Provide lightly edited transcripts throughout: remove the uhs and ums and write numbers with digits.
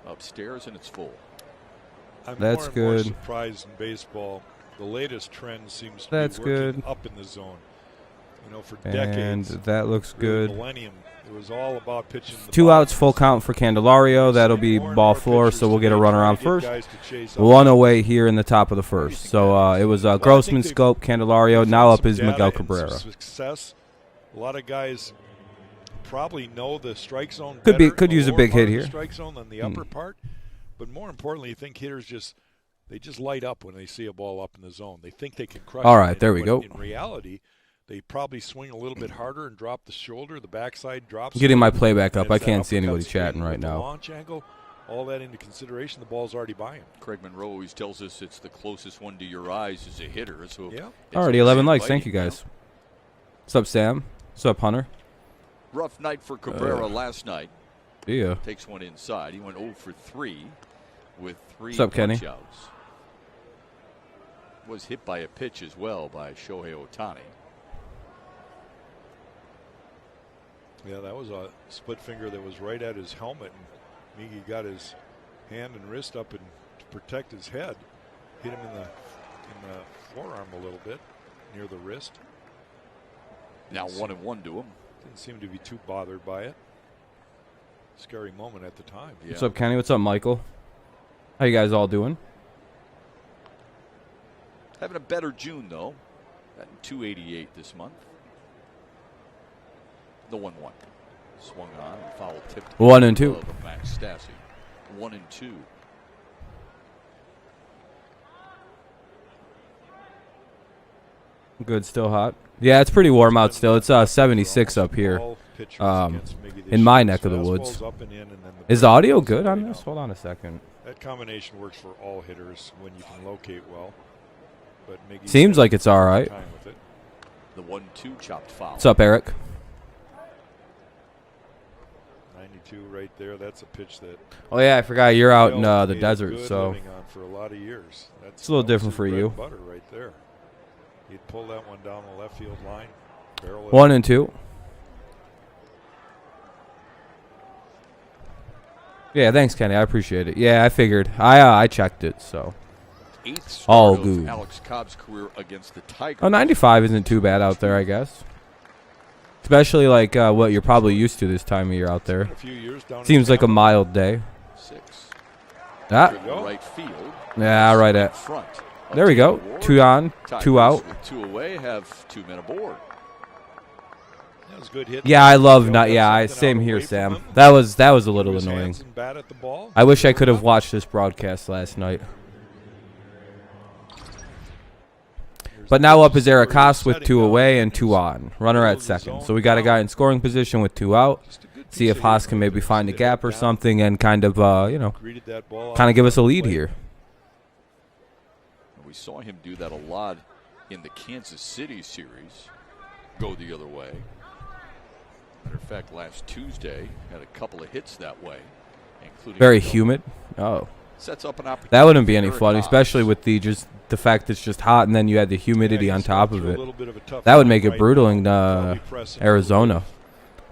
upstairs, and it's full. I'm That's more and more good. surprised in baseball. The latest trend seems to That's be working good. up in the zone. You know, for And decades, that looks really good. millennium, it was all about pitching. The 2 bottom outs, of full the count for Candelario. That'll be more and ball more 4, pitchers so we'll get a today runner try on to get first. guys to chase 1 up. away here in the top of the first. So it was Grossman, Scope, Candelario. Now up is Miguel Cabrera. Success. A lot of guys probably know the strike zone. Could use a big hit here. Strike zone than the upper part, but more importantly, I think hitters just light up when they see a ball up in the zone. They think they can crush. All it, right, there we but go. In reality, they probably swing a little bit harder and drop the shoulder. The backside drops. Getting my playback and up. I it's that can't see uppercut anybody swing chatting right with the now. launch angle, all that into consideration, the ball's already by him. Craig Monroe always tells us it's the closest one to your eyes as a hitter. So Yeah. Already 11 likes. Thank you, guys. What's up, Sam? What's up, Hunter? Rough night for Cabrera last night. Yeah. Takes one inside. He went 0 for 3 with 3 What's up, Kenny? punch-outs. Was hit by a pitch as well by Shohei Ohtani. Yeah, that was a split finger that was right at his helmet, and Miggy got his hand and wrist up and to protect his head, hit him in the forearm a little bit near the wrist. Now 1-1 to him. Didn't seem to be too bothered by it. Scary moment at the time. Yeah. What's up, Kenny? What's up, Michael? How you guys all doing? Having a better June, though. Batting .288 this month. The 1-1. Swung on and foul tipped. 1 and 2. Of Max Stassi. 1 and 2. Good, still hot. Yeah, it's pretty warm out still. It's 76 up here. In my neck of the woods. Is the audio good on this? Hold on a second. That combination works for all hitters when you can locate well. But Miggy Seems like it's all right. The 1-2 chopped foul. What's up, Eric? 92 right there. That's a pitch that. Oh yeah, I forgot you're out in the desert, so for a lot of years. That's it's a little different for you. Butter right there. He'd pull that one down the left field line. 1 and 2. Yeah, thanks, Kenny. I appreciate it. Yeah, I figured. I checked it, so. All good. Alex Cobb's career against the Tigers. Oh, 95 isn't too bad out there, I guess. Especially like what you're probably used to this time of year out there. Seems like a mild day. 6. Ah. Right field. Yeah, right at. Front. There we go. 2 on, 2 out. With 2 away, have 2 men aboard. That was a good hit. Yeah, I love not. Yeah, same here, Sam. That was a little annoying. I wish I could have watched this broadcast last night. But now up is Eric Haas with 2 away and 2 on. Runner at second. So we got a guy in scoring position with 2 out. See if Haas can maybe find a gap or something and kind of, kind of give us a lead here. We saw him do that a lot in the Kansas City series. Go the other way. Matter of fact, last Tuesday had a couple of hits that way, including very humid. Oh. Sets up an opportunity. That wouldn't be any fun, especially with the fact it's just hot and then you had the humidity on top of it. That would make it brutal in Arizona.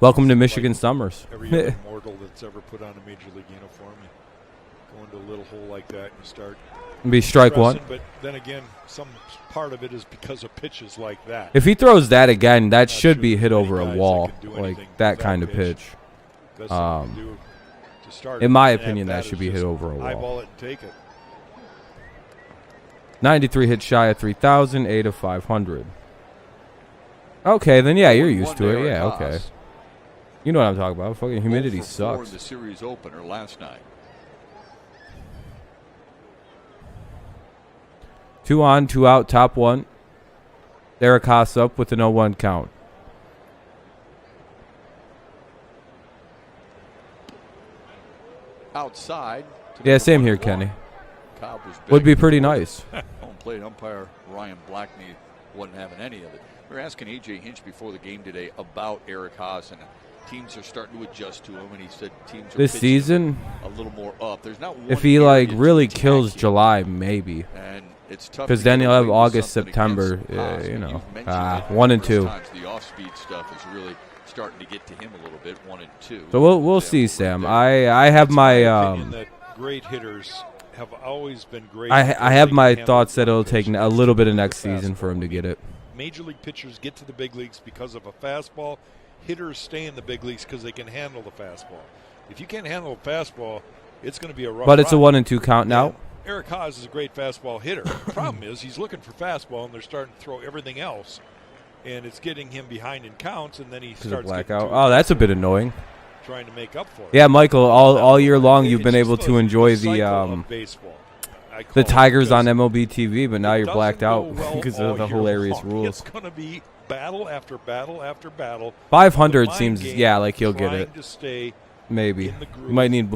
Welcome to Michigan summers. Every other mortal that's ever put on a major league uniform, you go into a little hole like that and you start. Be strike one. But then again, some part of it is because of pitches like that. If he throws that again, that should be hit over a wall, like that kind of pitch. In my opinion, that should be hit over a wall. Eyeball it and take it. 93 hits shy of 3,000, 8 of 500. Okay, then yeah, you're used to it. Yeah, okay. You know what I'm talking about. Fucking humidity sucks. The series opener last night. 2 on, 2 out, top 1. Eric Haas up with an 0-1 count. Outside. Yeah, same here, Kenny. Cobb was would be pretty nice. Home plate umpire Ryan Blackney wasn't having any of it. We were asking A.J. Hinch before the game today about Eric Haas, and teams are starting to adjust to him, and he said teams are this season a little more up. There's not one if he really kills July, maybe. And it's tough because then you'll have August, September, 1 and 2. The off-speed stuff is really starting to get to him a little bit. 1 and 2. So we'll see, Sam. I have my great hitters have always been great. I have my thoughts that it'll take a little bit of next season for him to get it. Major league pitchers get to the big leagues because of a fastball. Hitters stay in the big leagues because they can handle the fastball. If you can't handle a fastball, it's going to be a rough But it's a ride. 1-2 count now. And Eric Haas is a great fastball hitter. The problem is he's looking for fastball, and they're starting to throw everything else, and it's getting him behind in counts, and then he starts blackout. Oh, that's a bit annoying. Trying to make up for it. Yeah, Michael, all year long you've been able to enjoy the Tigers on MLB TV, but now you're blacked out because of the hilarious rules. It's going to be battle after battle after battle. 500 seems, yeah, like he'll get it. Maybe. You might need.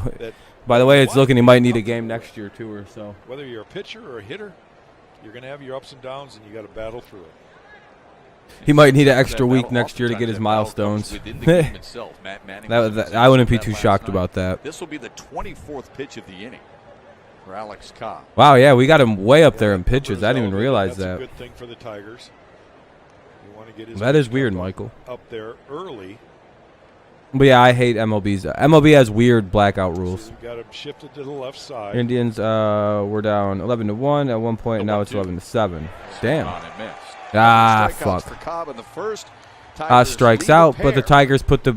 By the way, it's looking he might need a game next year too or so. Whether you're a pitcher or a hitter, you're going to have your ups and downs, and you got to battle through it. He might need an extra week next year to get his milestones. I wouldn't be too shocked about that. This will be the 24th pitch of the inning for Alex Cobb. Wow, yeah, we got him way up there in pitches. I didn't even realize that. That's a good thing for the Tigers. You want to get his that is weird, Michael. Up there early. But yeah, I hate MLB's. MLB has weird blackout rules. So we got him shifted to the left side. Indians were down 11-1 at one point, and now it's 11-7. Damn. Ah, fuck. Strikes out, but the Tigers put the,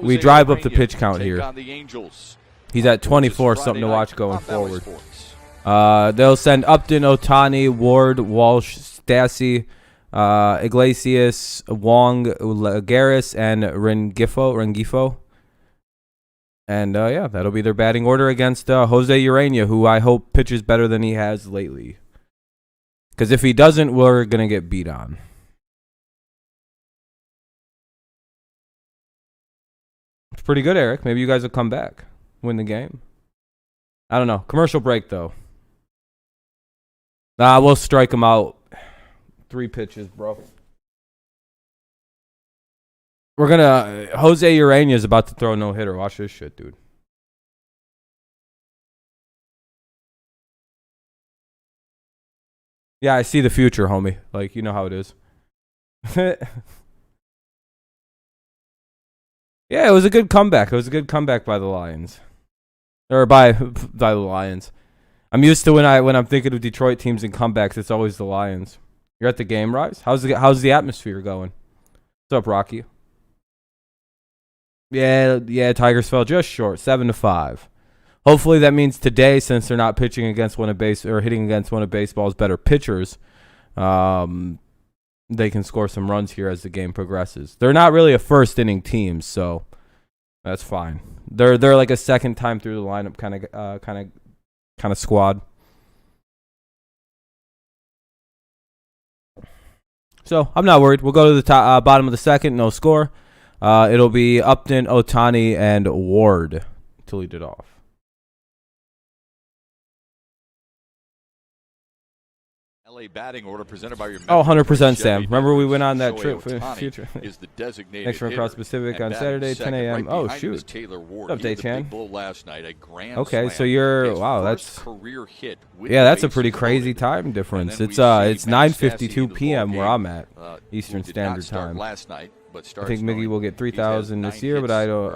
we drive up the pitch count here. He's at 24, something to watch going forward. They'll send Upton, Ohtani, Ward, Walsh, Stassi, Iglesias, Wong, Lagares, and Rengifo. And, yeah, that'll be their batting order against Jose Urena, who I hope pitches better than he has lately. Because if he doesn't, we're going to get beat on. It's pretty good, Eric. Maybe you guys will come back, win the game. I don't know. Commercial break, though. We'll strike him out. 3 pitches, bro. We're going to... Jose Urena is about to throw a no-hitter. Watch this shit, dude. Yeah, I see the future, homie. Like, you know how it is. Yeah, it was a good comeback. It was a good comeback by the Lions. Or by the Lions. I'm used to when I'm thinking of Detroit teams and comebacks, it's always the Lions. You're at the game, Rise? How's the atmosphere going? What's up, Rocky? Yeah, Tigers fell just short, 7-5. Hopefully that means today, since they're not pitching against hitting against one of baseball's better pitchers, they can score some runs here as the game progresses. They're not really a first inning team, so that's fine. They're like a second time through the lineup kind of squad. So I'm not worried. We'll go to the bottom of the second, no score. It'll be Upton, Ohtani, and Ward to lead it off. 100% Sam. Remember we went on that trip for the future. Next run across Pacific on Saturday, 10 a.m. Oh, shoot. What's up, Day-Chan? Okay, so you're... Wow, that's... Yeah, that's a pretty crazy time difference. It's 9:52 p.m. where I'm at, Eastern Standard Time. I think Miggy will get 3,000 this year, but I don't...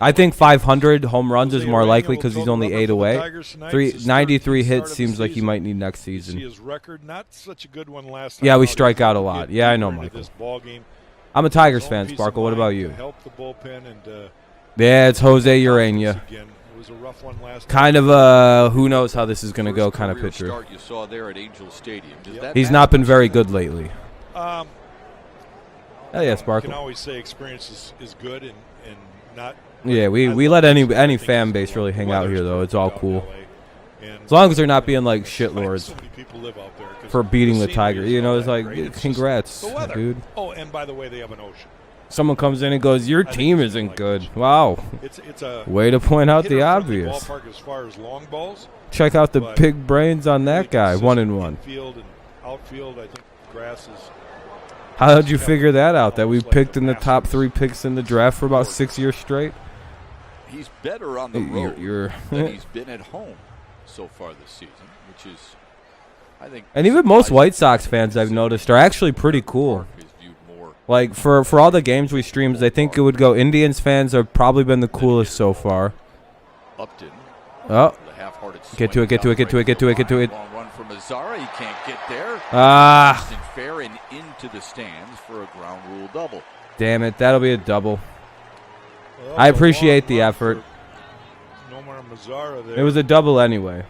I think 500 home runs is more likely because he's only 8 away. 93 hits seems like he might need next season. Yeah, we strike out a lot. Yeah, I know, Michael. I'm a Tigers fan, Sparkle. What about you? Yeah, it's Jose Urena. Kind of a who knows how this is going to go kind of pitcher. He's not been very good lately. Oh yeah, Sparkle. I can always say experience is good and not. Yeah, we let any fan base really hang out here though. It's all cool, as long as they're not being like shitlords for beating the Tigers. You know, it's like congrats, dude. Oh, and by the way, they have an ocean. Someone comes in and goes, "Your team isn't good." Wow. It's a way to point out the obvious. As far as long balls. Check out the big brains on that guy. 1-1. Infield and outfield, I think grass is. How did you figure that out? That we picked in the top 3 picks in the draft for about 6 years straight? He's better on the road than he's been at home so far this season, which is, I think. And even most White Sox fans I've noticed are actually pretty cool. Like for all the games we streamed, I think it would go Indians fans have probably been the coolest so far. Upton Oh. The half-hearted Get to it, get to it, get to it, get to it, get to it. Long run from Mazzara. He can't get there. Ah. Fair and into the stands for a ground rule double. Damn it. That'll be a double. Well, I appreciate the effort. Nomar Mazzara there. It was a double anyway.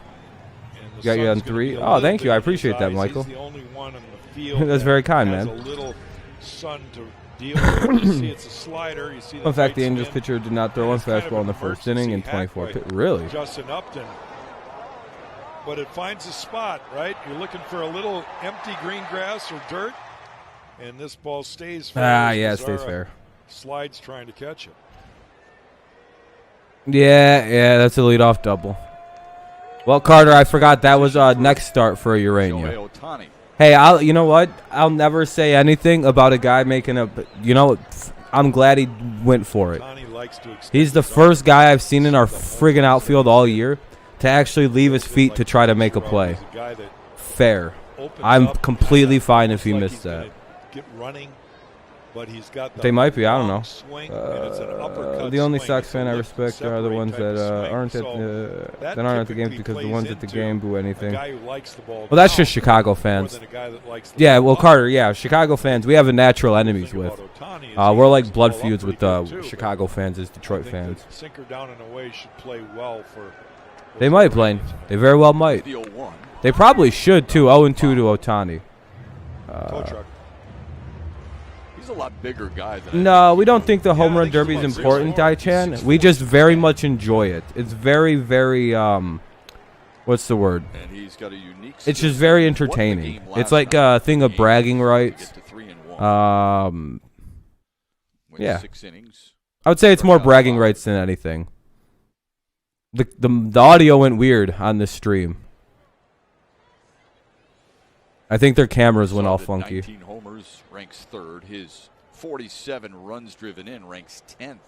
And the Got you on sun's gonna 3? be a Oh, little thank you. I bit in his appreciate that, eyes. Michael. He's the only one on the field That's very kind, has man. a little sun to deal with. You see it's a slider. You see the In fact, the right Angels spin. pitcher did not throw And one it's kind of fastball in the an first inning in emergency 24 hack pitches. by Really? Justin Upton. But it finds a spot, right? You're looking for a little empty green grass or dirt, and this ball stays fair. Ah, as yeah, it stays Mazzara fair. Slides trying to catch it. Yeah, that's a leadoff double. Well, Carter, I forgot that was next start for Urena. Shohei Ohtani. Hey, you know what? I'll never say anything about a guy making a. You know, I'm glad he went for it. Ohtani likes to extend He's the his first arm. guy I've seen in our friggin' outfield all year to actually leave his feet to try to make a play. He's a guy that Fair. opens I'm up, completely and fine if looks he like missed he's that. gonna Get running, but he's got the They might be, I don't long know. swing, and it's an uppercut The only swing. Sox It's a fan I lift and respect are the separate ones type that of swing. aren't at So that aren't at the games typically because the plays ones at the into game boo a anything. guy who likes the ball Well, that's down just Chicago more fans. than a guy that likes the Yeah, ball well, up. Carter, yeah, Chicago fans, we have a natural enemies The thing with. about Ohtani is he We're hits like the blood ball up feuds pretty with good too, but Chicago fans as I Detroit think fans. the sinker down and away should play well for. They might, Blaine. They very well might. The 0-1. They probably should, too. 0-2 to Ohtani. Tow truck. He's a lot bigger guy than No, we don't think the home I run think he's derby is about important, 6'4". Dai-chan. We just very much enjoy it. It's very, very, what's the word? And he's got a unique It's skill just very set. entertaining. Won the game It's last like night. a thing of He bragging rights. Get to 3-1. Win yeah. 6 innings. I would say it's more bragging rights than anything. The audio went weird on this stream. I think their cameras went all funky. 19 homers, ranks 3rd. His 47 runs driven in ranks 10th.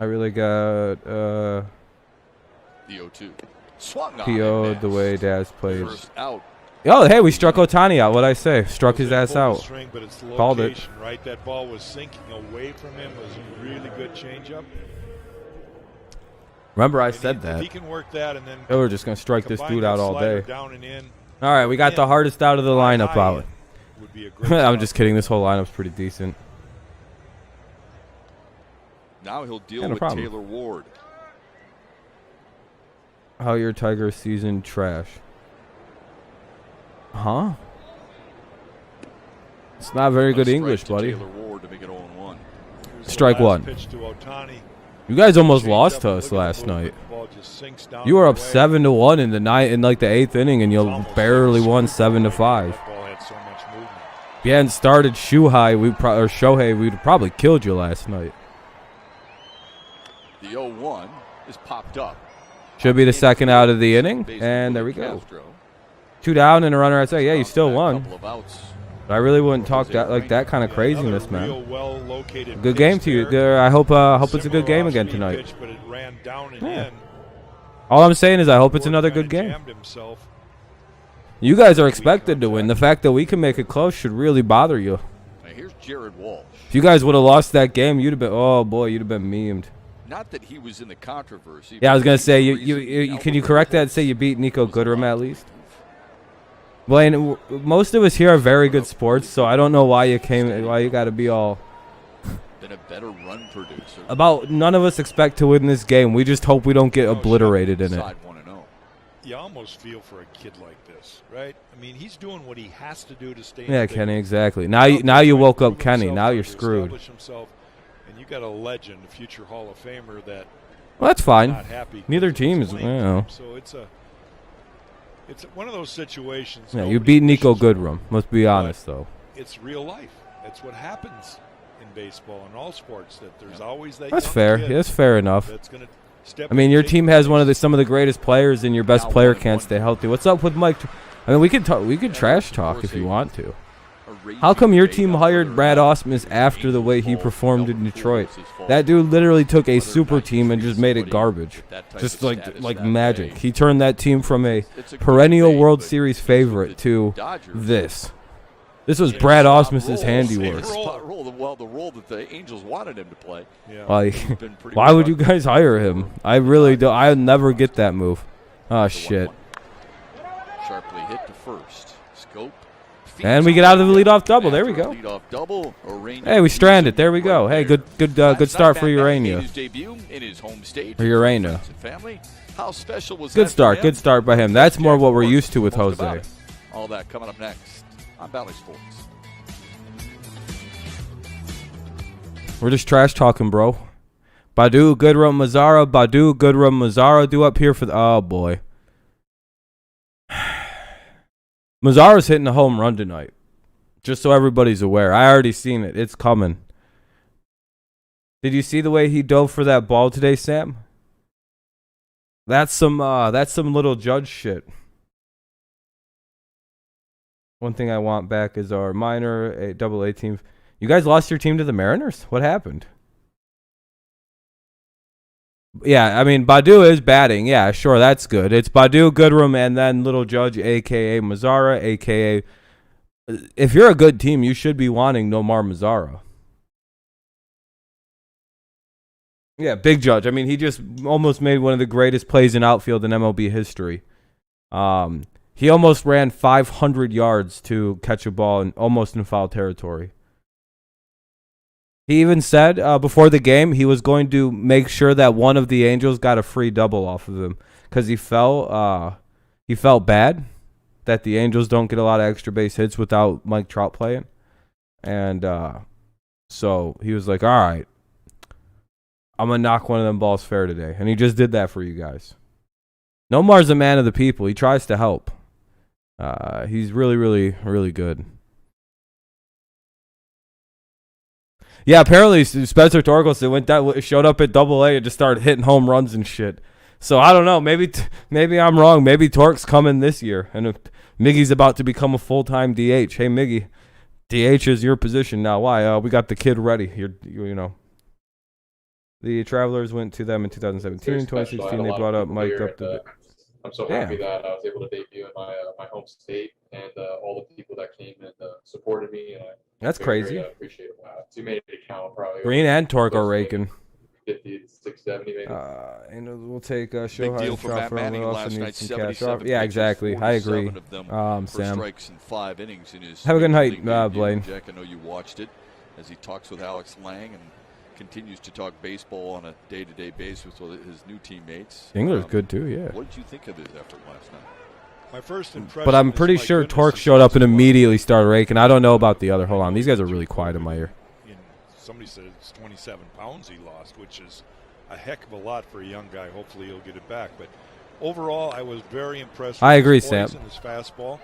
I really got The 0-2. Swung on PO'd and the way missed. Daz plays. First out. Oh, hey, we struck Ohtani out. What'd I say? Struck his They ass pulled the out. string, but it's the Called it. location, right? That ball was sinking away from him. It was a really good changeup. Remember, I And said if that. he can work that and then They were just going to strike this combine dude that out all slider day. down and in, All right, we got the hardest out of the lineup high out. end would be a great I'm spot. just kidding. This whole lineup's pretty decent. Now he'll deal Yeah, no with problem. Taylor Ward. How your Tiger season trash? Huh? It's not very good A strike English, to buddy. Taylor Ward to make it 0-1. Here's the Strike last one. pitch to Ohtani. You guys almost Changeup, lost to look us at the last movement. night. The ball just sinks down You were and up away. 7-1 in the like the 8th inning, and you It's almost barely like a won super 7-5. That ball had so much movement. If you hadn't started Shohei, we'd probably killed you last night. The 0-1 is popped up. Should be the second out of the inning, and there we go. 2 down and a runner at second. Yeah, you still won. Couple of outs. But I really wouldn't talk that kind of Yeah, craziness, another real man. well-located Good pitch game to you. there. I hope it's a Similar good game again off-speed tonight. pitch, but it ran down and Yeah. in. All I'm saying is I hope it's Ward another kinda good game. jammed himself. You guys are expected to win. The fact that we can make it close should really bother you. Now here's Jared Walsh. If you guys would have lost that game, you'd have been, oh boy, you'd have been memed. Not that he was in the controversy. Yeah, I was but gonna he's say, the you reason can you Albert correct that and Pujols say you beat Nico was Goodrum allowed at to least? move. Blaine, most of us here are very good sports, so I don't know why you got to be all Been a better run producer. about. None of us expect to win this game. We just hope we don't get obliterated in it. Side 1-0. You almost feel for a kid like this, right? I mean, he's doing what he has to do to stay in Yeah, the big Kenny, leagues. exactly. He's Now out you there trying woke to up prove Kenny. himself, Now you're to screwed. establish himself, and you got a legend, a future Hall of Famer that Well, that's fine. not happy. Neither 'cause he's team is, playing you for know. him. So it's one of those situations. Yeah, you nobody beat Nico wishes for. Goodrum. Let's be honest, though. It's real life. That's what happens in baseball and all sports. That there's always that. That's young fair. kid That's fair enough. That's gonna step I mean, in your and team take has place. some of the greatest players, and your best Now player 1-1. can't stay healthy. What's up with Mike? I mean, we could talk. We could trash talk if you want to. How come your team hired Brad Ausmus after the way he performed in Detroit? That dude literally took a super team and just made it garbage, just like magic. He turned that team from a perennial World Series favorite to this. This was Brad Ausmus's handiwork. The role that the Angels wanted him to play. Yeah. Like, He's been pretty why would you productive. guys hire him? I really do. I'll never get that move. Oh, shit. Sharply hit to first. Scope. And we get out of the leadoff double. There we go. Leadoff double. Hey, we stranded. There we go. Hey, good start for Urena. For Urena. How special was Good start. Good start by him. That's more what we're used to with Jose. All that coming up next on Valley Sports. We're just trash talking, bro. Badu, Goodrum, Mazzara. Badu, Goodrum, Mazzara. Due up here for the... Oh, boy. Mazzara's hitting a home run tonight. Just so everybody's aware. I already seen it. It's coming. Did you see the way he dove for that ball today, Sam? That's some little Judge shit. One thing I want back is our minor AA team. You guys lost your team to the Mariners? What happened? Yeah, I mean, Badu is batting. Yeah, sure, that's good. It's Badu, Goodrum, and then Little Judge, a.k.a. Mazzara, a.k.a. If you're a good team, you should be wanting Nomar Mazzara. Yeah, big Judge. I mean, he just almost made one of the greatest plays in outfield in MLB history. He almost ran 500 yards to catch a ball almost in foul territory. He even said before the game he was going to make sure that one of the Angels got a free double off of him because he felt bad that the Angels don't get a lot of extra base hits without Mike Trout playing. And so he was like, all right, I'm going to knock one of them balls fair today. And he just did that for you guys. Nomar's a man of the people. He tries to help. He's really, really, really good. Yeah, apparently Spencer Torkelson showed up at AA and just started hitting home runs and shit. So I don't know. Maybe I'm wrong. Maybe Tork's coming this year, and if Miggy's about to become a full-time DH. Hey, Miggy, DH is your position now. Why? We got the kid ready. You know. The Travelers went to them in 2017. 2016, they brought up Mike up to. I'm so happy that I was able to debut in my home state, and all the people that came and supported me. And that's crazy. I appreciate that. So you made it count probably. Green and Torque are raking. 50, 6, 70 maybe. And we'll take big deal for Matt Manning last night. 77 yeah, exactly. I agree. Sam. Strikes in 5 innings in his have a good night, Blaine. Jack, I know you watched it as he talks with Alex Lang and continues to talk baseball on a day-to-day basis with his new teammates. Engler's good too, yeah. What did you think of his effort last night? My first impression. But I'm pretty sure Torque showed up and immediately started raking. I don't know about the other. Hold on, these guys are really quiet in my ear. Somebody said it's 27 pounds he lost, which is a heck of a lot for a young guy. Hopefully he'll get it back. But overall, I was very impressed. I agree, Sam. His fastball.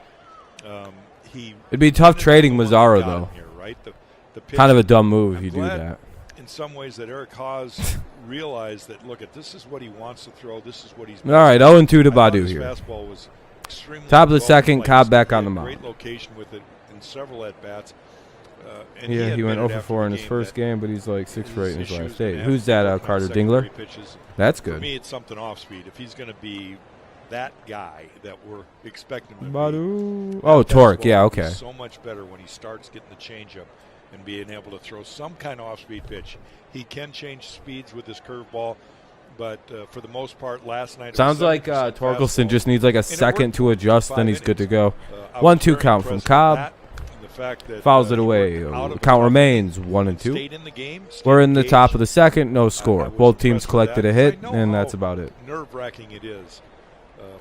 It'd be tough trading Mazzara though. Here, right? The kind of a dumb move if you do that. In some ways, that Eric Haas realized that. Look, at this is what he wants to throw. This is what he's. All right, 0-2 to Badu here. Fastball was top of the second, Cobb back on the mound. Great location with it in several at bats. Yeah, he went 0-4 in his first game, but he's like 6 for 8 in his last 8. Who's that, Carter Dingler? That's good. For me, it's something off speed. If he's going to be that guy that we're expecting him to Badu. Oh, Torque. Yeah, okay. So much better when he starts getting the changeup and being able to throw some kind of off-speed pitch. He can change speeds with his curveball, but for the most part, last night. Sounds like Torkelson just needs like a second to adjust, then he's good to go. 1-2 count from Cobb. Fouls it away. The count remains 1-2. We're in the top of the second. No score. Both teams collected a hit, and that's about it. Nerve-wracking it is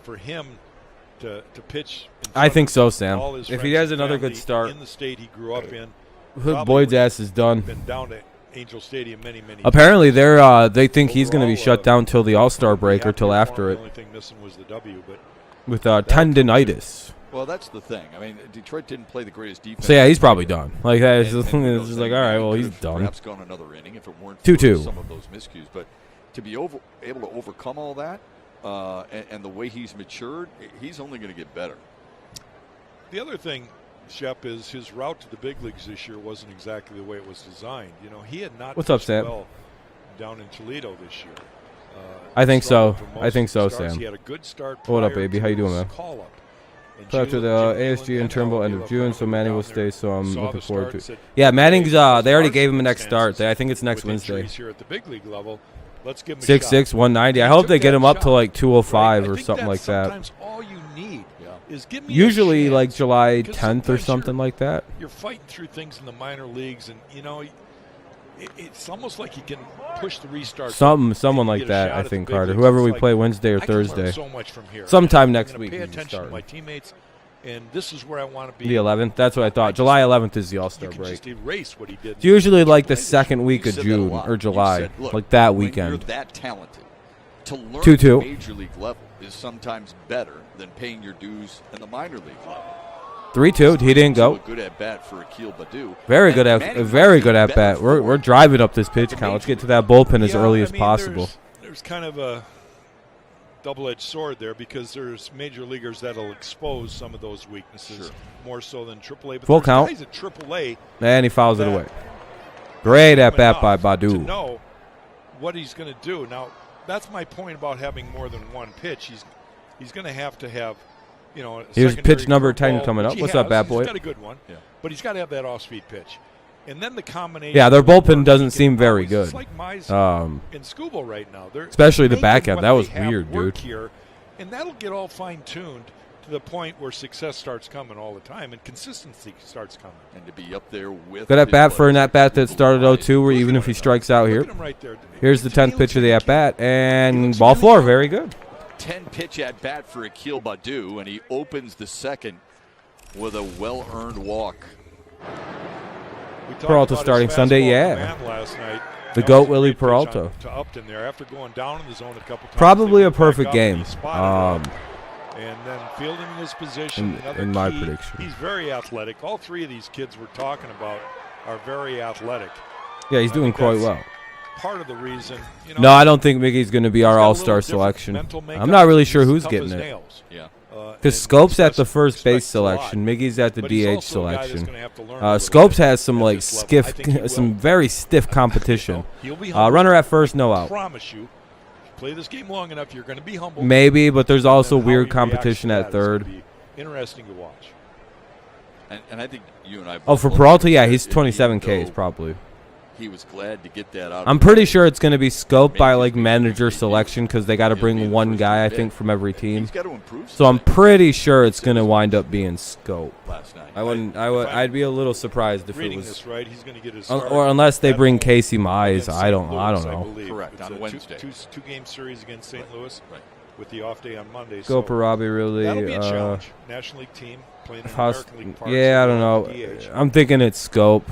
for him to pitch. I think so, Sam. If he has another good start. In the state he grew up in. Boyd's ass is done. Been down to Angel Stadium many apparently they think he's going to be shut down till the All-Star break or till after it. The only thing missing was the W, but with tendinitis. Well, that's the thing. I mean, Detroit didn't play the greatest defense. So yeah, he's probably done. Like that is just like, all right, well, he's done. Perhaps gone another inning if it weren't 2-2. For some of those miscues, but to be able to overcome all that and the way he's matured, he's only going to get better. The other thing, Shep, is his route to the big leagues this year wasn't exactly the way it was designed. You know, he had not. What's up, Sam? Well down in Toledo this year. I think so. I think so, starts. Sam. He had a good start. What up, baby? How you doing, man? After the ASG in Turnbull end of June, so Manning will stay. So I'm looking forward to it. Yeah, Manning's. They already gave him a next start. I think it's next Wednesday. Here at the big league level, Let's give him a 6'6", shot. 190. I hope they get him up to like 205 or something like that. Sometimes all you need is give me Usually a chance, like July because 10th or sometimes something like that. You're fighting through things in the minor leagues, and it's almost like you can push the restart. Someone like that, I think, Carter. Whoever we play Wednesday or I can learn Thursday. so much from here. Sometime next week. Pay he's attention to starting. my teammates, and this is where I want to be. The 11th. That's what I thought. July 11th is the You All-Star can break. just erase what he did. It's usually like the second week You of said that a June lot. or You July, said, look, like that when weekend. you're that talented, to learn 2-2. at the major league level is sometimes better than paying your dues in the minor league level. 3-2. He didn't So go. a good at bat for Akil Badu. Very good And at Manny very might good be at better bat. We're for driving up this pitch count. Let's get to that bullpen as early as possible. There's kind of a double-edged sword there, because there's major leaguers that'll expose some of those weaknesses more so than AAA. But Full there's count. guys at AAA And he fouls it that away. Great at bat by enough to Badu. know what he's going to do. Now, that's my point about having more than one pitch. He's going to have, a Here's secondary pitch number 10 curveball, coming up. which he What's up, has. Bat Boy? He's got a good one, Yeah. but he's got to have that off-speed pitch. And then the combination. Yeah, their of the bullpen work doesn't he can seem very always- It's good. like Mize in Scooble right now. They're Especially the making back end. what That was they have weird, work dude. Here, and that'll get all fine-tuned to the point where success starts coming all the time and consistency starts coming. And to be up there with Good at his bat for an players. at bat that started 0-2, where even if he strikes out here. Look at him right there. Here's the To me, 10th pitch of the he at bat, he and looks ball really four. young. Very good. 10 pitch at bat for Akil Badu, and he opens the second with a well-earned walk. We talked Peralta about his starting Sunday, fastball yeah. command last night. The That GOAT was a Willie great pitch Peralta. to Upton there after going down in the zone a couple times. Probably they a went back perfect up game. and he spotted it up. And then fielding in his position. another in my key. prediction. He's very athletic. All three of these kids we're talking about are very athletic. Yeah, he's doing think quite that's well. Part of the reason. No, I don't think Miggy's going to be our he's got a all-star little different selection. mental makeup. I'm not really He's sure who's tough getting as it. nails. Yeah. Because And Scopes at the expects- first base expects a lot. selection. Miggy's at the But he's DH also a guy that's selection. gonna have to learn a little Scopes bit has some at like this level. I think he will. some very stiff competition. He'll be humble. Runner at first, no out. I promise you, if you play this game long enough, you're going to be humble. Maybe, but there's also And how weird he reacts competition to at that is third. gonna be interesting to watch. And I think you and I. Oh, for both Peralta, yeah, said he's that 27 even Ks though probably. He was glad to get that out. I'm of the pretty way. sure it's going to be scoped by like Maybe manager maybe selection because they got to he'll be bring the one first guy, I to think, bid. from every team. He's got to improve. So I'm something pretty sure it's going to wind up being scope. last night. I'd be a little surprised if it Reading was, this right, he's going to get his or unless they at bring home Casey Mize. against I don't St. Louis, know. believe. Correct, It's on a Wednesday. Two-game series against St. Louis Right. with the off day on Monday. Go so Parabi really. that'll be a challenge. National League team playing an Haas- American League park. yeah, I don't know. DH. I'm thinking it's scope.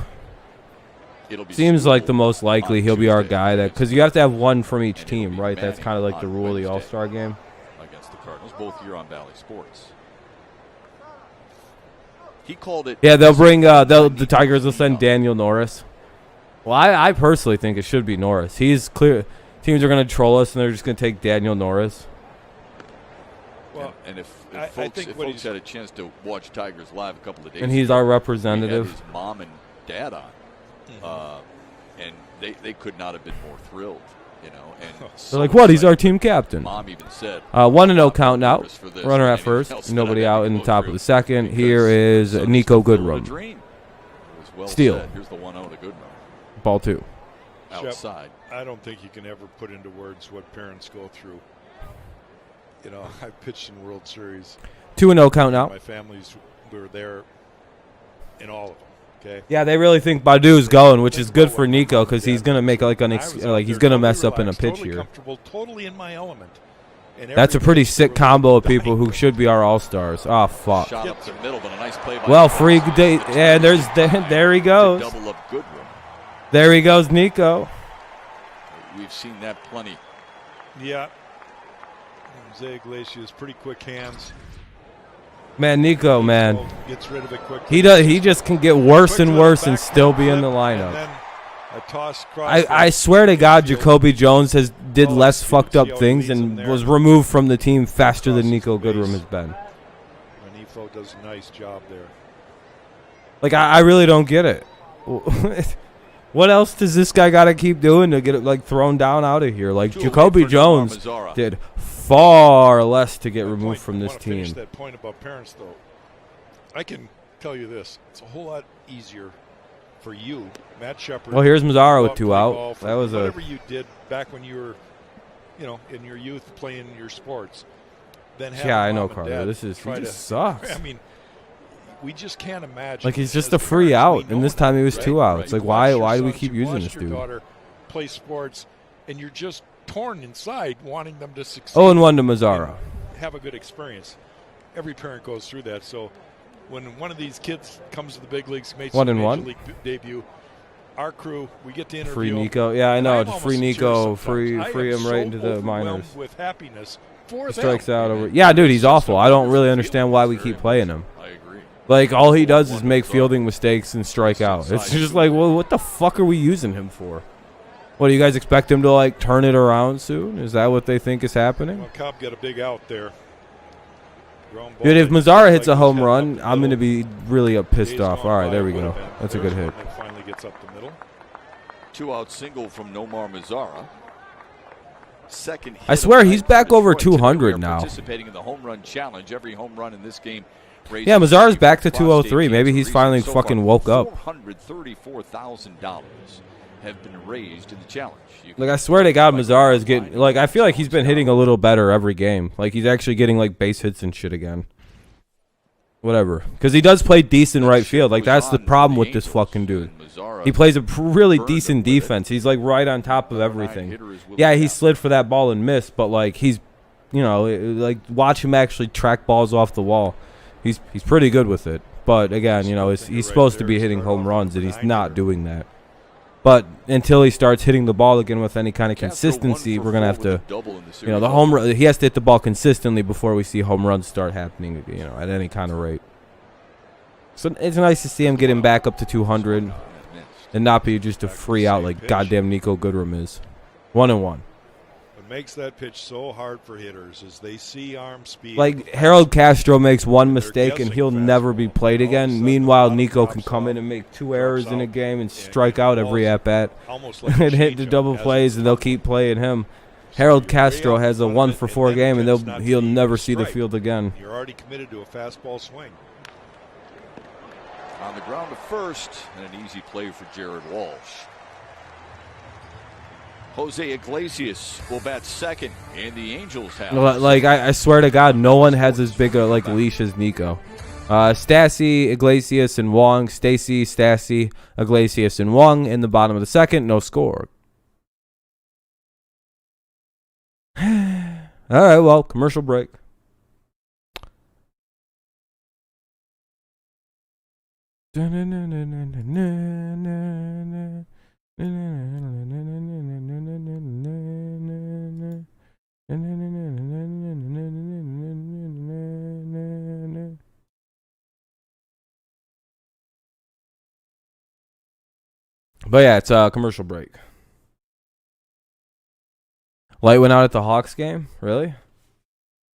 It'll be Seems like the school most likely on he'll be our Tuesday guy that because you have to have one from each And it'll team, be right? That's Manning kind of like the on rule of the Wednesday. All-Star game. against the Cardinals, both here on Valley Sports. He called it. Yeah, they'll bring. The Tigers will send Daniel Norris. Well, I personally think it should be Norris. He's clear. Teams are going to troll us, and they're just going to take Daniel Norris. Well, And if I folks, think if what folks he's- had a chance to watch Tigers live a couple of days And he's ago, our we had representative. his mom and dad on, and they could not have been more thrilled, you know. And They're like, what? He's our team captain. Mom even said 1-0 count now. nervous for this Runner than at anything first. else that Nobody I've had out to in the go top through of the second. because Here is son's Nico fulfilled a Goodrum. dream. It was well Steal. said. Here's the 1-0 to Goodrum. Ball 2. Shep, Outside. I don't think you can ever put into words what parents go through. You know, I pitched in World Series. 2-0 count now. My family's, we were there in all of them. Okay. Yeah, they really think Badu's going, which is good for Nico because he's gonna make like he's gonna mess up in a pitch totally here. Comfortable, totally in my element. And That's a every pretty pitch sick there was combo of dying people who should be our all-stars. Oh fuck. Shot up the middle, but a nice play by Well, Nico. free day. Yeah, there he To goes. double up Goodrum. There he goes, Nico. We've seen that plenty. Yeah. Jose Iglesias, pretty quick hands. Man, Nico, man, Gets rid of it quickly. he just can get worse and worse and still be in the And lineup. then a toss across I swear to God, Jacoby Jones did less fucked up things and was removed from the team faster than Nico Goodrum has been. And Efo does a nice job there. Like I really don't get it. What else does this guy got to keep doing to get it like thrown down out of here? Like Two away Jacoby for Jones Mazzara. did far less to get That removed point- from I this wanna finish team. that point about parents, though. I can tell you this: it's a whole lot easier for you, Matt Shepard. Well, here's Mazzaro with play 2 out. golf, That was whatever you did back when you were, in your youth playing your sports. Then have Yeah, I mom know, and Carter. dad This is he try just to- sucks. I mean, we just can't imagine. Like he's just as a free parents, we out, and know this that, time he was right? 2 outs. You Like watch why your do we sons, keep you using watch this your dude? daughter play sports, and you're just torn inside, wanting them to succeed. 0-1 to Mazzaro. and have a good experience. Every parent goes through that. So when one of these kids comes to the big leagues, makes a major 1-1. league debut, our crew, we get to interview Free him. Nico. Yeah, I know. I'm Just free almost in Nico. tears Free sometimes. I am him right so into the overwhelmed minors. with happiness for Strikes them. out over. Yeah, dude, he's awful. I don't really understand why we keep playing him. I agree. Like all he does is make fielding mistakes and strike out. It's just like, well, what the fuck are we using him for? What do you guys expect him to like turn it around soon? Is that what they think is happening? Well, Cobb got a big out there. Ground ball Dude, if that Mazzaro looks hits a like he's home heading run, up the I'm going to middle. be really pissed Days off. gone All right, by there we would go. have been. That's a good There's hit. one that finally gets up the middle. 2-out single from Nomar Mazzara. Second hit I swear of the he's night back for over Detroit. Today 200 we are now. Participating in the home run challenge. Every home run in this game. raises Yeah, Mazzara's $50 back to for 203. prostate Maybe cancer he's research. finally So fucking far, woke up. $434,000 have been raised in the challenge. You Like can I swear to God, like Mazzara is online getting like I feel like he's been hitting a little better every game. Like he's actually getting like base hits and shit again. Whatever, because he does play decent right field. Like that's the problem with this fucking dude. He plays a really decent defense. He's like right on top of everything. Yeah, he slid for that ball and missed, but like he's, like watch him actually track balls off the wall. He's pretty good with it. But again, he's supposed to be hitting home runs, and he's not doing that. But until he starts hitting the ball again with any kind of consistency, we're gonna have to, the home run. He has to hit the ball consistently before we see home runs start happening, at any kind of rate. So it's nice to see him getting back up to 200 and not be just a free out like goddamn Nico Goodrum is. 1-1. What makes that pitch so hard for hitters is they see arm speed. Like Harold Castro makes one mistake and he'll never be played again. Meanwhile, Nico can come in and make 2 errors in a game and strike out every at bat and hit the double plays, and they'll keep playing him. Harold Castro has a 1-for-4 game, and he'll never see the field again. You're already committed to a fastball swing. On the ground to first, and an easy play for Jared Walsh. Jose Iglesias will bat second, and the Angels have. Like I swear to God, no one has as big a leash as Nico. Stassi, Iglesias, and Wong. Stacy, Stassi, Iglesias, and Wong in the bottom of the second. No score. All right, well, commercial break. But yeah, it's a commercial break. Light went out at the Hawks game? Really?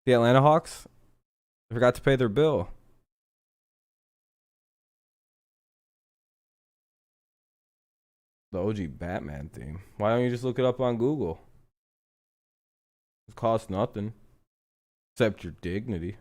The Atlanta Hawks? They forgot to pay their bill. The OG Batman theme. Why don't you just look it up on Google? It costs nothing. Except your dignity.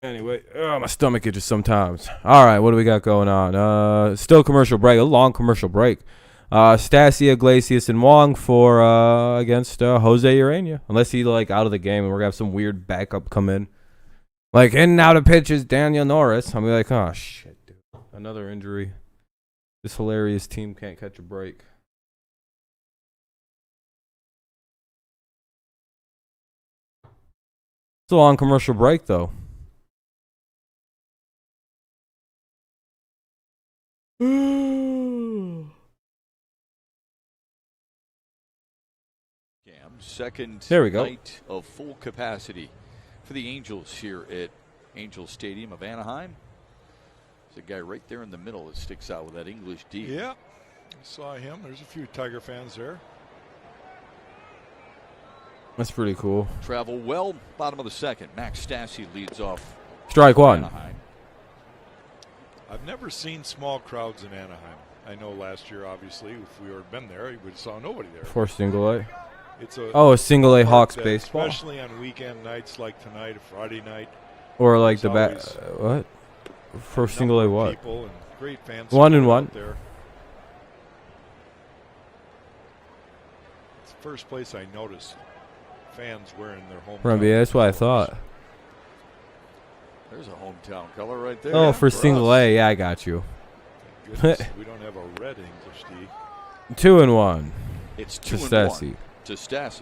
Anyway, my stomach itches sometimes. All right, what do we got going on? Still commercial break, a long commercial break. Stassi, Iglesias, and Wong for against Jose Urena. Unless he's like out of the game and we're gonna have some weird backup come in. Like in and out of pitches, Daniel Norris. I'll be like, oh shit, dude. Another injury. This hilarious team can't catch a break. It's a long commercial break though. Second there we go. Night of full capacity for the Angels here at Angel Stadium of Anaheim. There's a guy right there in the middle that sticks out with that English D. Yeah, I saw him. There's a few Tiger fans there. That's pretty cool. Travel well, bottom of the second. Max Stassi leads off. Strike one. Anaheim. I've never seen small crowds in Anaheim. I know last year, obviously, if we had been there, we would have saw nobody there. For single A. It's a Oh, a single A Hawks that, baseball. especially on weekend nights like tonight, a Friday night. Or like the There's what? For single A what? People and great fans 1-1. there. It's the first place I noticed fans wearing their home. Yeah, that's what I thought. There's a hometown color right there. Oh, for single us. A, yeah, I got you. Goodness, we don't have a red English D. 2-1. It's To 2-1 Stassi. to Stassi.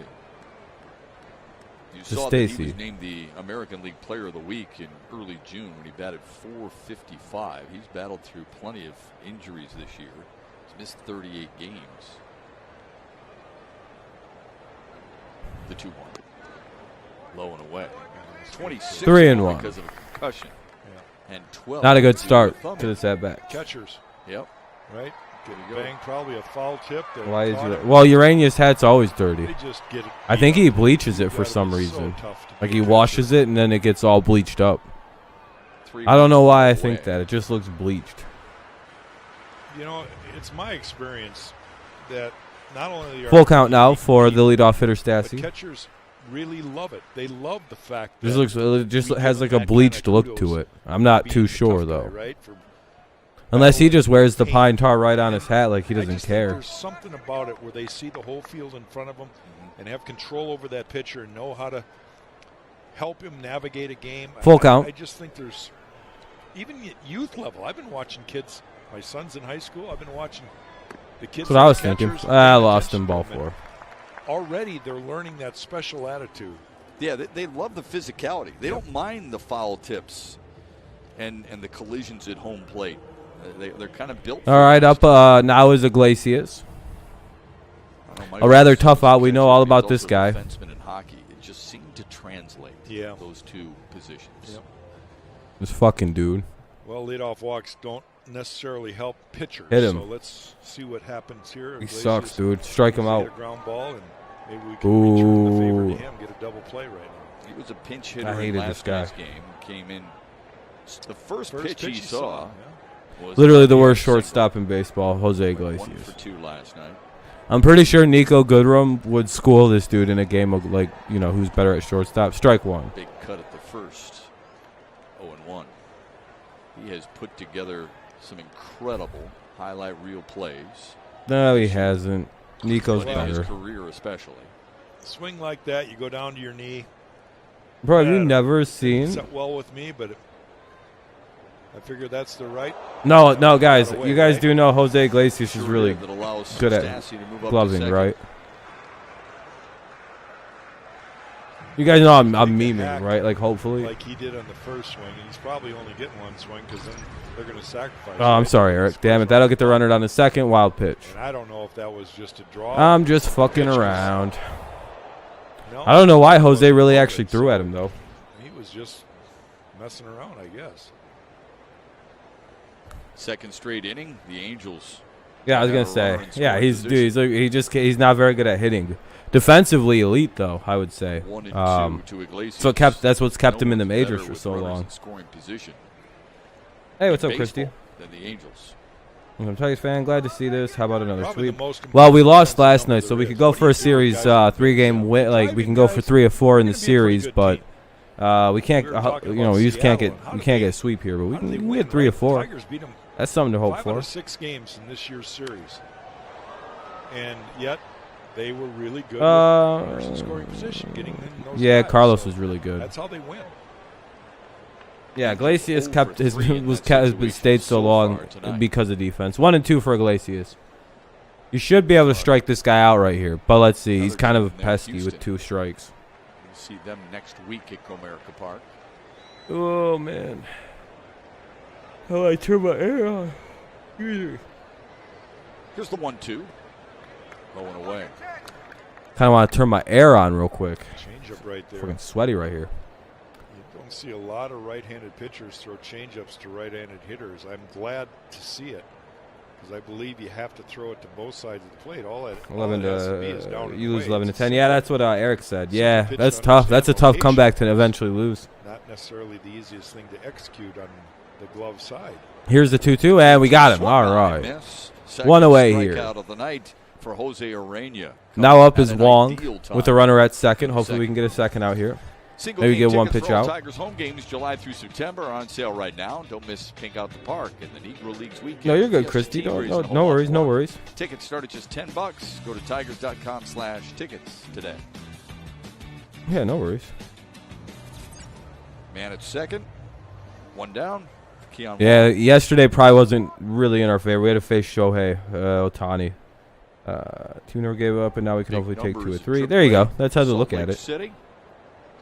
You To saw that he Stacy. was named the American League Player of the Week in early June when he batted .455. He's battled through plenty of injuries this year. He's missed 38 games. The 2-1. Low and away. 26 3-1. because of a concussion. Yeah. And 12. Not a good due start thumb to this at bat. Catchers, Yep. right? There Get you go. banged, probably a foul tip. They Why is caught it? it. Well, Urania's hat's always dirty. They just get it I beat think up. he bleaches it for Gotta some be so reason. tough to Like be he a washes catcher. it and then it gets all bleached up. 3 I don't know why I away. think that. It just looks bleached. You know, it's my experience that not only are Full count now for unique, the leadoff hitter but Stassi. catchers really love it. They love the fact This that looks it just we has give like them a that bleached kinda look to kudos it. I'm not being too the sure tough guy, though. right? For Unless he just wears the paint. pine tar right on his hat like he I doesn't just think care. there's something about it where they see the whole field in front of them and have control over that pitcher and know how to help him navigate a game. Full count. I just think there's, even at youth level, I've been watching kids. My son's in high school. I've been watching the kids. That's what I was as thinking. catchers, I paying lost attention him to ball them, and four. Already they're learning that special attitude. Yeah, they love the physicality. They don't mind the foul tips and the collisions at home plate. They're kind of built. All right, up now is Iglesias. A rather tough out. We know all about this guy. Defenseman in hockey. It just seemed to translate. Yeah. Those two positions. Yep. This fucking dude. Well, leadoff walks don't necessarily help pitchers. Hit him. So let's see what happens here. He Iglesias sucks, dude. Strike him hit out. a ground ball, and maybe we can return the favor Ooh. to him, get a double play right now. He was a pinch hitter I in hated last this guy. night's game. Came in. The first First pitch he saw yeah. was Literally the a worst single. shortstop in baseball, Jose Went 1 Iglesias. for 2 last night. I'm pretty sure Nico Goodrum would school this dude in a game of like, you know, who's better at shortstop. Strike one. Big cut at the first. 0-1. He has put together some incredible highlight reel plays. No, he hasn't. Nico's In his better. career, especially. Swing like that, you go down to your knee. Bro, have you Yeah. never seen? Set well with me, but I figure that's the right. No, guys. Away, You guys right? do know Jose Iglesias is really that allows good at Stassi to move up to gloving, second. right? You guys know I'm Make a memeing, hack right? Like, hopefully. Like he did on the first swing, and he's probably only getting one swing because then they're going to sacrifice. Oh, I'm right? sorry, Eric. Damn it. That'll get the runner down the second. Wild pitch. And I don't know if that was just a draw. I'm just fucking Pitch was- around. No, I don't know why it Jose wasn't really loaded, actually threw so at him, though. He was just messing around, I guess. Second straight inning, the Angels. Yeah, I was Never gonna say. run in Yeah, scoring he's position. dude. He's not very good at hitting. Defensively elite, though. I would say. 1 and 2 to Iglesias. So that's what's kept No him in the one's majors better for with so runners long. in scoring position Hey, what's in up, Christy? baseball than the Angels. I'm Tigers fan. Glad to see this. How about another Probably the sweep? most Well, we impressive lost defensive last number night, so there we is. could go What do for a you do, series, guys, on 3-game defense? win. Like we Driving can go for guys, 3 or 4 in the gonna be a pretty series, good but team. we can't. We were talking You know, about we just can't Seattle get. and how We did can't they- get a sweep here, but we How did they can win, get 3 or right? 4. Tigers beat them That's something to hope 5 out for. of 6 games in this year's series, and yet they were really good with runners in scoring position, getting in those Yeah, guys. Carlos So was really good. That's how they win. Yeah, Iglesias Over kept his 3 in was that kept, situation stayed so so long far tonight. because of defense. 1 and 2 for Iglesias. You should be able to strike this guy out right here, but let's see. He's Another kind team of there, pesky with Houston. 2 strikes. We'll see them next week at Comerica Park. Oh man, how I turn my air on. Here's the 1-2. Low and away. Kind of want to turn my air on real quick. Change up right there. Fucking sweaty right here. You don't see a lot of right-handed pitchers throw changeups to right-handed hitters. I'm glad to see it because I believe you have to throw it to both sides of the plate. All it 11 has to be is down to and you lose away. 11 to It's 10. Yeah, that's what Eric said. Simple Yeah, pitch that's to tough. That's a understand tough location. comeback to eventually lose. not necessarily the easiest thing to execute on the glove side. Here's the 2-2, and we got him. Swung All on right. and miss. Second One away here. strikeout of the night for Jose Urena. Now up At is an Wong ideal time. with a runner at second. Hopefully we can get a second out here. Single Maybe game get one tickets pitch for all out. Tigers home games July through September are on sale right now. Don't miss Pink Out the Park in the Negro Leagues weekend. No, you're good, Fiesta Christy. Team No, Race no, and a no whole lot worries, no more. worries. Tickets start at just $10. Go to tigers.com/tickets today. Yeah, no worries. Man at second. One down. Keon Yeah, Wong. yesterday probably wasn't really in our favor. We had to face Shohei Ohtani. Two never gave up, and now we can Big hopefully take 2 or numbers 3. in There you go. AAA. That's how to Salt look at Lake it. City.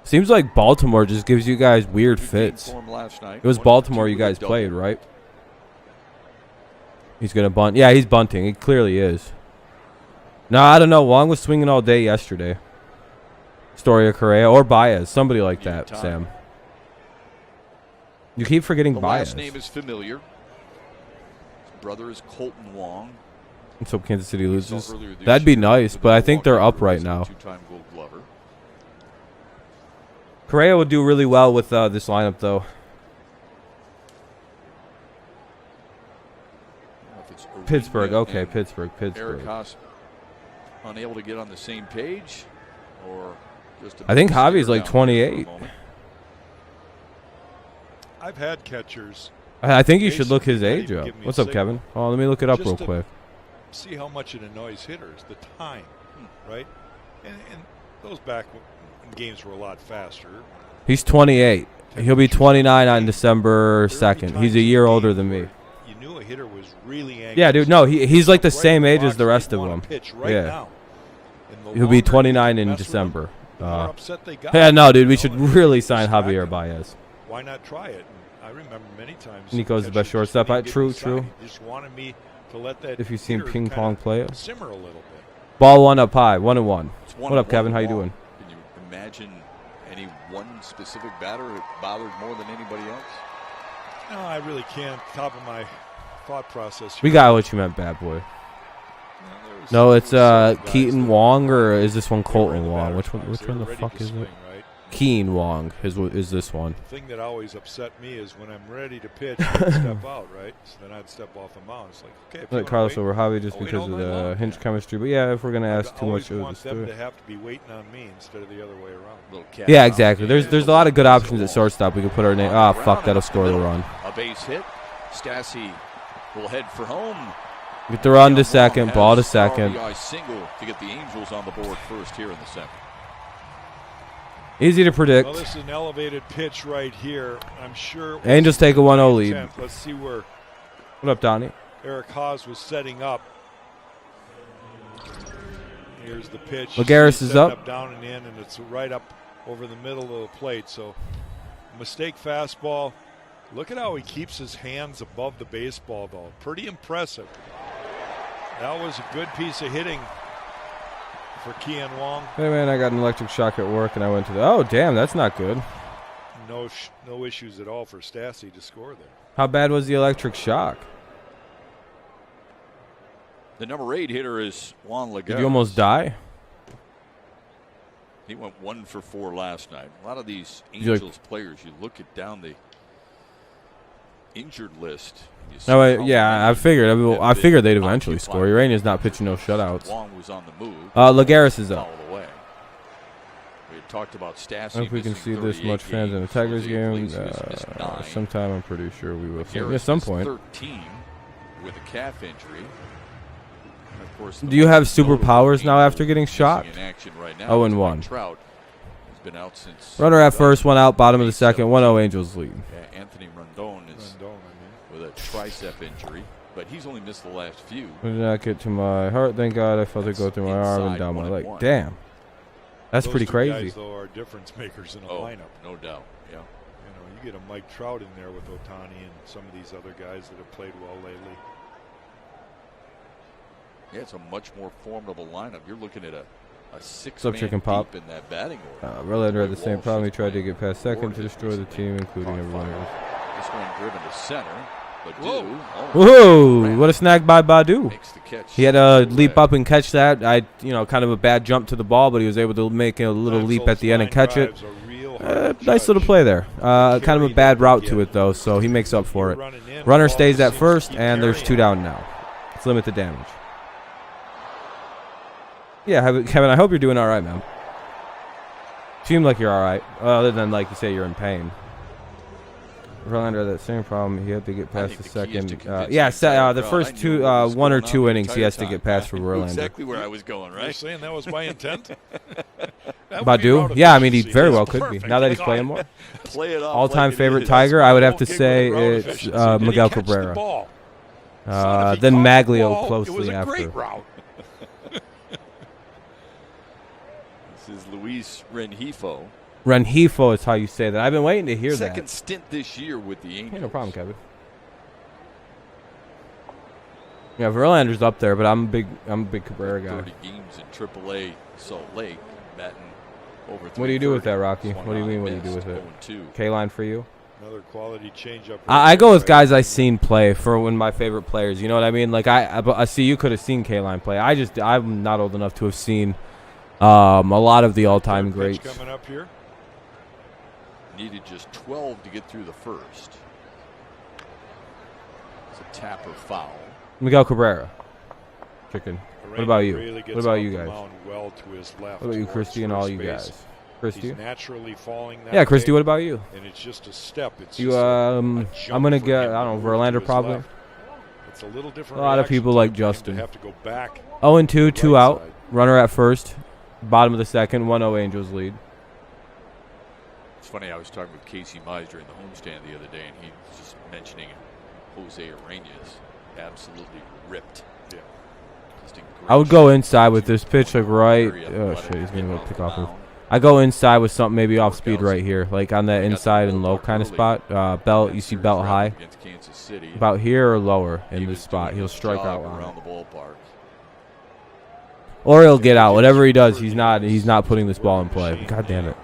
Seems like Baltimore just gives you guys weird Good game fits. for him last night. It was 1-2 Baltimore you with a guys double. played, right? He's going to bunt. Yeah, he's bunting. He clearly is. No, I don't know. Wong was swinging all day yesterday. Storia Correa or Baez. Somebody like that, Time. Sam. You keep forgetting The Baez. last name is familiar. His brother is Colton Wong. Let's hope Kansas City We saw loses. earlier this That'd be year nice, with but I the think they're Milwaukee up right Brewers, now. Two-time Gold Glover. Correa would do really well with this lineup, though. I don't know if it's Urena Pittsburgh. Okay, and Pittsburgh. Eric Haas unable to get on the same page, or just I think Javi's Javi's like 28. I've had catchers. I think you should look his Basically, age not up. even give me a What's up, signal. Kevin? Oh, let me look it up Just real to- quick. See how much it annoys hitters, the time, right? And those back when games were a lot faster. He's 28. He'll be 29 on December 2nd. He's a year older than me. You knew a hitter was really anxious. Yeah, dude. No, he's like the Right in same age box, as the rest they of wanna them. pitch right Yeah. now. And the He'll be longer 29 you in mess with December. them, the more upset they got. Yeah, no, dude. We You should know, and really you sign distract Javier them. Baez. Why not try it? And I remember many times. Nico's the best catchers just shortstop. wouldn't give True, me a sign. true. He just wanted me to let that. If you've seen hitter ping kinda pong play it. simmer a little bit. Ball one up high. 1-1. It's What up, Kevin? How you doing? Can you imagine any one specific batter that bothered more than anybody else? No, I really can't. Top of my thought process. We here. got what you meant, bad boy. There was- No, it's there was several guys Keaton that- Wong, or is this one they were in Colton the Wong? batter's Which one? box. Which They one were the ready fuck to is swing, it? right? Keen Wong is this one? The thing that always upset me is when I'm ready to pitch, I'd step out, right? So then I'd step off the mound. It's like, okay. if you Like wanna Carlos wait, over Javi just I'll wait because all of night the long. hinge chemistry. But yeah, if we're gonna ask too always much, want let's them do to it. have to be waiting on me instead of the other way around. Little cat Yeah, out. exactly. There's a lot of good options at shortstop. We could put our name. Ah, fuck, that'll score the run. A base hit. Stassi will head for home. Get the run to Keon second, Wong ball to has second. RBI single to get the Angels on the board first here in the second. Easy to predict. Well, this is an elevated pitch right here. I'm sure. it was Angels take a 1-0 lead. intent. Let's see where What up, Donnie? Eric Haas was setting up. Here's the pitch. Lagares He's is setting up. down and in, and it's right up over the middle of the plate. So, mistake fastball. Look at how he keeps his hands above the baseball, though. Pretty impressive. That was a good piece of hitting for Keon Wong. Hey man, I got an electric shock at work, and I went to the. Oh damn, that's not good. No issues at all for Stassi to score there. How bad was the electric shock? The number 8 hitter is Juan Lagares. Did you almost die? He went 1 for 4 last night. A lot of these You like- Angels players, you look at down the injured list. you see No, how yeah, many I figured. have I been figured they'd eventually occupied. score. Urania's not pitching no shutouts. Wong was on the move. Lagares is up. Fouled away. We had talked about I Stassi. don't know if we can missing see this 38 much fans in the games. Tigers Jose game. Iglesias missed 9. Sometime I'm pretty sure we will. Lagares At some missed point. 13 with a calf injury. And of course, the Do you have most notable superpowers now Angel after getting missing shocked? in action right now 0-1. is Mike Trout. He's been out since. Runner at first, one out, bottom of the second. 1-0 Angels lead. Yeah, Anthony Rondon is Rendon, with a tricep injury, but he's only missed the last few. Did not get to my heart. Thank God I felt it go through my arm and Inside down my leg. 1-1. Damn. That's Those pretty two crazy. Guys, though, are difference makers in a Oh, lineup. no doubt. Yeah. You know, you get a Mike Trout in there with Ohtani and some of these other guys that have played well lately. Yeah, it's a much more formidable lineup. You're looking at a six What's up, man Chicken deep Pop? in that batting order. Verlander had the same Walsh problem. He is tried to playing get past second to Gordon destroy the recently. team, including Caught everyone fire. else. This one driven to center, but Whoa. Whoa! What a snag by Badu. Makes the catch. He had to straight leap away. up and catch that. Kind of a bad jump to the ball, but he was able to make a little leap at the end and catch it. Nice little play there. Kind of a bad route to it, though, so he makes up for it. Runner stays at first, and there's 2 down now. Let's limit the damage. Yeah, Kevin, I hope you're doing all right, man. Seem like you're all right, other than like you say you're in pain. Verlander, that same problem. He had to get past the second. The first two, 1 or 2 innings, he has to get past for Verlander. Exactly where I was going, right? You're saying that was by intent? Badu? Yeah, I mean, he very well could be. Now that he's playing more. Play it off All-time like favorite Tiger, I would have to say it's Miguel Cabrera. Then Maglio closely after. This is Luis Rengifo. Rengifo is how you say that. I've been waiting to hear that. Second stint this year with the Angels. Hey, no problem, Kevin. Yeah, Verlander's up there, but I'm a big Cabrera guy. 30 games in AAA Salt Lake, batting over. What do you do with that, Rocky? What do you mean? What do you do with it? K-line for you? Another quality changeup. I go with guys I seen play for one of my favorite players. You know what I mean? Like I see you could have seen K-line play. I'm not old enough to have seen a lot of the all-time greats. Coming up here. Needed just 12 to get through the first. It's a tapper foul. Miguel Cabrera. Chicken. What about you? Really what about you guys? Well to his left, what about you, Christy, and all you guys? Christy? He's naturally falling that Christy, what about you? And it's just a step. It's you, I'm going to get, I don't know, Verlander probably. It's a little different. A lot of people like Justin. Have to go back. 0-2, 2 out. Runner at first. Bottom of the second. 1-0 Angels lead. It's funny, I was talking with Casey Mize during the homestand the other day, and he was just mentioning Jose Urena is absolutely ripped. Yeah. I would go inside with this pitch, like right. Oh shit, he's gonna go pick off. I go inside with something maybe off speed right here, like on that inside and low kind of spot. Belt, you see belt high. About here or lower in this spot, he'll strike out around the ballpark. Or he'll get out. Whatever he does, he's not putting this ball in play. God damn it.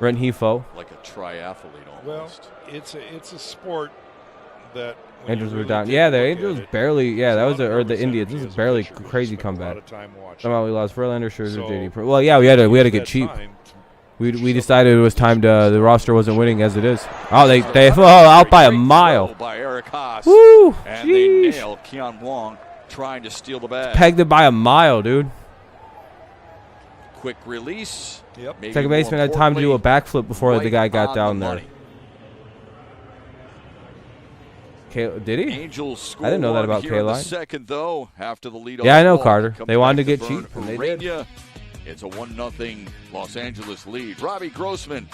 Rengifo. Like a triathlete almost. Well, it's a sport that Angels were down. Yeah, the Angels barely. Yeah, that was the Indians. This is barely crazy comeback. Somehow we lost Verlander, Scherzer, JD. Well, yeah, we had to get cheap. We decided it was time to. The roster wasn't winning as it is. Oh, they out by a mile. By Eric Haas. Woo! And they nailed Keon Wong trying to steal the bag. Pegged it by a mile, dude. Quick release. Yep. Second baseman had time to do a backflip before the guy got down there. Did he? Angels I didn't know that about K-line. Second though, after the lead. Yeah, I know, Carter. They wanted to get cheap, and they did. It's a 1-0 Los Angeles lead. Robbie Grossman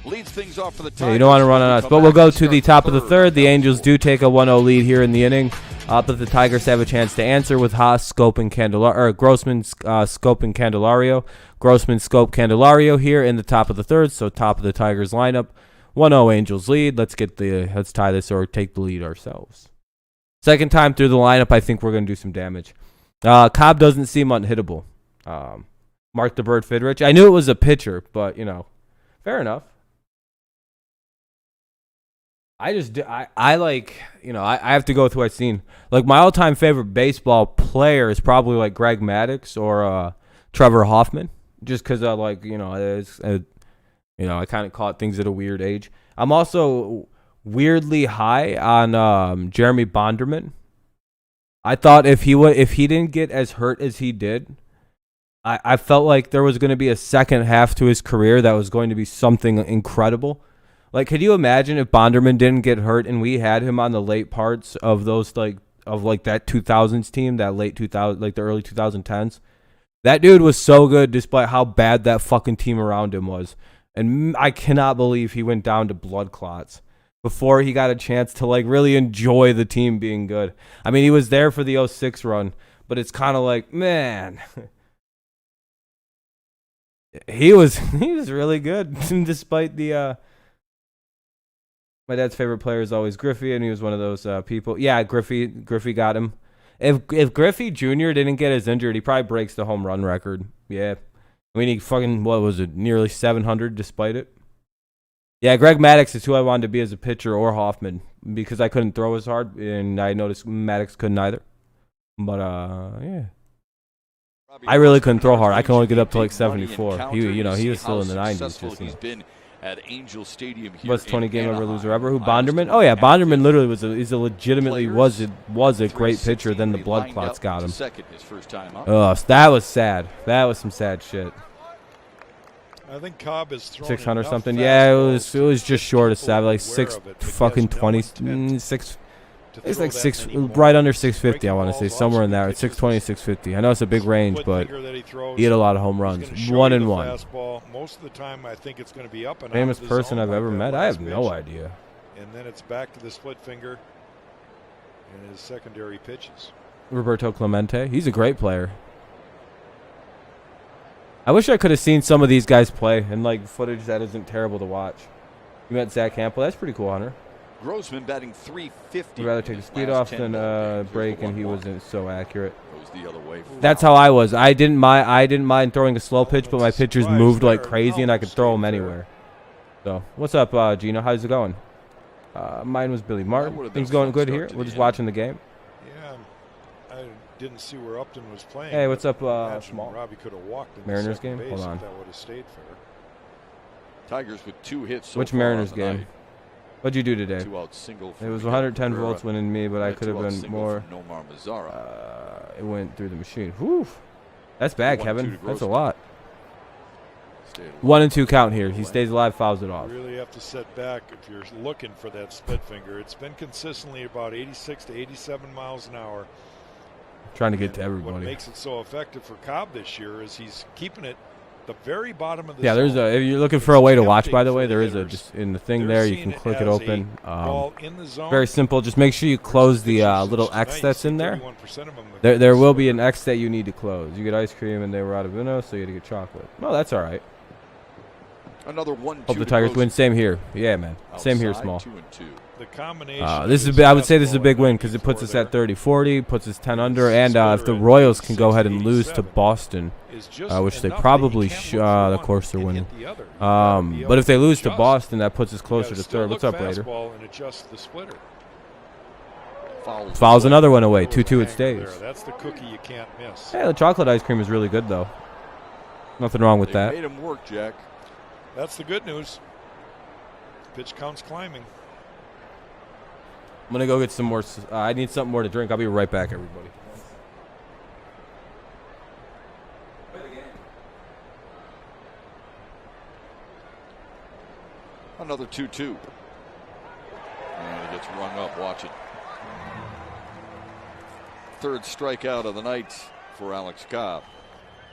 leads things off for the Tigers. Yeah, you don't want to run on us, but we'll go to the top of the third. The Angels do take a 1-0 lead here in the inning, but the Tigers have a chance to answer with Haas, Scope, and Grossman, Scope, and Candelario. Grossman, Scope, Candelario here in the top of the third, so top of the Tigers lineup. 1-0 Angels lead. Let's tie this or take the lead ourselves. Second time through the lineup, I think we're going to do some damage. Cobb doesn't seem unhittable. Mark the Bird Fidrich. I knew it was a pitcher, but, fair enough. I have to go with who I've seen. Like, my all-time favorite baseball player is probably, like, Greg Maddux or Trevor Hoffman, just because I kind of caught things at a weird age. I'm also weirdly high on Jeremy Bonderman. I thought if he didn't get as hurt as he did, I felt like there was going to be a second half to his career that was going to be something incredible. Like, could you imagine if Bonderman didn't get hurt and we had him on the late parts of those that 2000s team, that late 2000, like the early 2010s? That dude was so good despite how bad that fucking team around him was. And I cannot believe he went down to blood clots before he got a chance to really enjoy the team being good. I mean, he was there for the 06 run, but it's kind of like, man, he was really good despite the my dad's favorite player is always Griffey, and he was one of those people. Yeah, Griffey got him. If Griffey Jr. didn't get as injured, he probably breaks the home run record. Yeah. I mean, he fucking, what was it, nearly 700 despite it? Yeah, Greg Maddux is who I wanted to be as a pitcher, or Hoffman, because I couldn't throw as hard, and I noticed Maddux couldn't either. But, yeah. I really couldn't throw hard. I can only get up to 74. He was still in the 90s. He's been at Angel Stadium here. Best 20 game ever Anaheim. loser ever. Who? Bonderman? Oh yeah, Bonderman literally was a great pitcher. Then the blood clots got him. Second, his first time up. Oh, that was sad. That was some sad shit. I think Cobb is throwing 600 enough something. Yeah, it fastballs was just short of people seven, like aware six of it, but he fucking has no 20, intent 6. to It's throw like that 6, many more. right under 650. I want to say Breaking somewhere in balls, there. It's 620, pitches, 650. I know it's a big range, split but finger that he throws. he hit a lot of home He's runs. gonna show 1 you and the 1. fastball. Most of the time, I think it's going to be up and Famous out of the person zone I've like ever that met. I last have no pitch. idea. And then it's back to the split finger and his secondary pitches. Roberto Clemente. He's a great player. I wish I could have seen some of these guys play and like footage that isn't terrible to watch. You met Zach Campbell. That's pretty cool, Hunter. Grossman batting 350. I'd rather take the speed off than break, and he wasn't so accurate. Goes the other way. That's how I was. I didn't mind throwing a slow pitch, but my pitchers moved like crazy, and I could throw them anywhere. So, what's up, Gino? How's it going? Mine was Billy Martin. Things going good here? We're just watching the game. Yeah, I didn't see where Upton was playing. Hey, what's up, Imagine Small? Robbie could have walked in Mariners second game? base Hold if on. That would have stayed fair. Tigers with 2 hits. So Which far Mariners on the game? night. What'd you do today? 2-out single. It was from 110 Cabrera. volts winning me, but I And a could have 2-out been single more. from Nomar Mazara. It went through the machine. Whew. That's bad, 1-2 Kevin. to That's a Grossman. lot. Stayed alive. 1 and 2 count here. He stays alive, fouls it off. You really have to set back if you're looking for that split finger. It's been consistently about 86 to 87 miles an hour. Trying to get to And What everybody. makes it so effective for Cobb this year is he's keeping it the very bottom of the Yeah, zone. there's a. If you're looking for a way to watch, by the tempting way, for there the is a hitters. just in the thing They're there. You seeing can click it as a open. ball in the zone. Very simple. Just make sure you close the little Tonight, X you that's see in there. 31% of them There will be an X that you need to close. You get ice cream and they were out of Uno, so you had to get chocolate. No, that's all right. Another 1-2. Hope the to Tigers win. Grossman. Same here. Yeah, man. Same here, Outside, Small. 2-2. The combination. This is. of A big, I would say this is a fastball big and win because it puts 94 us at there 30-40, puts us 10 under, and if the Splitter Royals at can go ahead and lose to 687 Boston, is just which they enough that probably you can't look for of one course they're and winning. hit the other. You gotta be But able if they lose to adjust. Boston, that puts us You closer gotta to still third. What's look up, Raider? fastball and adjust the splitter. Fouls another one away. There was 2-2 a it hanger stays. there. That's the cookie you can't miss. Hey, the chocolate ice cream is really good though. Nothing wrong with They that. made him work, Jack. That's the good news. Pitch count's climbing. I'm gonna go get some more. I need something more to drink. I'll be right back, everybody. Another 2-2. And he gets rung up. Watch it. Third strikeout of the night for Alex Cobb.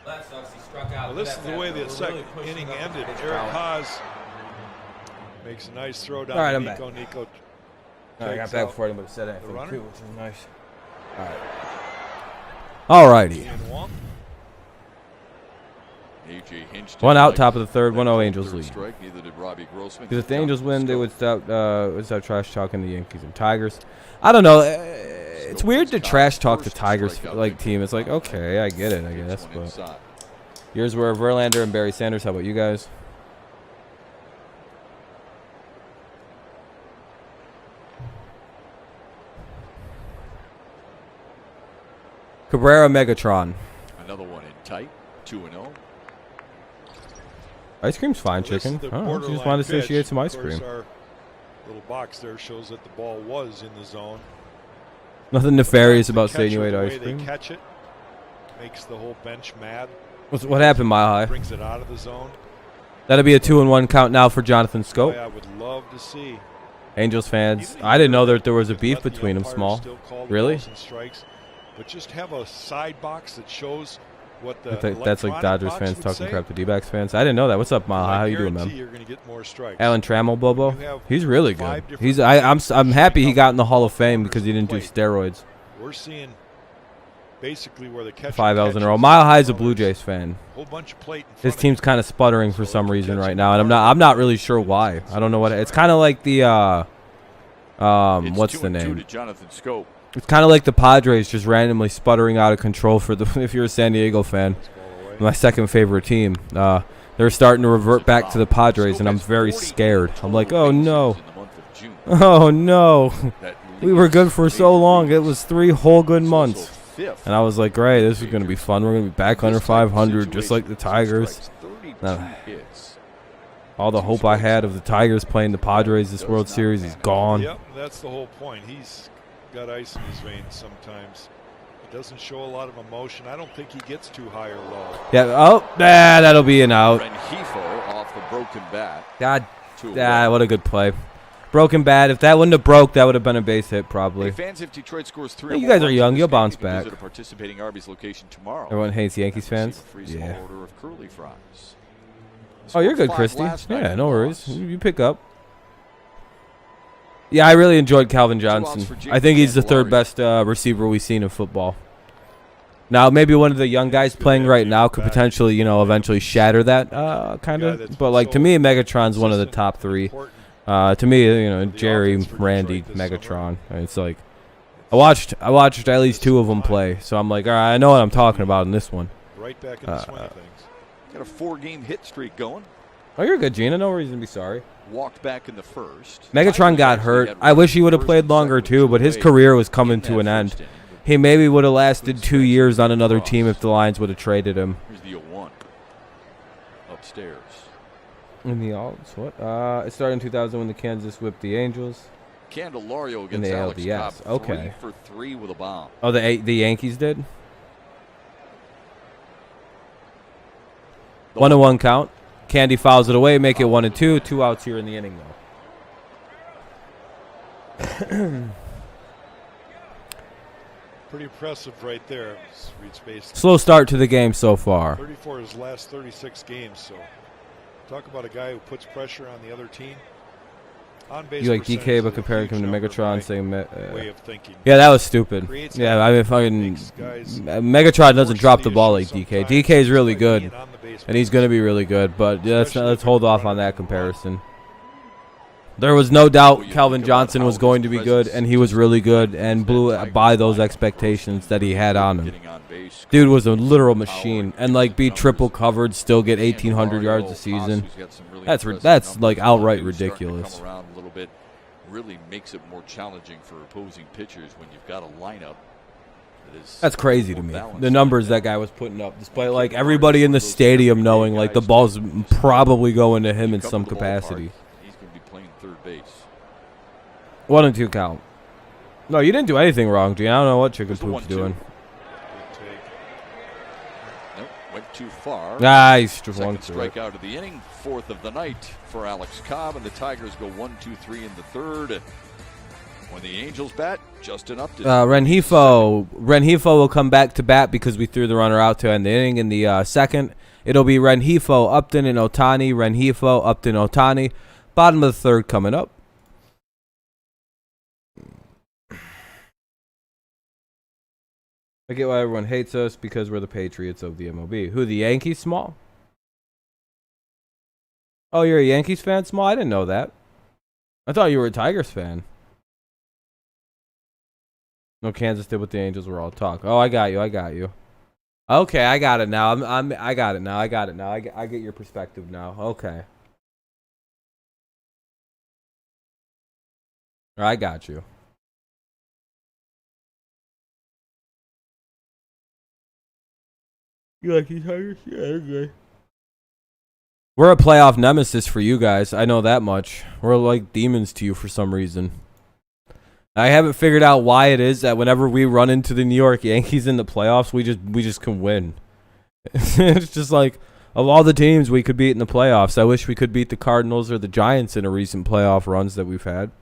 Well, this is the way the second inning ended. Eric Haas makes a nice throw down All right, to I'm Nico. back. Nico I got takes back out before anybody said anything runner? too, which is nice. All righty. 2-1. AJ Hinch. One out, top of the third. 1-0 Angels lead. Strike. Neither did Robbie Grossman. Because if the Angels win, they would stop trash talking the Yankees and Tigers. I don't know. It's weird to trash talk the Tigers like team. It's like, okay, I get it, I guess. But yours were Verlander and Barry Sanders. How about you guys? Cabrera Megatron. Another one in tight. 2-0. Ice cream's fine, Well, this chicken. is the Oh, she just borderline wanted to say she pitch. ate some ice Of course, cream. Our little box there shows that the ball was in the zone. Nothing nefarious about The saying you catcher, ate the ice way cream. They catch it makes the whole bench mad. What happened, Mile High? Brings it out of the zone. That'll be a 2-1 count now for Jonathan Scope. Boy, I would love to see. Angels fans. Even I didn't know that there was a let beef the between them, umpires Small. still call the Really? balls and strikes, but just have a side box that shows what the I think that's like electronic Dodgers box fans would talking say. crap to D-backs fans. I didn't know that. What's up, Mile High? How you doing, guarantee man? You're going to get more strikes. Alan Trammell, Bobo. You have He's really 5 good. different I'm happy he shooting got in the Hall of Fame corners because he of the didn't do plate. steroids. We're seeing basically where the catcher 5 L's in a row. catches Mile High's a the Blue ball. Jays fan. Whole bunch of plate in His front team's of kind of sputtering for So some if you reason catch right it now, and I'm hard, not really sure why. I don't know what it's kind of like the It's what's the 2-2 name? to Jonathan Scope. It's kind of like the Padres just randomly sputtering out of control for the if you're a San Diego fan. his ball away. My second favorite team. They're starting to revert back to the Padres, and I'm very scared. I'm like, oh no, In the month of June. oh no. That We were good for so leads long. It was 3 whole good He's also months. fifth. And I was like, great, this is going to be fun. We're going to be back under This type of 500, just like the situation, Tigers. strikes 32 No. hits. All the hope I had of the Tigers playing the Padres this World Series is gone. Yep, that's the whole point. He's got ice in his veins sometimes. He doesn't show a lot of emotion. I don't think he gets too high or low. Yeah. Oh, that'll be an out. Rengifo off the broken bat. God, what a good play. Broken bat. If that wouldn't have broke, that would have been a base hit probably. Hey fans, if Detroit scores 3 you guys are young. You'll bounce back. Visit a participating Arby's location tomorrow. Everyone hates Yankees fans. Free small order of curly fries. Oh, you're good, Christy. Yeah, no worries. You pick up. Yeah, I really enjoyed Calvin Johnson. I think he's the third best receiver we've seen in football. Now, maybe one of the young guys playing right now could potentially, eventually shatter that kind of. But, like, to me, Megatron's one of the top 3. To me, Jerry, Randy, Megatron. It's like I watched at least 2 of them play, so I'm like, all right, I know what I'm talking about in this one. Right back in the swing of things. Got a 4-game hit streak going. Oh, you're good, Gina. No reason to be sorry. Walked back in the first. Megatron got hurt. I wish he would have played longer too, but his career was coming to an end. He maybe would have lasted 2 years on another team if the Lions would have traded him. Here's the 0-1 upstairs. In the Alps, what? It started in 2000 when the Kansas whipped the Angels. Candelario In against the Alex LDS. Cobb. Okay. 3 for 3 with a bomb. Oh, the Yankees did. 1-1 count. Candy fouls it away, make it 1-2. 2 outs here in the inning, though. Pretty impressive right there. Reed Space. Slow start to the game so far. 34 his last 36 games. So talk about a guy who puts pressure on the other team. On-base You like percentage DK, is but a comparing huge him to number Megatron, by saying, way of thinking. yeah, that was stupid. Creates Yeah, I mean, fucking makes guys Megatron doesn't drop the ball like sometimes DK. DK is really by good, being on the base and he's going to be really good. But yeah, Especially let's if hold you're off on running that the ball. comparison. There was no doubt Calvin Johnson was going to be good, and he was really good, and blew by those expectations that he had on him. Dude was a literal machine, and like be triple covered, still get 1,800 yards a season. That's like outright ridiculous. Around a little bit really makes it more challenging for opposing pitchers when you've got a lineup that is. That's crazy to me. The numbers that guy was putting up, despite like everybody in the stadium knowing like the ball's probably going to him in some capacity. He's going to be playing third base. 1-2 count. No, you didn't do anything wrong, Gene. I don't know what Chicken There's the Poop's 1-2. doing. Nope, went too far. Ah, he's just Second one through it. strikeout of the inning, 4th of the night for Alex Cobb, and the Tigers go 1-2-3 in the third. When the Angels bat, Justin Upton. Rengifo will come back to bat because we threw the runner out to end the inning in the second. It'll be Rengifo, Upton, and Ohtani. Rengifo, Upton, Ohtani. Bottom of the third coming up. I get why everyone hates us because we're the Patriots of the MLB. Who, the Yankees, Small? Oh, you're a Yankees fan, Small? I didn't know that. I thought you were a Tigers fan. No, Kansas did what the Angels were all talk. Oh, I got you. Okay, I got it now. I got it now. I get your perspective now. Okay. I got you. You like these Tigers? Yeah, they're good. We're a playoff nemesis for you guys. I know that much. We're like demons to you for some reason. I haven't figured out why it is that whenever we run into the New York Yankees in the playoffs, we just can win. It's just like, of all the teams we could beat in the playoffs, I wish we could beat the Cardinals or the Giants in a recent playoff runs that we've had.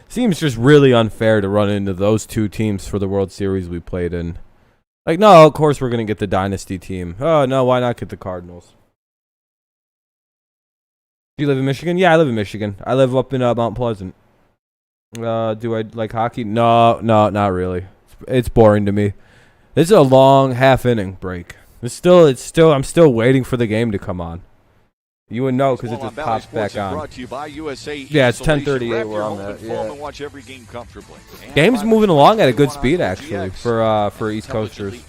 Seems just really unfair to run into those two teams for the World Series we played in. Like, no, of course we're going to get the dynasty team. Oh, no, why not get the Cardinals? Do you live in Michigan? Yeah, I live in Michigan. I live up in Mount Pleasant. Do I like hockey? No, not really. It's boring to me. This is a long half-inning break. I'm still waiting for the game to come on. You would know because it just pops back on. Yeah, it's 10:38 where I'm at. Yeah. Game's moving along at a good speed, actually, for East Coasters.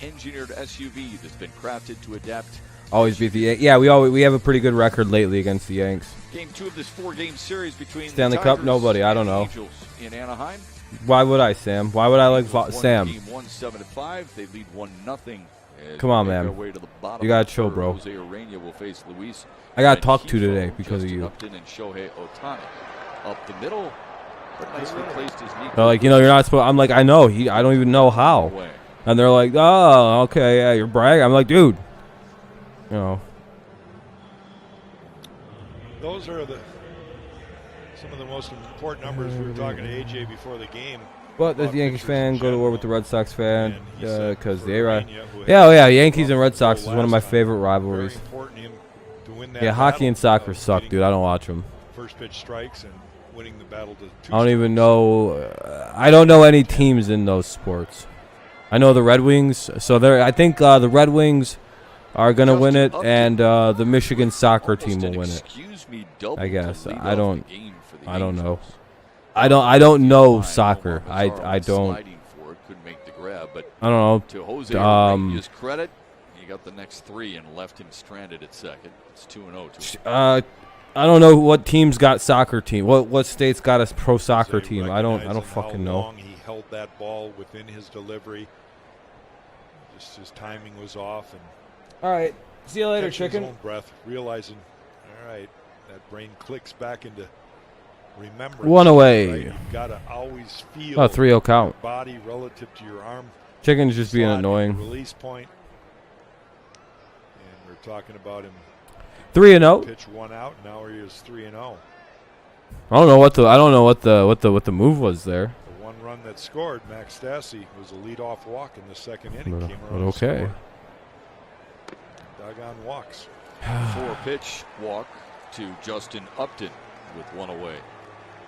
Always beat the Yanks. Yeah, we have a pretty good record lately against the Yanks. Game 2 of this 4-game series between Stanley the Cup? Tigers Nobody. I don't and the know. Angels in Anaheim. Why would I, Sam? Why would I like Sam? Game 1-7-5. They lead 1-0. Come on, man. You gotta chill, bro. Jose Urena will face Luis. I got talked to today because of you. Upton and Shohei Ohtani up the middle. But nicely placed his knee. They're like, you know, you're not supposed. I'm like, I know. I don't even know how. And they're like, oh, okay, yeah, you're bragging. I'm like, dude, you know. Those are some of the most important numbers. We were talking to AJ before the game. But as a Yankees fan, go to war with the Red Sox fan because the A-Rod. Yeah, oh yeah, Yankees and Red Sox is one of my favorite rivalries. Yeah, hockey and soccer suck, dude. I don't watch them. First pitch strikes and winning the battle to I don't even know. I don't know any teams in those sports. I know the Red Wings. So I think the Red Wings are gonna win it, and the Michigan soccer team will win it. I guess. I don't know. I don't know soccer. I don't. I don't know. To Jose Urena's credit, he got the next 3 and left him stranded at second. It's 2-0. I don't know what teams got soccer team. What states got a pro soccer team? I don't fucking know. He held that ball within his delivery. Just his timing was off. And all right. See you later, chicken. His own breath, realizing, all right, that brain clicks back into remembrance. 1 away. Right? You've got to always feel 3-0 count. Your body relative to your arm. Chicken's just being annoying. Release point. And we're talking about him. 3-0. Pitch 1 out. Now he is 3-0. I don't know what the move was there. The one run that scored, Max Stassi, was a leadoff walk in the second inning. But okay. Doggone walks. 4-pitch walk to Justin Upton with 1 away.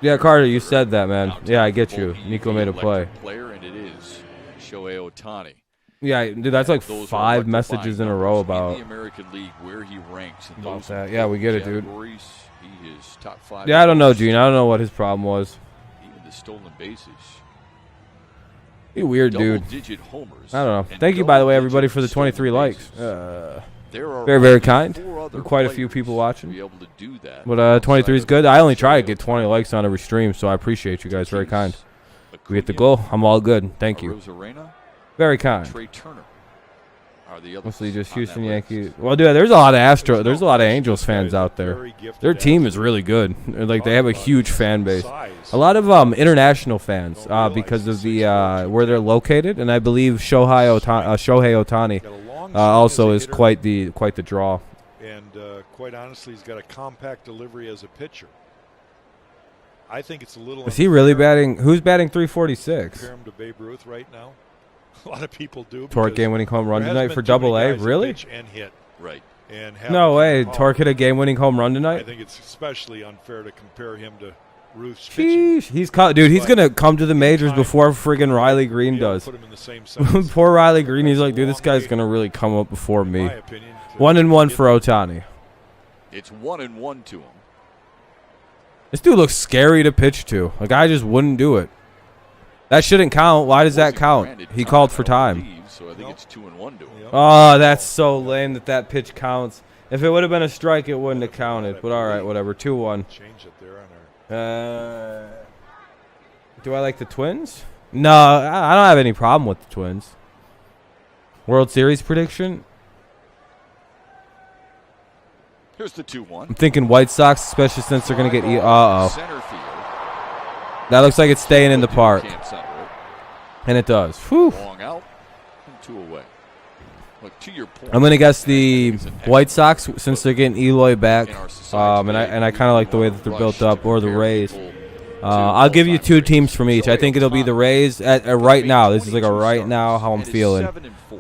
Yeah, Carter, you said that, man. Yeah, I get you. Nico made a play. Player, and it is Shohei Ohtani. Yeah, dude, that's like 5 messages in a row about the American League where he ranks in about those that. Yeah, we get it, dude. He is top 5. Yeah, I don't know, Gene. I don't know what his problem was. Even the stolen bases. He weird, dude. Double-digit homers. I don't know. Thank you, by the way, everybody, for the 23 likes. Very, very kind. Quite a few people watching. But 23 is good. I only try to get 20 likes on every stream, so I appreciate you guys. Very kind. We hit the goal. I'm all good. Thank you. Very kind. Mostly just Houston Yankees. Well, dude, there's a lot of there's a lot of Angels fans out there. Their team is really good. Like, they have a huge fan base. A lot of international fans because of the where they're located, and I believe Shohei Ohtani also is quite the draw. And quite honestly, he's got a compact delivery as a pitcher. I think it's a little. Is he really batting? Who's batting 346? Compare him to Babe Ruth right now. A lot of people do. Torque game-winning home run tonight for Double-A. Really? And hit. Right. And no way. Torque hit a game-winning home run tonight? I think it's especially unfair to compare him to Ruth's pitching. He's gonna come to the majors before friggin' Riley Green does. Put him in the same Poor Riley Green. He's like, dude, this guy's gonna really come up before me. 1-1 for Ohtani. It's 1-1 to him. This dude looks scary to pitch to. Like, I just wouldn't do it. That shouldn't count. Why does that count? He called for time. So I think it's 2-1 to him. Oh, that's so lame that pitch counts. If it would have been a strike, it wouldn't have counted. But all right, whatever. 2-1. Change it there on our. Do I like the Twins? No, I don't have any problem with the Twins. World Series prediction? Here's the 2-1. I'm thinking White Sox, especially since they're going to get center field. That looks like it's staying in the park. And it does. Whew. Long out and 2 away. Look, to your point, I'm going to guess the White Sox, since they're getting Eloy back, and I kind of like the way that they're built up, or the Rays. I'll give you 2 teams from each. I think it'll be the Rays at right now. This is like a right now how I'm feeling.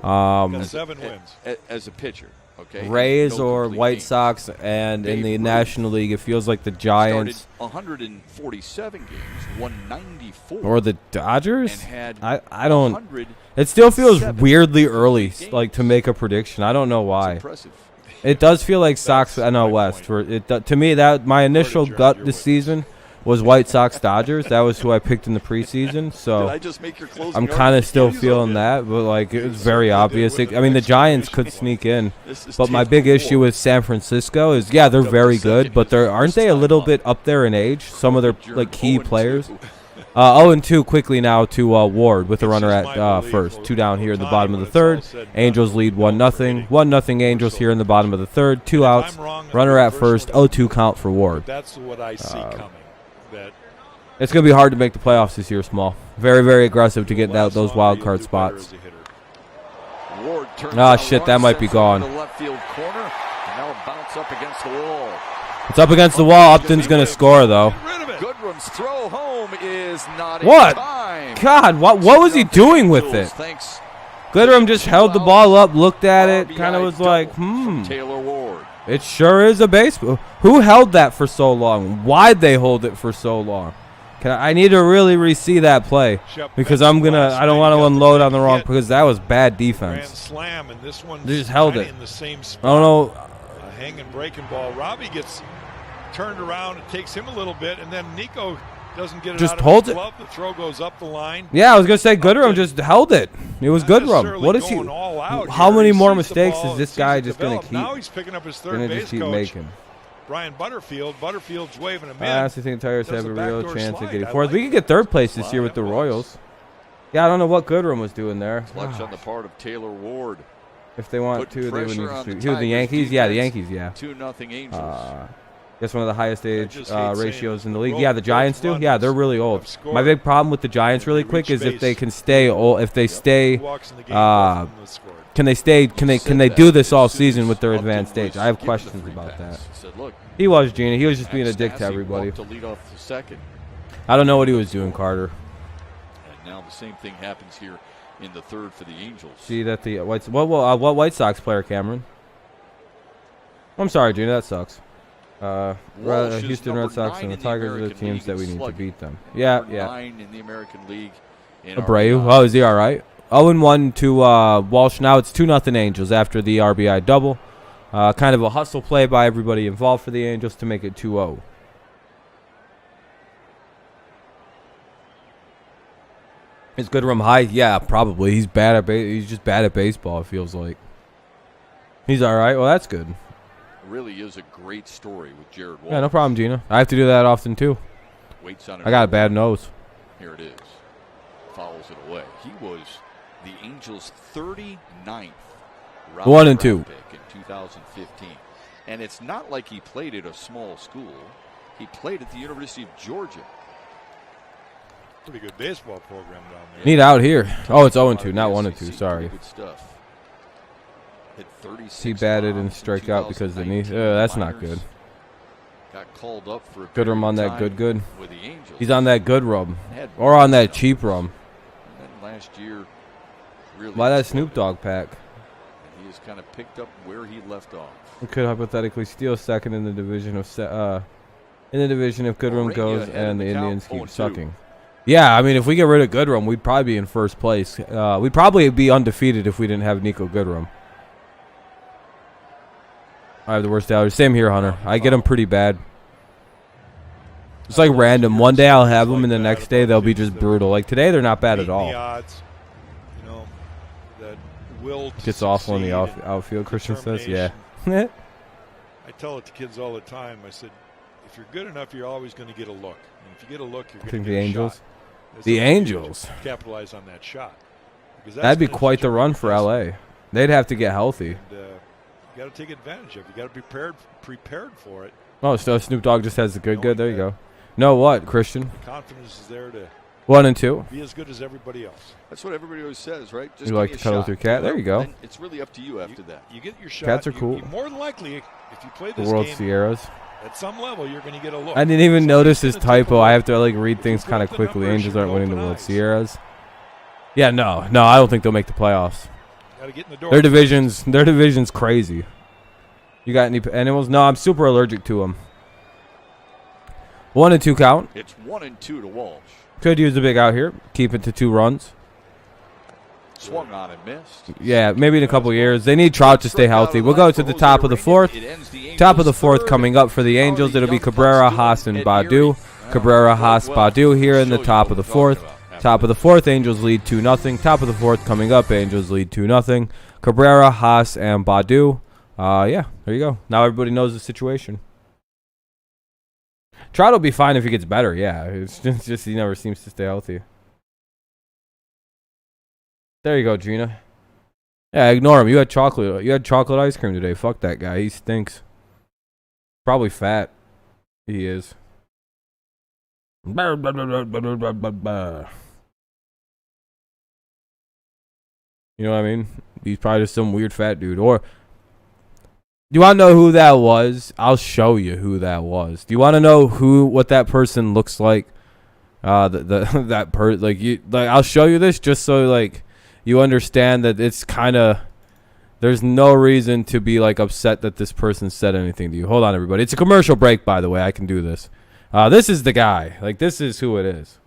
7 wins. As a pitcher. Okay. Rays or White Sox, and in the National League, it feels like the Giants. 147 games, won 94. Or the Dodgers? I don't. It still feels weirdly early, like, to make a prediction. I don't know why. It does feel like Sox NL West. To me, that my initial gut this season was White Sox Dodgers. That was who I picked in the preseason. So I'm kind of still feeling that, but like it was very obvious. I mean, the Giants could sneak in, but my big issue with San Francisco is, yeah, they're very good, but aren't they a little bit up there in age? Some of their like key players. 0-2 quickly now to Ward with a runner at first. 2 down here in the bottom of the third. Angels lead 1-0. 1-0 Angels here in the bottom of the third. 2 outs. Runner at first. 0-2 count for Ward. That's what I see coming. It's going to be hard to make the playoffs this year, Small. Very, very aggressive to get out those wild card spots. Ah, shit, that might be gone. It's up against the wall. Upton's going to score, though. Goodrum's throw home is not what? Time. God, what was he doing with it? Goodrum just held the ball up, looked at it, kind of was like, Taylor Ward. It sure is a baseball. Who held that for so long? Why'd they hold it for so long? I need to really re-see that play because I don't want to unload on the wrong because that was bad defense. They just held it. I don't know. A hanging breaking ball. Robbie gets turned around. It takes him a little bit, and then Nico doesn't get it just out of holds his it. glove. The throw goes up the line. Yeah, I was gonna say Goodrum just held it. It was Goodrum. What is he? How many more mistakes is this guy just gonna keep? Now he's picking up his third base coach. Making. Brian Butterfield. Butterfield's waving him in. I honestly think the Tigers have a real chance of getting fourth. We could get third place this year with the Royals. Yeah, I don't know what Goodrum was doing there. Clutch on the part of Taylor Ward. If they want to, they would need to. The Yankees? Yeah, the Yankees, yeah. 2-0 Angels. Guess one of the highest age ratios in the league. Yeah, the Giants do. Yeah, they're really old. My big problem with the Giants, really quick, is if they can stay old. If they stay, can they stay? Can they do this all season with their advanced age? I have questions about that. He was Gina. He was just being a dick to everybody. I don't know what he was doing, Carter. And now the same thing happens here in the third for the Angels. See that the what White Sox player, Cameron? I'm sorry, Gina. That sucks. Houston Red Sox and the Tigers are the teams that we need to beat them. Yeah, yeah. 9 in the American League. Abreu. Oh, is he all right? 0-1 to Walsh. Now it's 2-0 Angels after the RBI double. Kind of a hustle play by everybody involved for the Angels to make it 2-0. Is Goodrum high? Yeah, probably. He's bad at he's just bad at baseball. It feels like. He's all right. Well, that's good. Really is a great story with Jared Walsh. Yeah, no problem, Gina. I have to do that often too. Waits on I got a bad nose. Here it is. Fouls it away. He was the Angels' 39th 1-2 pick in 2015. And it's not like he played at a small school. He played at the University of Georgia. Pretty good baseball program down there. Need out here. Oh, it's 0-2, not 1-2. Sorry. Good stuff. He batted and strike out because of the knee. That's not good. Got called up for a Goodrum on that good. With the Angels. He's on that good rum. Or on that cheap rum. And then last year, really why that Snoop Dogg pack? And he has kind of picked up where he left off. We could hypothetically steal second in the division if Goodrum goes and the Indians keep sucking. Yeah, I mean, if we get rid of Goodrum, we'd probably be in first place. We'd probably be undefeated if we didn't have Nico Goodrum. I have the worst allergies. Same here, Hunter. I get them pretty bad. It's like random. One day I'll have them, and the next day they'll be just brutal. Like today, they're not bad at all. Gets awful in the outfield, Christian says. Yeah. I tell it to kids all the time. I said, if you're good enough, you're always going to get a look. And if you get a look, you're going to get a shot. The Angels. Capitalize on that shot. That'd be quite the run for LA. They'd have to get healthy. You got to take advantage of it. You got to be prepared for it. Oh, so Snoop Dogg just has the good. There you go. Know what, Christian? The confidence is there to 1-2. Be as good as everybody else. That's what everybody always says, right? Just you like to cuddle with your cat? There you go. It's really up to you after that. You get your shot. Cats are cool. More than likely, if you play this the World game, Sierras. At some level, you're going to get a look. I didn't even notice his typo. I have to read things kind of quickly. Angels aren't winning the World Sierras. Yeah, no, I don't think they'll make the playoffs. Gotta get in the door. Their division's crazy. You got any animals? No, I'm super allergic to them. 1-2 count. It's 1-2 to Walsh. Could use a big out here. Keep it to 2 runs. Swung on and missed. Yeah, maybe in a couple years. They need Trout to stay healthy. We'll go to the top of the fourth. Top of the fourth coming up for the Angels. It'll be Cabrera, Haas, and Badu. Cabrera, Haas, Badu here in the top of the fourth. Top of the fourth, Angels lead 2-0. Top of the fourth coming up, Angels lead 2-0. Cabrera, Haas, and Badu. Yeah, there you go. Now everybody knows the situation. Trout will be fine if he gets better. Yeah, it's just he never seems to stay healthy. There you go, Gina. Yeah, ignore him. You had chocolate. You had chocolate ice cream today. Fuck that guy. He stinks. Probably fat. He is. You know what I mean? He's probably just some weird fat dude. Or, do you want to know who that was? I'll show you who that was. Do you want to know what that person looks like? I'll show you this just so like you understand that it's kind of, there's no reason to be like upset that this person said anything to you. Hold on, everybody. It's a commercial break, by the way. I can do this. This is the guy. Like, this is who it is.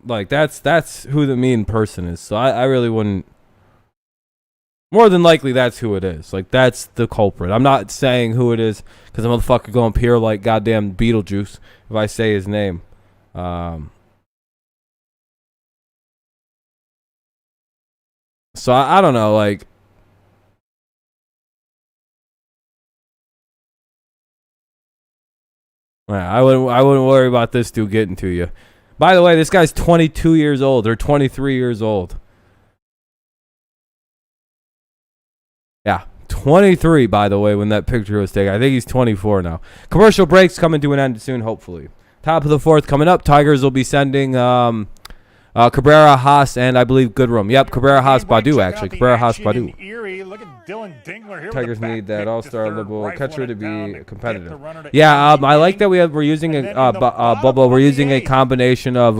Like, that's who the mean person is. So I really wouldn't. More than likely, that's who it is. Like, that's the culprit. I'm not saying who it is because the motherfucker going to appear like goddamn Beetlejuice if I say his name. So I don't know, like. I wouldn't worry about this dude getting to you. By the way, this guy's 22 years old or 23 years old. Yeah, 23, by the way, when that picture was taken. I think he's 24 now. Commercial break's coming to an end soon, hopefully. Top of the fourth coming up. Tigers will be sending Cabrera, Haas, and I believe Goodrum. Yep, Cabrera, Haas, Badu, actually. Cabrera, Haas, Badu. Tigers need that all-star liberal catcher to be a competitor. Yeah, I like that we're using a Bubba. We're using a combination of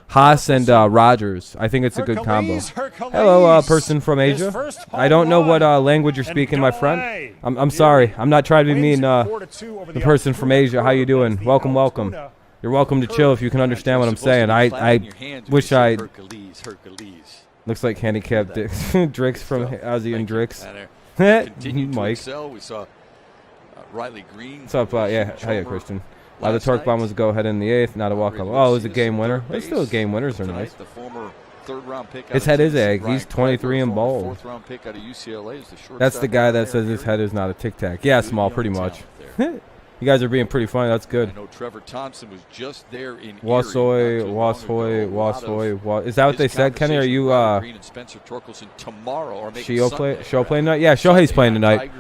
Haas and Rogers. I think it's a good combo. Hello, person from Asia. I don't know what language you're speaking, my friend. I'm sorry. I'm not trying to be mean. The person from Asia, how you doing? Welcome, welcome. You're welcome to chill if you can understand what I'm saying. I wish I. Looks like handicapped Drix from Ozzy and Drix. Mike. We saw Riley Green. What's up? Yeah, hiya, Christian. The torque bomb was a go ahead in the 8th, not a walk up. Oh, it was a game winner. It's still game winners are nice. His head is egg. He's 23 and bald. That's the guy that says his head is not a tic tac. Yeah, small, pretty much. You guys are being pretty funny. That's good. I know Trevor Thompson was just there in Wasoy. Is that what they said, Kenny? Are you show playing tonight? Yeah, Shohei's playing tonight.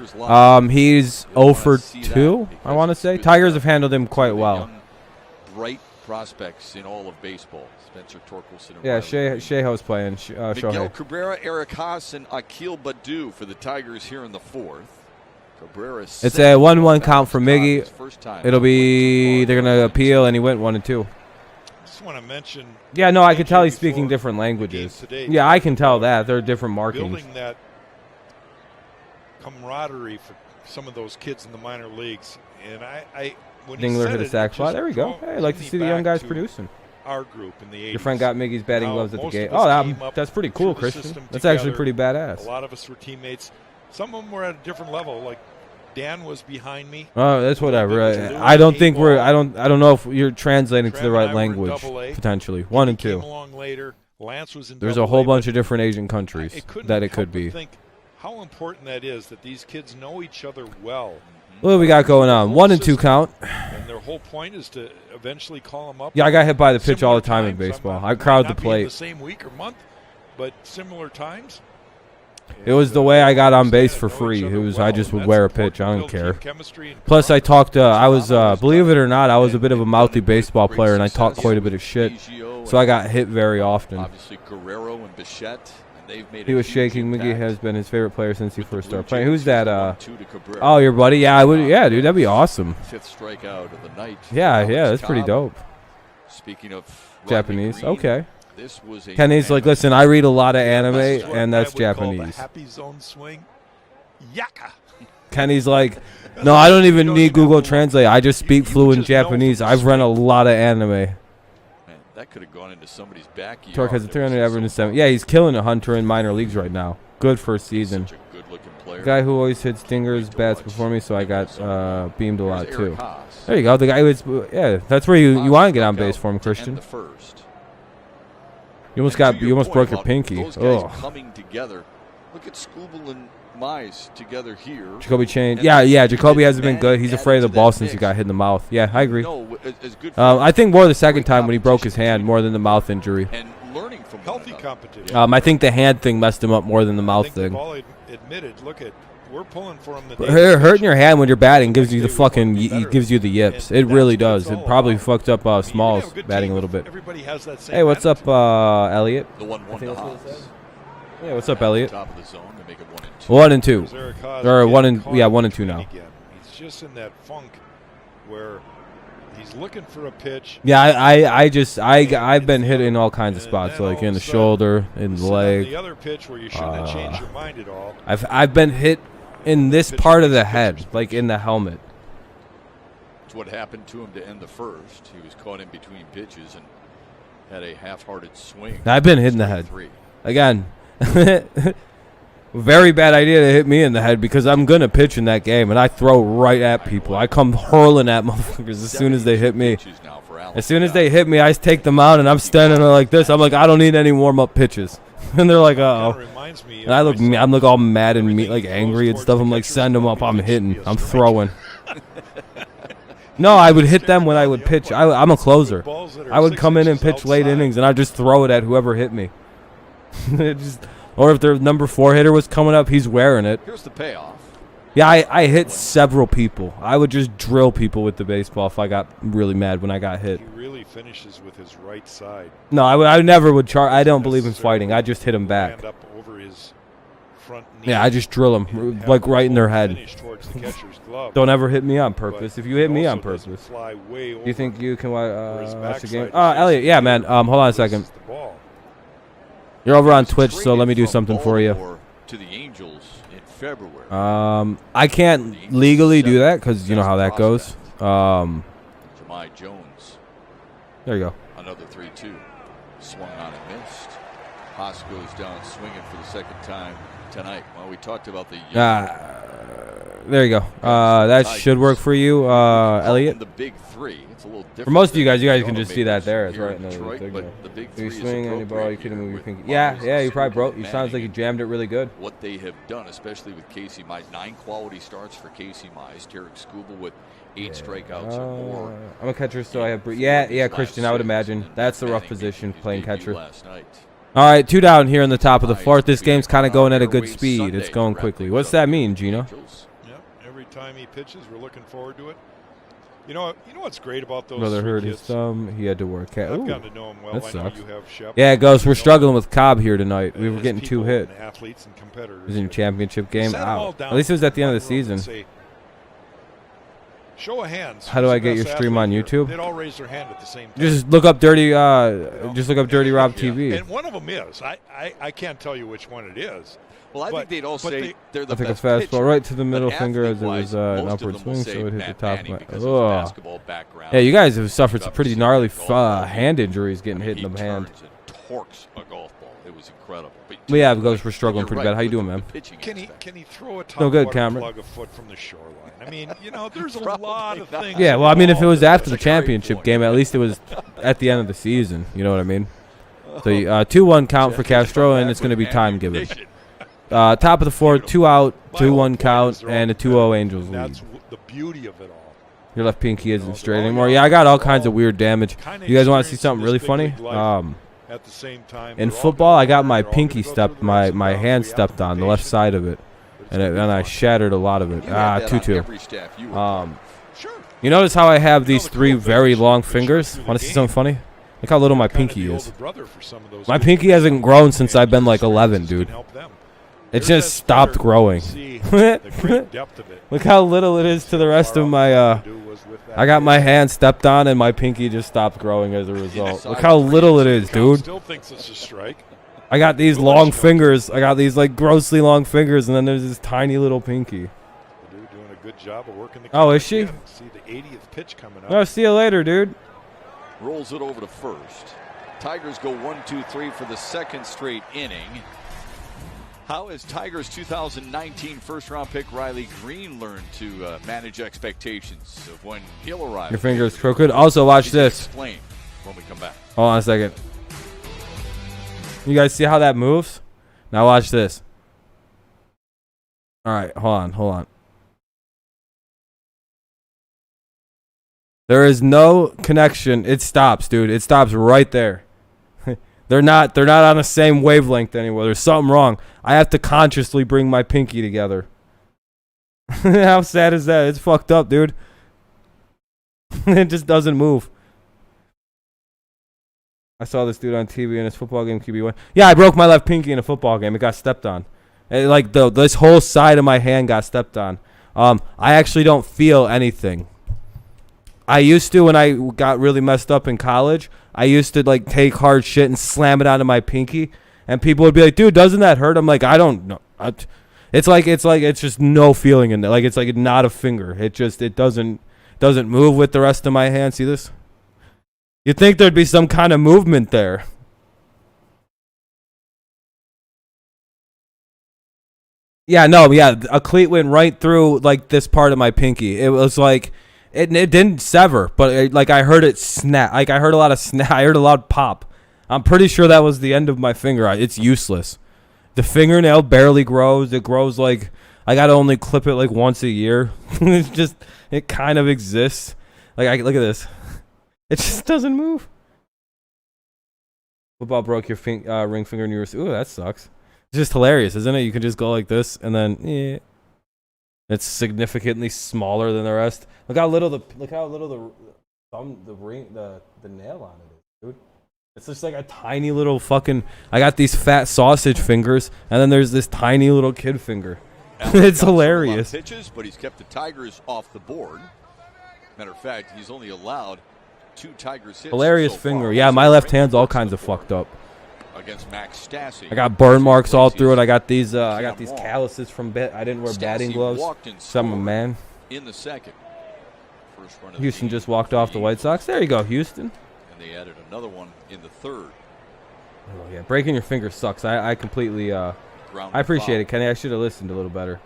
He's 0 for 2, I want to say. Tigers have handled him quite well. Bright prospects in all of baseball. Spencer Torkelson. Yeah, Sheaho's playing. Miguel Shohei. Cabrera, Eric Haas, and Akil Badu for the Tigers here in the 4th. It's a 1-1 count for Miggy. It'll be, they're going to appeal, and he went 1-2. Just want to mention. Yeah, no, I can tell he's speaking different languages. Yeah, I can tell that. There are different markings. Building that camaraderie for some of those kids in the minor leagues. And when Dingler hit a sack fly. There we go. Hey, I like to see the young guys producing. Our group in the 80s. Your friend got Miggy's batting gloves at the gate. Oh, that's pretty cool, Christian. That's actually pretty badass. A lot of us were teammates. Some of them were at a different level. Like Dan was behind me. Oh, that's whatever. I don't think we're. I don't know if you're translating to the right language. Potentially 1 and 2. Lance was in There's a whole bunch of different Asian countries that it could be. Think how important that is that these kids know each other well. What do we got going on? 1 and 2 count. And their whole point is to eventually call them up. Yeah, I got hit by the pitch all the time in baseball. I crowd the plate. The same week or month, but similar times. It was the way I got on base for free. It was I just would wear a pitch. I don't care. Plus, I talked. I was, believe it or not, I was a bit of a mouthy baseball player, and I talked quite a bit of shit. So I got hit very often. Obviously, Guerrero and Bichette. He was shaking. Miggy has been his favorite player since he first started playing. Who's that? Oh, your buddy? Yeah, I would. Yeah, dude, that'd be awesome. 5th strikeout of the night. Yeah, that's pretty dope. Speaking of Japanese, okay. This was Kenny's like, listen, I read a lot of anime, and that's Japanese. Happy zone swing. Yaka. Kenny's like, no, I don't even need Google Translate. I just speak fluent Japanese. I've read a lot of anime. Man, that could have gone into somebody's backyard. Torque has a 300 average in 7. Yeah, he's killing a Hunter in minor leagues right now. Good first season. Such a good-looking player. Guy who always hits stingers bats before me, so I got beamed a lot too. There you go. The guy who that's where you want to get on base for him, Christian. You almost broke your pinky. Those guys coming together. Look at Scooble and Mize together here. Jacoby changed. Yeah. Jacoby hasn't been good. He's afraid of the ball since he got hit in the mouth. Yeah, I agree. I think more the second time when he broke his hand more than the mouth injury. And learning from healthy competition. I think the hand thing messed him up more than the mouth thing. They've all admitted, look at, we're pulling for him. Hurting your hand when you're batting gives you the fucking gives you the yips. It really does. It probably fucked up Smalls batting a little bit. Hey, what's up, Elliot? The 1-1 to Haas. Yeah, what's up, Elliot? Top of the zone to make it 1 and 2. 1 and 2. Or 1 and 1 and 2 now. He's just in that funk where he's looking for a pitch. Yeah, I've been hit in all kinds of spots, like in the shoulder, in the leg. The other pitch where you shouldn't have changed your mind at all. I've been hit in this part of the head, like in the helmet. It's what happened to him to end the first. He was caught in between pitches and had a half-hearted swing. I've been hit in the head. Again, very bad idea to hit me in the head because I'm going to pitch in that game, and I throw right at people. I come hurling at motherfuckers as soon as they hit me. As soon as they hit me, I take them out, and I'm standing there like this. I'm like, I don't need any warm-up pitches. And they're like, uh-oh. And I'm like all mad and like angry and stuff. I'm like, send them up. I'm hitting. I'm throwing. No, I would hit them when I would pitch. I'm a closer. I would come in and pitch late innings, and I'd just throw it at whoever hit me. Or if their number 4 hitter was coming up, he's wearing it. Here's the payoff. Yeah, I hit several people. I would just drill people with the baseball if I got really mad when I got hit. He really finishes with his right side. No, I never would charge. I don't believe in fighting. I just hit him back. Up over his front knee. Yeah, I just drill them, like right in their head. Don't ever hit me on purpose. If you hit me on purpose. You think you can watch the game? Elliot, yeah, man. Hold on a second. You're over on Twitch, so let me do something for you. To the Angels in February. I can't legally do that because you know how that goes. Jahmai Jones. There you go. Another 3-2. Swung on and missed. Haas goes down swinging for the second time tonight. Well, we talked about the there you go. That should work for you, Elliot. The big 3. It's a little different. For most of you guys can just see that there. It's right in Detroit, but the big 3 you swing on your ball, you couldn't move your pinky. Yeah, you probably broke. You sounds like you jammed it really good. What they have done, especially with Casey Mize, 9 quality starts for Casey Mize. Tarek Skubal with 8 strikeouts or more. I'm a catcher, so I have. Yeah, Christian. I would imagine that's the rough position playing catcher. All right, 2 down here in the top of the 4th. This game's kind of going at a good speed. It's going quickly. What's that mean, Gino? Every time he pitches, we're looking forward to it. You know what's great about those brother hurt his thumb. He had to work. I've gotten to know him well. That sucks. Shep. Yeah, it goes. We're struggling with Cobb here tonight. We were getting 2 hit. Athletes and competitors. It was in a championship game. At least it was at the end of the season. Show of hands. How do I get your stream on YouTube? They'd all raise their hand at the same time. Just look up Dirty. Just look up Dirty Rob TV. And one of them is. I can't tell you which one it is. Well, I think they'd all say they're the best. I think a fastball right to the middle finger as it was an upward swing, so it hit the top. Yeah, you guys have suffered some pretty gnarly hand injuries getting hit in the hand. Torques a golf ball. It was incredible. But yeah, because we're struggling pretty bad. How you doing, man? Can he throw a top plug a foot from the shoreline? I mean, there's a lot of things. Yeah, well, I mean, if it was after the championship game, at least it was at the end of the season. You know what I mean? So 2-1 count for Castro, and it's going to be time given. Top of the 4th, 2 out, 2-1 count, and a 2-0 Angels lead. That's the beauty of it all. Your left pinky isn't straight anymore. Yeah, I got all kinds of weird damage. You guys want to see something really funny? At the same time, in football, I got my pinky stepped, my hand stepped on the left side of it, and I shattered a lot of it. 2-2. You notice how I have these 3 very long fingers? Want to see something funny? Look how little my pinky is. My pinky hasn't grown since I've been like 11, dude. It just stopped growing. Look how little it is to the rest of my. I got my hand stepped on and my pinky just stopped growing as a result. Look how little it is, dude. Still thinks it's a strike. I got these long fingers. I got these like grossly long fingers, and then there's this tiny little pinky. Doing a good job of working the. Oh, is she? See the 80th pitch coming up. Oh, see you later, dude. Rolls it over to first. Tigers go 1-2-3 for the second straight inning. How has Tigers 2019 first-round pick Riley Green learned to manage expectations of when he'll arrive? Your finger is crooked. Also, watch this. Explain when we come back. Hold on a second. You guys see how that moves? Now watch this. All right, hold on. There is no connection. It stops, dude. It stops right there. They're not on the same wavelength anymore. There's something wrong. I have to consciously bring my pinky together. How sad is that? It's fucked up, dude. It just doesn't move. I saw this dude on TV in his football game QB1. Yeah, I broke my left pinky in a football game. It got stepped on. This whole side of my hand got stepped on. I actually don't feel anything. I used to, when I got really messed up in college, I used to like take hard shit and slam it onto my pinky, and people would be like, "Dude, doesn't that hurt?" I'm like, "I don't know." It's just no feeling in there. Like it's like not a finger. It doesn't move with the rest of my hand. See this? You'd think there'd be some kind of movement there. Yeah, no, yeah, a cleat went right through like this part of my pinky. It was like it didn't sever, but I heard it snap. Like I heard a lot of snap. I heard a loud pop. I'm pretty sure that was the end of my finger. It's useless. The fingernail barely grows. It grows like I gotta only clip it like once a year. It kind of exists. Like look at this. It just doesn't move. Football broke your ring finger in your wrist. Ooh, that sucks. It's just hilarious, isn't it? You can just go like this, and then it's significantly smaller than the rest. Look how little the nail on it is, dude. It's just like a tiny little fucking. I got these fat sausage fingers, and then there's this tiny little kid finger. It's hilarious. Pitches, but he's kept the Tigers off the board. Matter of fact, he's only allowed 2 Tigers hits. Hilarious so finger. far. Yeah, my left hand's all kinds of fucked up. Against Max Stassi. I got burn marks all through it. I got these calluses from I didn't wear batting gloves. So I'm a man. In the second. First run of Houston just walked off the White Sox. There you go, Houston. And they added another one in the third. Oh yeah, breaking your finger sucks. I completely I appreciate it, Kenny. I should have listened a little better.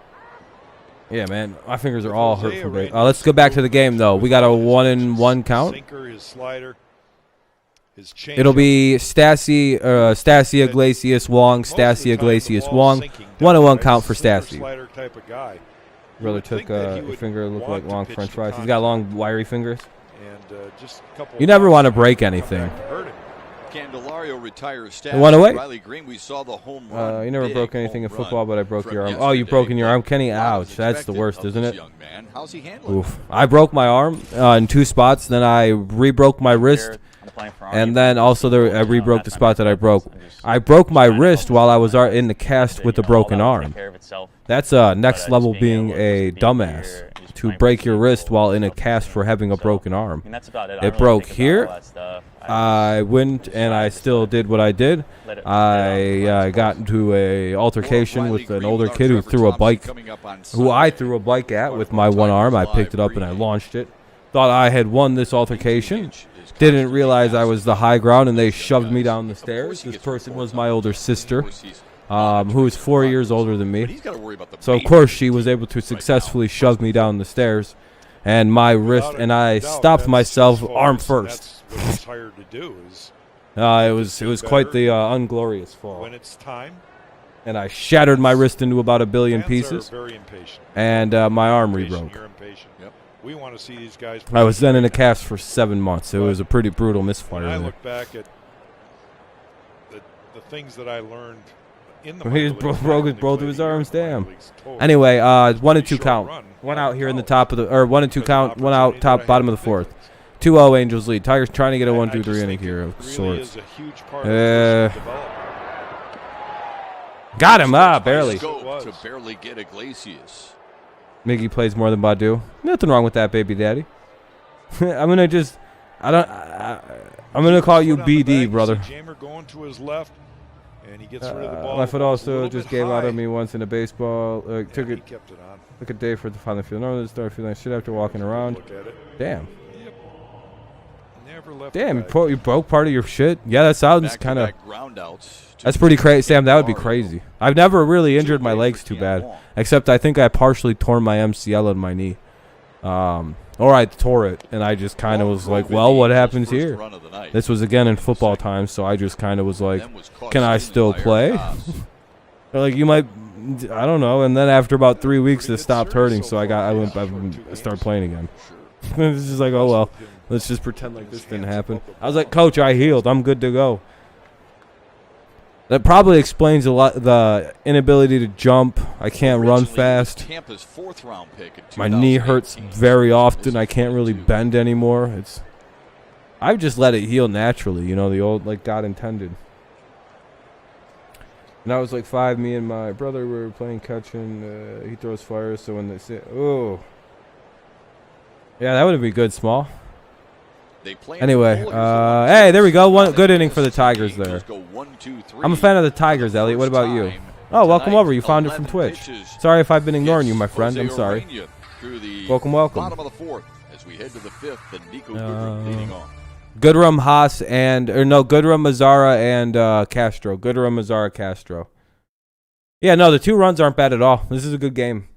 Yeah, man, my fingers are all hurt from it. Let's go back to the game though. We got a 1-1 count. It'll be Stassi Iglesias Wong, Stassi Iglesias Wong. 1-1 count for Stassi. Brother took a finger looked like long French fries. He's got long, wiry fingers. You never want to break anything. Candelario retires Stassi. It went away. Riley Green, we saw the home run. You never broke anything in football, but I broke your arm. Oh, you broken your arm, Kenny? Ouch. That's the worst, isn't it? How's he handling? Oof. I broke my arm in 2 spots. Then I re-broke my wrist. And then also I re-broke the spot that I broke. I broke my wrist while I was in the cast with a broken arm. That's next level being a dumbass. To break your wrist while in a cast for having a broken arm. It broke here. I went and I still did what I did. I got into a altercation with an older kid who threw a bike, who I threw a bike at with my one arm. I picked it up and I launched it. Thought I had won this altercation. Didn't realize I was the high ground, and they shoved me down the stairs. This person was my older sister, who is 4 years older than me. So, of course, she was able to successfully shove me down the stairs. And my wrist, and I stopped myself arm first. It was quite the unglorious fall. And I shattered my wrist into about 1 billion pieces. And my arm re-broke. We want to see these guys. I was then in a cast for 7 months. It was a pretty brutal misfire. When I look back at the things that I learned in the he broke both of his arms. Damn. Anyway, 1-2 count. One out here in the top of the 1-2 count. One out top bottom of the 4th. 2-0 Angels lead. Tigers trying to get a 1-2-3 inning here of sorts. Got him. Barely. To barely get Iglesias. Miggy plays more than Badu. Nothing wrong with that, baby daddy. I'm gonna call you BD, brother. My foot also just gave out on me once in a baseball. Took a day for the final field. Normally start feeling shit after walking around. Damn. Damn, you broke part of your shit. Yeah, that sounds kind of. That's pretty crazy, Sam. That would be crazy. I've never really injured my legs too bad, except I think I partially tore my MCL in my knee. Or I tore it, and I just kind of was like, well, what happens here? This was again in football time, so I just kind of was like, can I still play? They're like, you might, I don't know. And then after about 3 weeks, it stopped hurting, so I started playing again. It's just like, oh well, let's just pretend like this didn't happen. I was like, Coach, I healed. I'm good to go. That probably explains a lot the inability to jump. I can't run fast. Tampa's 4th-round pick in My knee hurts very often. I can't really bend anymore. I've just let it heal naturally, you know, the old like God intended. And I was like 5. Me and my brother were playing catch, and he throws fire. So when they say, "Oh, yeah, that would be good, Small." Anyway, hey, there we go. One good inning for the Tigers there. I'm a fan of the Tigers, Elliot. What about you? Oh, welcome over. You found it from Twitch. Sorry if I've been ignoring you, my friend. I'm sorry. Welcome, welcome. Bottom of the 4th as we head to the 5th, and Nico Goodrum leading off. Goodrum, Haas, Goodrum, Mazzara, and Castro. Goodrum, Mazzara, Castro. Yeah, no, the 2 runs aren't bad at all. This is a good game.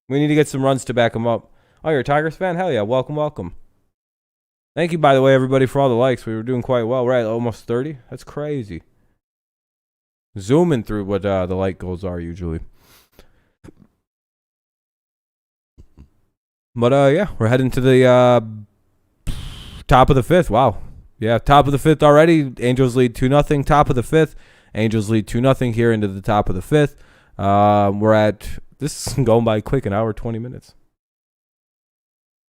We need to get some runs to back them up. Oh, you're a Tigers fan? Hell yeah. Welcome, welcome. Thank you, by the way, everybody, for all the likes. We were doing quite well. We're at almost 30. That's crazy. Zooming through what the like goals are usually. But, yeah, we're heading to the top of the 5th. Wow. Yeah, top of the 5th already. Angels lead 2-0. Top of the 5th. Angels lead 2-0 here into the top of the 5th. We're at, this is going by quick, an hour, 20 minutes.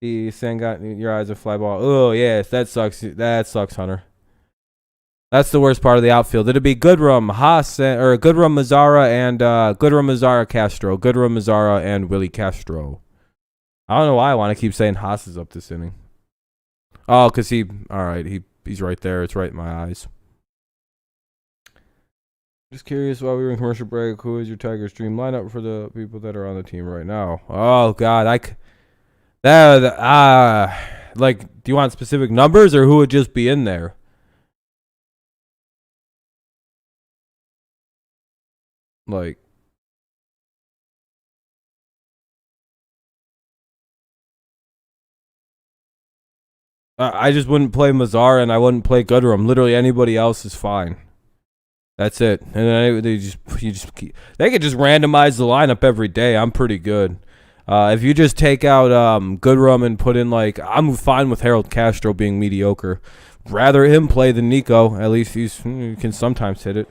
The Sangat, your eyes are fly ball. Oh, yes, that sucks. That sucks, Hunter. That's the worst part of the outfield. It'd be Goodrum, Haas, or Goodrum, Mazzara, and Goodrum, Mazzara, Castro. Goodrum, Mazzara, and Willie Castro. I don't know why I want to keep saying Haas is up this inning. Oh, because all right, he's right there. It's right in my eyes. Just curious, while we were in commercial break, who is your Tigers dream lineup for the people that are on the team right now? Oh, God, like, do you want specific numbers or who would just be in there? Like, I just wouldn't play Mazzara and I wouldn't play Goodrum. Literally anybody else is fine. That's it. And then they could just randomize the lineup every day. I'm pretty good. If you just take out Goodrum and put in, like, I'm fine with Harold Castro being mediocre. Rather him play than Nico. At least he can sometimes hit it.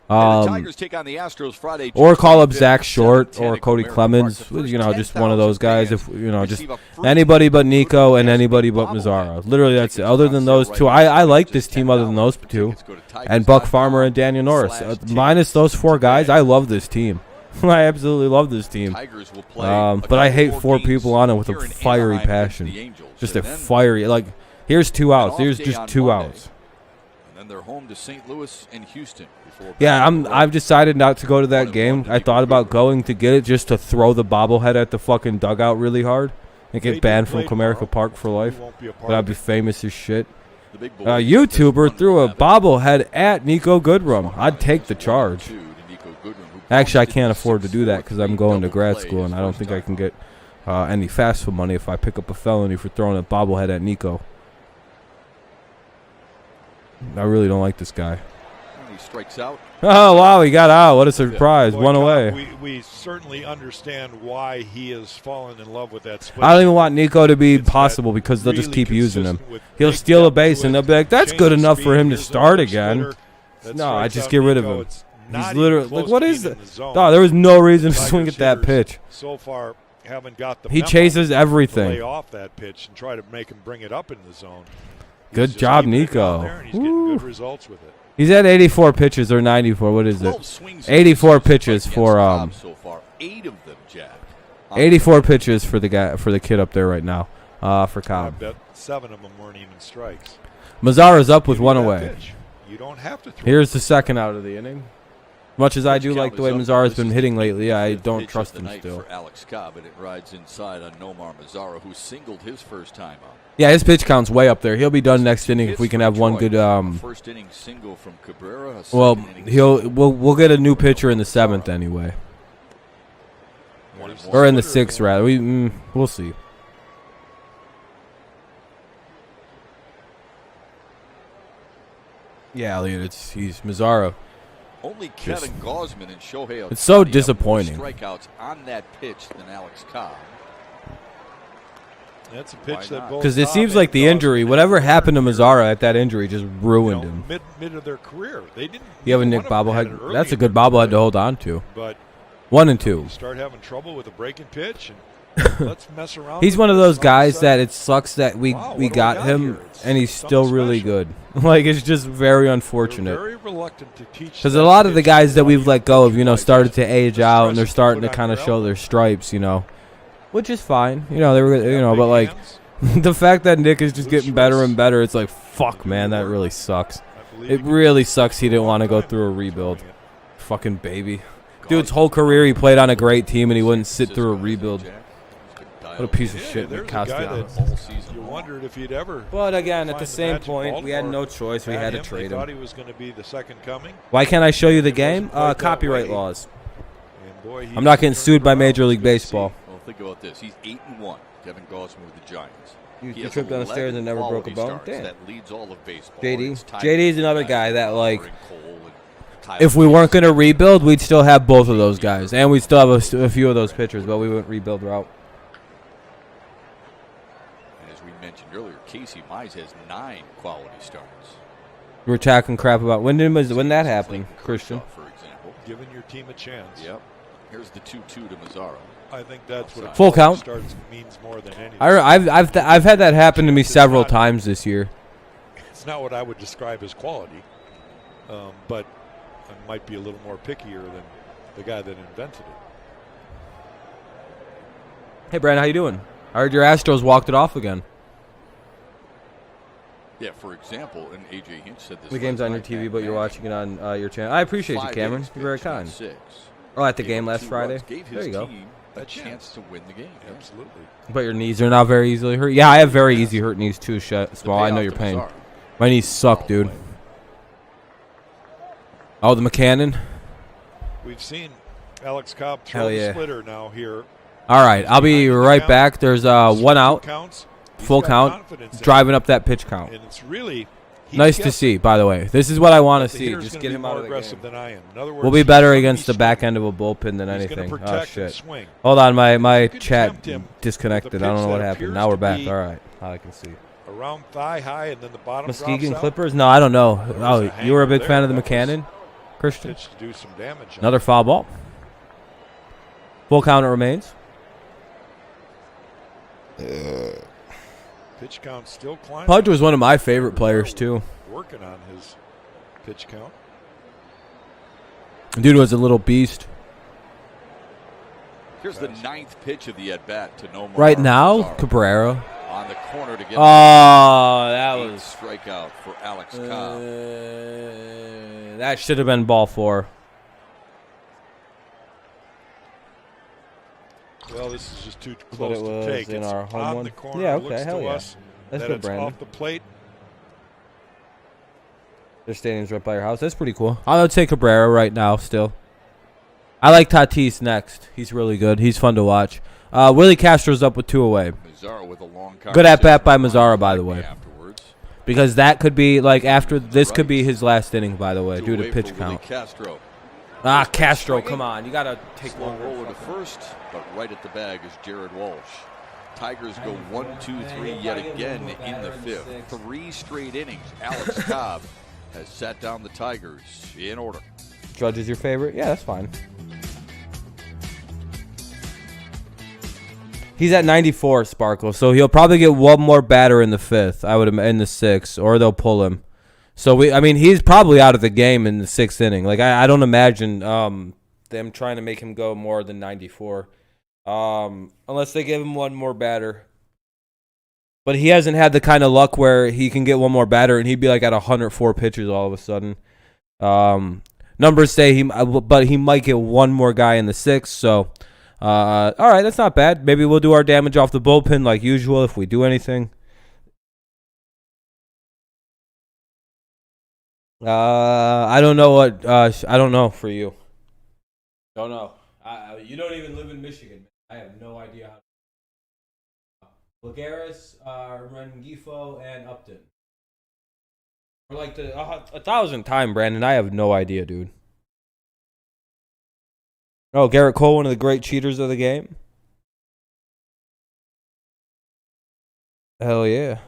The Tigers take on the Astros Friday. Or call up Zach Short or Cody Clemens. You know, just one of those guys. If you know, just anybody but Nico and anybody but Mazzara. Literally, that's it. Other than those two, I like this team. Other than those two, and Buck Farmer and Daniel Norris. Minus those 4 guys, I love this team. I absolutely love this team. But I hate 4 people on it with a fiery passion. Just a fiery, like, here's 2 outs. Here's just 2 outs. And then they're home to St. Louis and Houston. Yeah, I've decided not to go to that game. I thought about going to get it just to throw the bobblehead at the fucking dugout really hard and get banned from Comerica Park for life. But I'd be famous as shit. A YouTuber threw a bobblehead at Nico Goodrum. I'd take the charge. Actually, I can't afford to do that because I'm going to grad school, and I don't think I can get any fast food money if I pick up a felony for throwing a bobblehead at Nico. I really don't like this guy. He strikes out. Oh, wow, he got out. What a surprise. One away. We certainly understand why he has fallen in love with that split. I don't even want Nico to be possible because they'll just keep using him. He'll steal a base, and they'll be like, that's good enough for him to start again. No, I just get rid of him. He's literally, like, what is it? No, there was no reason to swing at that pitch. So far, haven't got the he chases everything. Lay off that pitch and try to make him bring it up into the zone. Good job, Nico. He's getting good results with it. He's at 84 pitches or 94. What is it? 84 pitches for so far. 8 of them jabbed. 84 pitches for the kid up there right now. For Cobb. I bet 7 of them weren't even strikes. Mazzara's up with 1 away. You don't have to throw. Here's the second out of the inning. Much as I do like the way Mazzara's been hitting lately, I don't trust him still. For Alex Cobb, and it rides inside on Nomar Mazzara, who singled his first time out. Yeah, his pitch count's way up there. He'll be done next inning if we can have one good. First inning single from Cabrera. Well, we'll get a new pitcher in the 7th anyway, or in the 6th rather. We'll see. Yeah, Elliot, he's Mazzara. Only Kevin Gausman and Shohei Ohtani It's so have more disappointing. strikeouts on that pitch than Alex Cobb. That's a pitch that both Because it Cobb seems and like the Gausman injury, have whatever learned happened to here, Mazzara at that injury, just ruined him. Mid of their career. They didn't. You have a neither Nick one of them had it bobblehead. early That's a in good their bobblehead to career. hold on to. But 1 and 2. you start having trouble with a breaking pitch, and let's mess around. He's with one of this, those and all of a guys sudden, that it sucks that we wow, what we do got him here? It's and he's something still really special. good. Like, it's just very they're unfortunate. very reluctant to teach. Because that a lot of the pitch guys to that we've run let go of, you started to age the out and they're stress starting to put on kind of your show elbow. their stripes, which is fine. They were, Have but big like hands. the fact that Nick is just Loose getting better wrists. and better, it's like, fuck, man, that really sucks. I believe It he can really do sucks he it didn't for a want to long go time. through a He's rebuild. doing it. Fucking baby. Dude's whole career he played on a great team and he wouldn't sit through a rebuild. What a piece of Yeah, shit, there's Nick a guy Castellanos. that you wondered if he'd ever. But again, at find the the same magic point, we had ballpark no choice. We at had to him. trade They thought him. he was going to be the second coming, Why can't I show you the It game? wasn't quite that Copyright way. laws. and boy, he I'm not getting turned sued by around. Major It's League good to see. Baseball. Well, think about this. He's 8-1. Kevin Gausman with the Giants. You He has tripped down the stairs 11 and never broke a quality bone? starts. Damn. That leads all of baseball. JD. It's tied JD is with another guys guy that, like, Cole and Kyle if we weren't Davis. going to rebuild, we'd still have both of those guys. And we'd still have a few of those pitchers, but we wouldn't rebuild route. And as we mentioned earlier, Casey Mize has 9 quality starts. We were talking crap about when that happened, Christian. For example. Giving your team a chance. Yep. Here's the 2-2 to Mazzaro. I think that's what a Full quality count. starts means more than anything. I've had that happen to me several times this year. It's not what I would describe as quality, but I might be a little more pickier than the guy that invented it. Hey, Brandon, how you doing? I heard your Astros walked it off again. Yeah, for example, and AJ Hinch said this. The game's last on your night, TV, Matt but you're Manning, watching it on your channel. I appreciate you, 5 Cameron. innings You're very pitched, not kind. 6. Oh, at the Gave game up last 2 Friday? runs, gave There his you go. team a chance to win the game. Yeah. Absolutely. But your knees are not very easily hurt. Yeah, I have very easy hurt knees too, The Small. I know payoff your to pain. Mazzaro. My knees suck, dude. Oh, the McCannon. We've seen Alex Cobb throw Hell the yeah. splitter now here. All right, I'll be Behind the right count. back. There's Two one out, counts. He's full got count, confidence in it, driving up that pitch count. and it's really he's Nice to guessing. see, by the way. This is what I want But to the see. hitter's Just gonna get be him more out of the aggressive game. than I am. In other words, We'll be he's better gonna against the swinging. back end of a bullpen than He's anything. gonna Oh, protect and shit. swing. Hold on, my You can chat tempt him disconnected. with I a don't know pitch what that happened. appears Now we're to back. be All right, now I can see. Around thigh high, and then the bottom Muskegon drops out. Clippers? No, I don't know. There was Oh, a you were a hanger big fan of the there. That McCannon, Christian? Pitch to do some damage. on Another it. foul ball. Full count it remains. Pitch count still climbing. Pudge was one of my favorite players, too. Working on his pitch count. Dude was a little beast. Here's the 9th pitch of the at-bat to Nomar Right now, Mazzaro. Cabrera. On the corner to get Oh, that the 8th was... strikeout for Alex Cobb. That should have been ball 4. Well, this is just too But close it to was take. in It's our home on one. the corner. Yeah, It okay, looks hell to yeah. us That's that good, it's Brandon. off the plate. Their stadium's right by your house. That's pretty cool. I would say Cabrera right now still. I like Tatis next. He's really good. He's fun to watch. Willie Castro's up with 2 away. Mazzaro with a long Good at bat by conversation Mazzaro, with by the Mike way. Afterwards. Because that could be, like, after this could be his last inning, by the way, due to Away pitch for Willie count. Castro. Castro, come on. You got to take Slow longer. roller to first, but right at the bag is Jared Walsh. Tigers go 1-2-3 yet again in the 5th. 3 straight innings. Alex Cobb has sat down the Tigers in order. Judge is your favorite? Yeah, that's fine. He's at 94, Sparkle, so he'll probably get one more batter in the 5th. I would in the 6th, or they'll pull him. So he's probably out of the game in the 6th inning. Like I don't imagine them trying to make him go more than 94, unless they give him one more batter. But he hasn't had the kind of luck where he can get one more batter and he'd be like at 104 pitches all of a sudden. Numbers say but he might get one more guy in the 6th. So, all right, that's not bad. Maybe we'll do our damage off the bullpen like usual if we do anything. I don't know what. I don't know for you. Don't know. You don't even live in Michigan. I have no idea how. Lagares, Rengifo, and Upton. For like the 1,000th time, Brandon. I have no idea, dude. Oh, Garrett Cole, one of the great cheaters of the game. Hell yeah.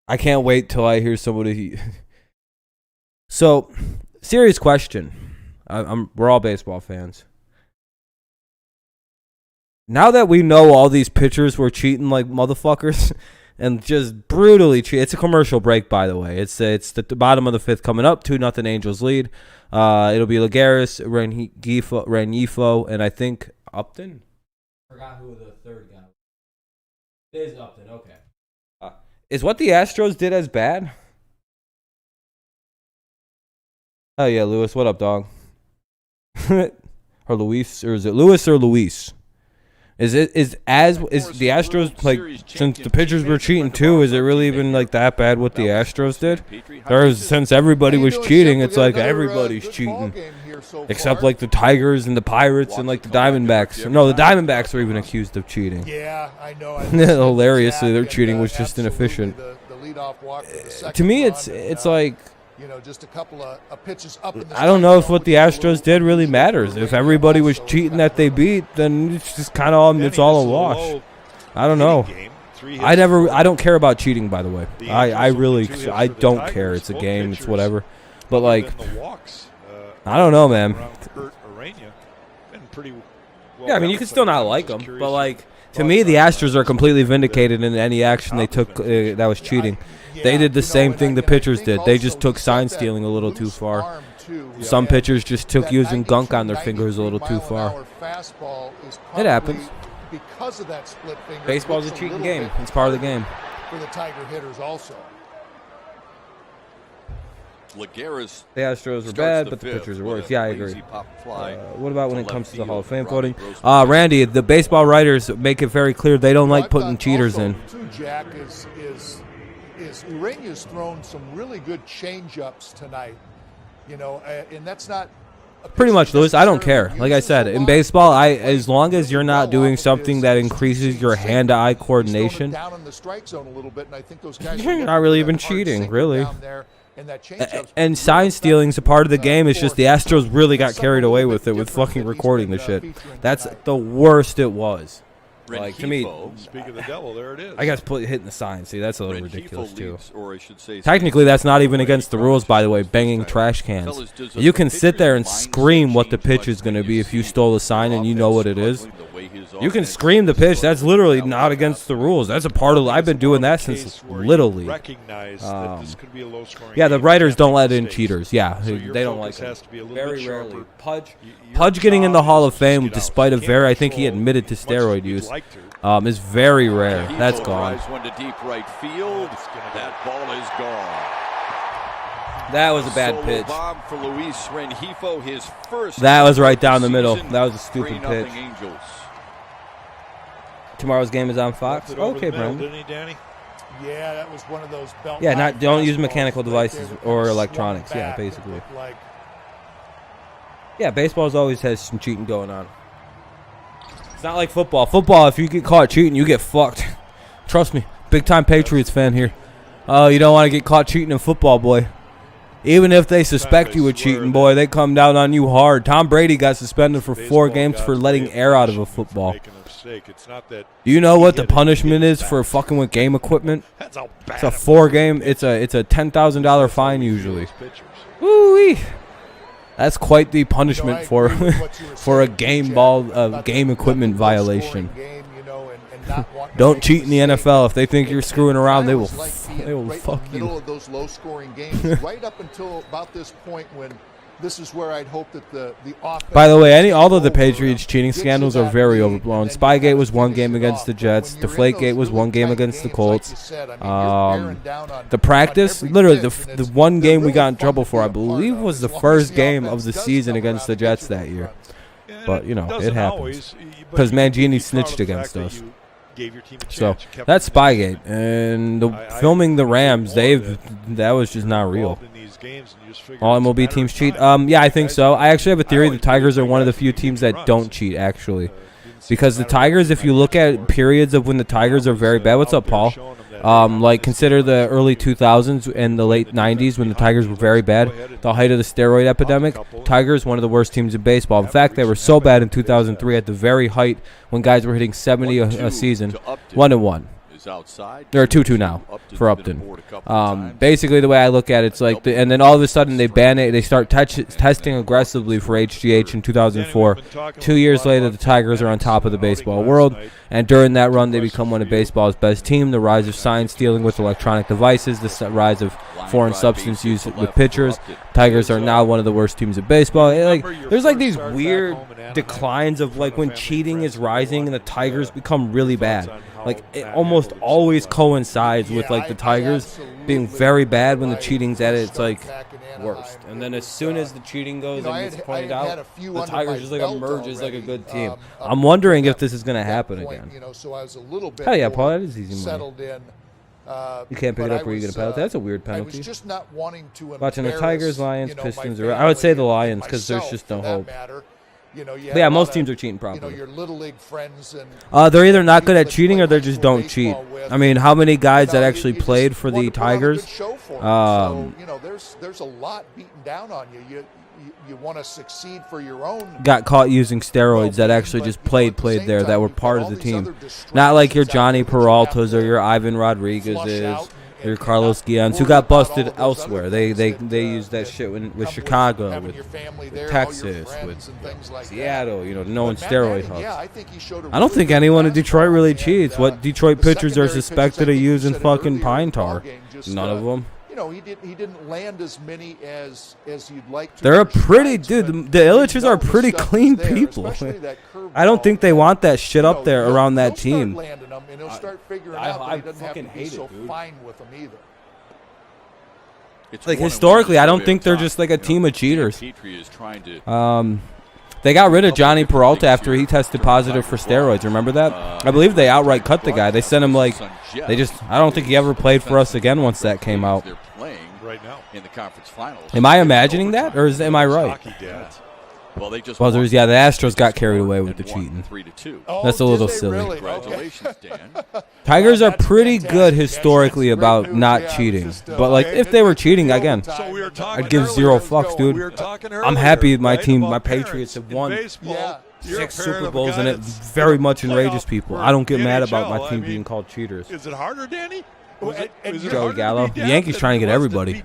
I can't wait till I hear somebody. So, serious question. We're all baseball fans. Now that we know all these pitchers were cheating like motherfuckers and just brutally cheat. It's a commercial break, by the way. It's the bottom of the fifth coming up. 2-0 Angels lead. It'll be Lagares, Rengifo, and I think Upton. Forgot who the third guy was. It is Upton. Okay. Is what the Astros did as bad? Oh yeah, Lewis. What up, dog? Or Luis, or is it Lewis or Luis? Is the Astros, like, since the pitchers were cheating too, is it really even like that bad what the Astros did? Since everybody was cheating, it's like everybody's cheating. Except like the Tigers and the Pirates and like the Diamondbacks. No, the Diamondbacks were even accused of cheating. Yeah, I know. Hilariously, their cheating was just inefficient. To me, it's like, just a couple of pitches up. I don't know if what the Astros did really matters. If everybody was cheating that they beat, then it's just kind of it's all a wash. I don't know. I don't care about cheating, by the way. I don't care. It's a game. It's whatever. But like, I don't know, man. Yeah, I mean, you can still not like them, but like, to me, the Astros are completely vindicated in any action they took that was cheating. They did the same thing the pitchers did. They just took sign stealing a little too far. Some pitchers just took using gunk on their fingers a little too far. It happens. Baseball's a cheating game. It's part of the game. For the Tiger hitters also. The Astros were bad, but the pitchers are worse. Yeah, I agree. What about when it comes to the Hall of Fame voting? Randy, the baseball writers make it very clear they don't like putting cheaters in. Jack, is Urena's thrown some really good change-ups tonight, and that's not pretty much, Lewis. I don't care. Like I said, in baseball, as long as you're not doing something that increases your hand-to-eye coordination, you're not really even cheating, really. And sign stealing's a part of the game. It's just the Astros really got carried away with it, with fucking recording the shit. That's the worst it was. Like, to me, speak of the devil, there it is. I guess hitting the sign. See, that's a little ridiculous too. Technically, that's not even against the rules, by the way. Banging trash cans. You can sit there and scream what the pitch is going to be if you stole a sign and you know what it is. You can scream the pitch. That's literally not against the rules. That's a part of. I've been doing that since Little League. Yeah, the writers don't let in cheaters. Yeah, they don't like them. Very rarely. Pudge getting in the Hall of Fame, despite I think he admitted to steroid use, is very rare. That's gone. That was a bad pitch. That was right down the middle. That was a stupid pitch. Tomorrow's game is on Fox. Okay, Brandon. Yeah, that was one of those belt. Yeah, don't use mechanical devices or electronics. Yeah, basically. Yeah, baseball's always has some cheating going on. It's not like football. Football, if you get caught cheating, you get fucked. Trust me. Big-time Patriots fan here. You don't want to get caught cheating in football, boy. Even if they suspect you of cheating, boy, they come down on you hard. Tom Brady got suspended for 4 games for letting air out of a football. Do you know what the punishment is for fucking with game equipment? It's a 4-game. It's a $10,000 fine usually. Woo-wee. That's quite the punishment for a game equipment violation. Don't cheat in the NFL. If they think you're screwing around, they will fuck you. Those low-scoring games, right up until about this point when this is where I'd hope that the offense. By the way, all of the Patriots cheating scandals are very overblown. Spygate was 1 game against the Jets. Deflategate was 1 game against the Colts. The practice, literally the 1 game we got in trouble for, I believe, was the first game of the season against the Jets that year. But it happens because Mangini snitched against us. So that's Spygate, and filming the Rams, that was just not real. All MLB teams cheat. Yeah, I think so. I actually have a theory the Tigers are one of the few teams that don't cheat, actually. Because the Tigers, if you look at periods of when the Tigers are very bad, what's up, Paul? Like, consider the early 2000s and the late 90s when the Tigers were very bad. The height of the steroid epidemic. Tigers, one of the worst teams in baseball. In fact, they were so bad in 2003 at the very height when guys were hitting 70 a season. 1-1. They're 2-2 now for Upton. Basically, the way I look at it, it's like, and then all of a sudden they ban it. They start testing aggressively for HGH in 2004. 2 years later, the Tigers are on top of the baseball world, and during that run, they become one of baseball's best teams. The rise of science dealing with electronic devices, the rise of foreign substance use with pitchers. Tigers are now one of the worst teams in baseball. There's like these weird declines of like when cheating is rising and the Tigers become really bad. Like it almost always coincides with like the Tigers being very bad when the cheating's at it. It's like worst. And then as soon as the cheating goes and gets pointed out, the Tigers just like emerges like a good team. I'm wondering if this is going to happen again. Hell yeah, Paul, that is easy money. You can't pick it up where you get a penalty. That's a weird penalty. Watching the Tigers, Lions, Pistons. I would say the Lions because there's just no hope. But yeah, most teams are cheating probably. They're either not good at cheating or they just don't cheat. I mean, how many guys that actually played for the Tigers? There's a lot beaten down on you. You want to succeed for your own. Got caught using steroids that actually just played there that were part of the team. Not like your Johnny Peraltas or your Ivan Rodriguez's. Or Carlos Guillans, who got busted elsewhere. They used that shit with Chicago, with Texas, with Seattle, knowing steroid hubs. I don't think anyone in Detroit really cheats. What Detroit pitchers are suspected of using fucking pine tar? None of them. He didn't land as many as you'd like to. They're a pretty dude. The Illiches are pretty clean people. I don't think they want that shit up there around that team. I fucking hate it, dude. Like historically, I don't think they're just like a team of cheaters. They got rid of Johnny Peralta after he tested positive for steroids. Remember that? I believe they outright cut the guy. They sent him I don't think he ever played for us again once that came out. Am I imagining that, or am I right? The Astros got carried away with the cheating. That's a little silly. Really? Congratulations, Dan. Tigers are pretty good historically about not cheating. But, like, if they were cheating, again, I'd give zero fucks, dude. I'm happy my team, my Patriots, have won 6 Super Bowls, and it very much enrages people. I don't get mad about my team being called cheaters. Is it harder, Danny? Joey Gallo. The Yankees trying to get everybody.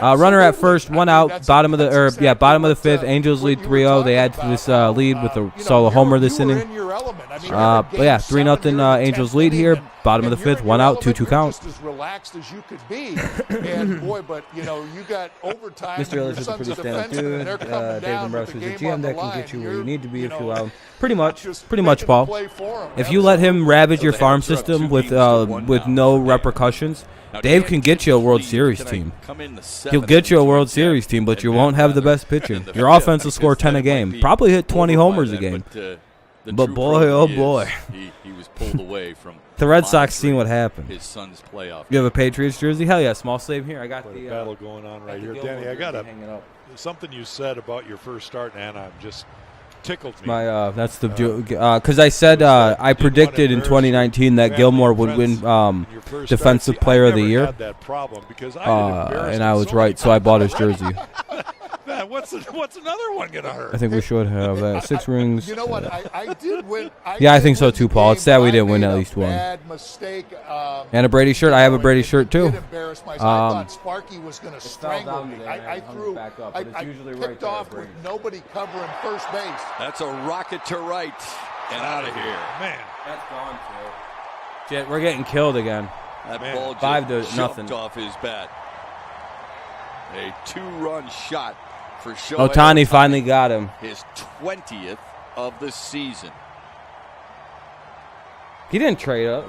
Runner at first, 1 out, bottom of the 5th. Angels lead 3-0. They add to this lead with a solo homer this inning. But yeah, 3-0 Angels lead here. Bottom of the 5th, 1 out, 2-2 count. As relaxed as you could be, and boy, but you got overtime. Mr. Ellis is a pretty stand-up dude. David Dombrowski is a GM that can get you where you need to be if you allow him. Pretty much, Paul. If you let him ravage your farm system with no repercussions, Dave can get you a World Series team. He'll get you a World Series team, but you won't have the best pitching. Your offense will score 10 a game. Probably hit 20 homers a game. But boy, oh boy. He was pulled away from the Red Sox seen what happened. His son's playoff. You have a Patriots jersey? Hell yeah, small sleeve here. I got the battle going on right here. Danny, I got something you said about your first start in Anaheim just tickled me. That's the because I said I predicted in 2019 that Gilmore would win Defensive Player of the Year, and I was right, so I bought his jersey. What's another one gonna hurt? I think we should have that. 6 rings. You know what? I did win. I think so too, Paul. It's sad we didn't win at least one. Mistake. And a Brady shirt. I have a Brady shirt too. I thought Sparky was going to strangle me. I picked off with nobody covering first base. That's a rocket to right and out of here. Man, that's gone too. We're getting killed again. That ball just 5-0 off his bat. A 2-run shot for Shohei Ohtani finally got him. His 20th of the season. He didn't betray us.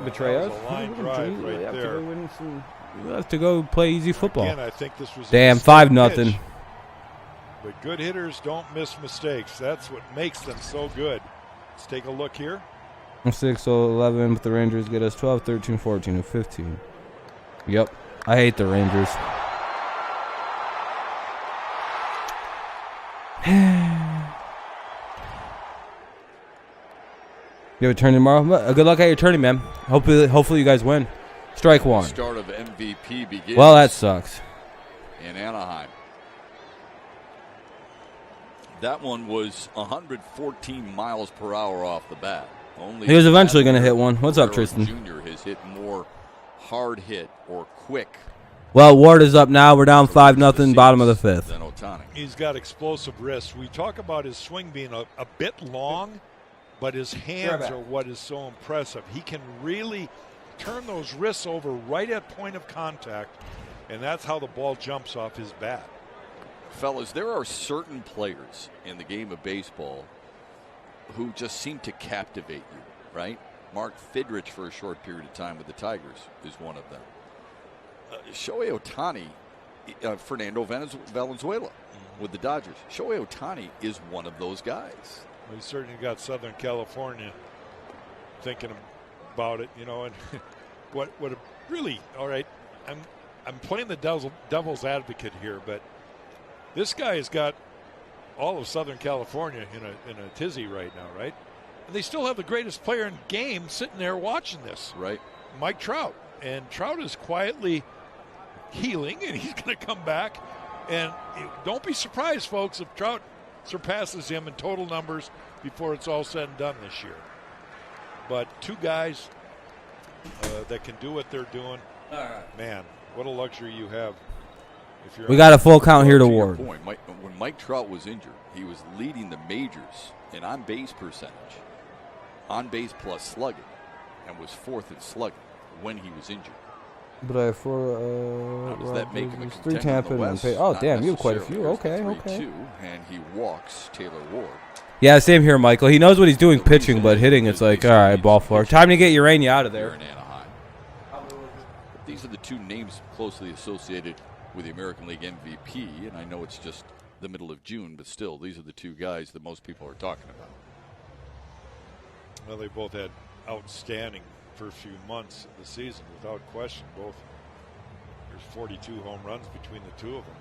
We have to go play easy football. Again, I think this was damn 5-0. But good hitters don't miss mistakes. That's what makes them so good. Let's take a look here. 6, 11, but the Rangers get us 12, 13, 14, and 15. Yep. I hate the Rangers. You have a turn tomorrow? Good luck at your tourney, man. Hopefully you guys win. Strike one. Start of MVP begins. Well, that sucks. In Anaheim. That one was 114 miles per hour off the bat. Only he was eventually going to hit one. What's up, Tristan? Jr. has hit more hard hit or quick. Well, Ward is up now. We're down 5-0, bottom of the fifth. Than Ohtani. He's got explosive wrists. We talk about his swing being a bit long, but his hands are what is so impressive. He can really turn those wrists over right at point of contact, and that's how the ball jumps off his bat. Fellas, there are certain players in the game of baseball who just seem to captivate you, right? Mark Fidrich for a short period of time with the Tigers is one of them. Shohei Ohtani, Fernando Valenzuela with the Dodgers. Shohei Ohtani is one of those guys. Well, he certainly got Southern California thinking about it, you know. And what really, all right, I'm playing the devil's advocate here, but this guy has got all of Southern California in a tizzy right now, right? And they still have the greatest player in the game sitting there watching this. Right. Mike Trout. And Trout is quietly healing, and he's going to come back. And don't be surprised, folks, if Trout surpasses him in total numbers before it's all said and done this year. But two guys that can do what they're doing, man, what a luxury you have. We got a full count here to Ward. Point, when Mike Trout was injured, he was leading the majors in on-base percentage, on-base plus slugging, and was fourth in slugging when he was injured. But I How does that make him a three contender Tampa in the and West? pay. Oh, Not damn, you have quite a few. necessarily. Okay, There's okay. 3-2, and he walks Taylor Ward. Yeah, same here, Michael. He knows what he's doing pitching, but hitting, it's like, all right, ball four. Time to get Urena out of Here there. in Anaheim. These are the two names closely associated with the American League MVP, and I know it's just the middle of June, but still, these are the two guys that most people are talking about. Well, they both had outstanding first few months of the season, without question. Both. There's 42 home runs between the two of them.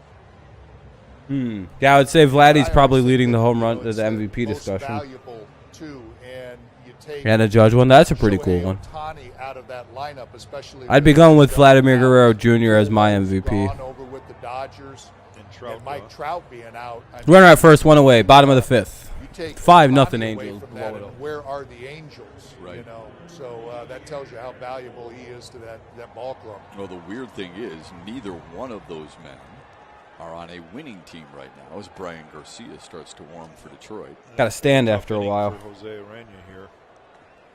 Yeah, I would say Vladdy's probably leading the home run, the MVP discussion. Valuable too, and you take And a Judge one. That's a pretty cool one. Ohtani out of that lineup, especially I'd be going with Vladimir Guerrero Jr. as my MVP. gone over with the Dodgers, and Mike Trout being out. Runner at first, one away, bottom of the fifth. You take 5-0 Ohtani away Angels. from that, and where are the Angels? Right. You know, so that tells you how valuable he is to that ball club. Well, the weird thing is, neither one of those men are on a winning team right now as Brian Garcia starts to warm for Detroit. Got to stand after a while. For Jose Urena here.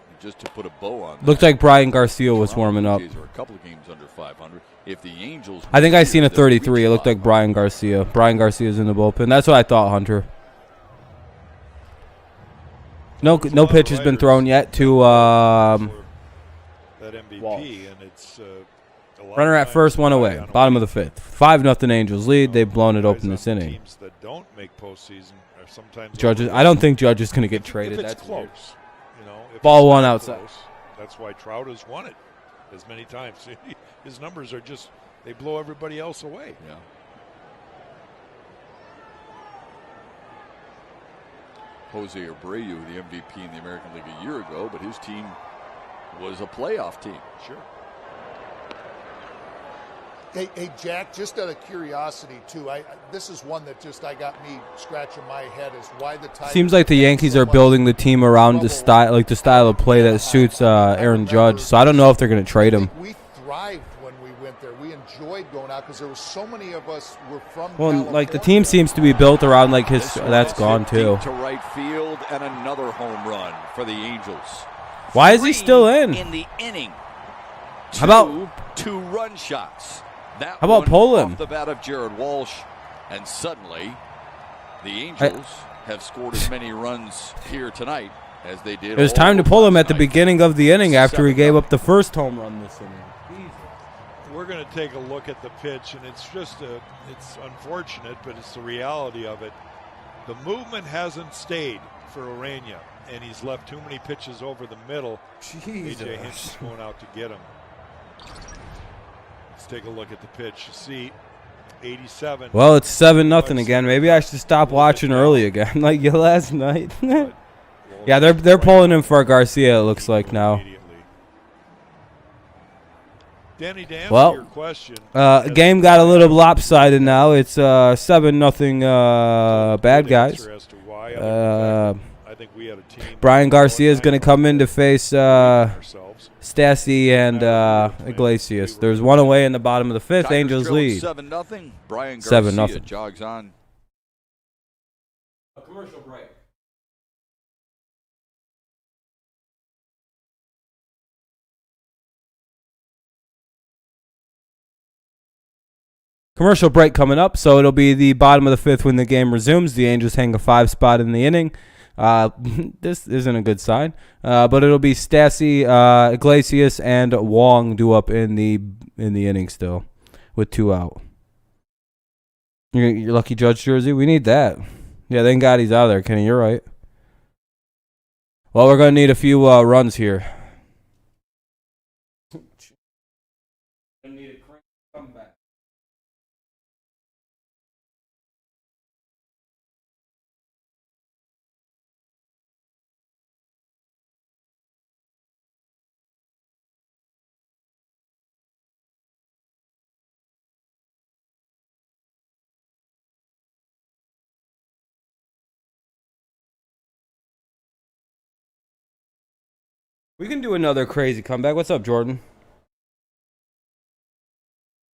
And just to put a bow on that, Looked like Brian Garcia was warming up. Are a couple of games under 500. If the Angels, I think I seen a 33. It looked like Brian Garcia. Brian Garcia's in the bullpen. That's what I thought, Hunter. No pitch has been thrown yet to that MVP, Walsh. and it's a lot runner of at times first, one rely away, on bottom of the fifth. 5-0 Angels lead. They've blown it open guys this on inning. Teams that don't make postseason are sometimes Judges, overlooked. I don't think Judge is going to get If traded. it's That's close, weird. you know, if Ball it's one not outside. close, that's why Trout has won it as many times. His numbers are just, they blow everybody else away. Yeah. Jose Urena, the MVP in the American League a year ago, but his team was a playoff team. Sure. Hey, Jack, just out of curiosity, too, this is one that just got me scratching my head is why the Tigers. Seems like the Yankees are building the team around the style of play that suits Aaron Judge. So I don't know if they're going to trade him. We thrived when we went there. We enjoyed going out because there were so many of us were from Well, California. like the team seems to be built around like his. This one That's is gone hit too. deep to right field, and another home run for the Angels. Why is he still in? In the inning. How about- 2-run shots? That How about one pull him? off the bat of Jared Walsh, and suddenly the Angels have scored as many runs here tonight as they did. It was time to pull him at the beginning of the inning after he gave up the first home run this inning. We're going to take a look at the pitch, and it's just it's unfortunate, but it's the reality of it. The movement hasn't stayed for Urena, and he's left too many pitches over the middle. A.J. Hinch is going out to get him. Let's take a look at the pitch. You see 87. Well, it's 7-0 again. Maybe I should stop watching early again, like last night. Yeah, they're pulling him for Garcia. It looks like now. Danny, to answer Well, your question, game got a little lopsided now. It's 7-0 bad guys. as to why. I think we had a team. Brian Garcia is going to come in to face Stassi and Iglesias. There's one away in the bottom of the fifth. Tigers Angels trailing lead. 7-0. Brian Garcia 7-0. jogs on. A commercial break. Commercial break coming up, so it'll be the bottom of the fifth when the game resumes. The Angels hang a 5 spot in the inning. This isn't a good sign, but it'll be Stassi, Iglesias, and Wong due up in the inning still, with 2 out. Your lucky Judge jersey, we need that. Yeah, thank God he's out of there, Kenny. You're right. Well, we're gonna need a few runs here. We can do another crazy comeback. What's up, Jordan?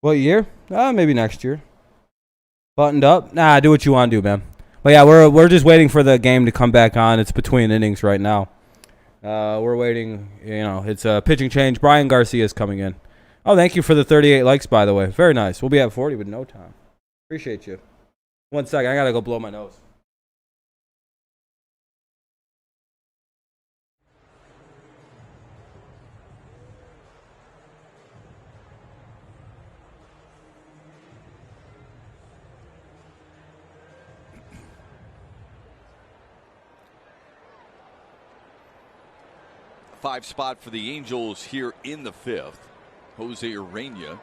What year? Maybe next year. Buttoned up? Nah, do what you want to do, man. But yeah, we're just waiting for the game to come back on. It's between innings right now. We're waiting. You know, it's a pitching change. Brian Garcia is coming in. Oh, thank you for the 38 likes, by the way. Very nice. We'll be at 40 with no time. Appreciate you. 1 second. I got to go blow my nose. Five spot for the Angels here in the fifth. Jose Urena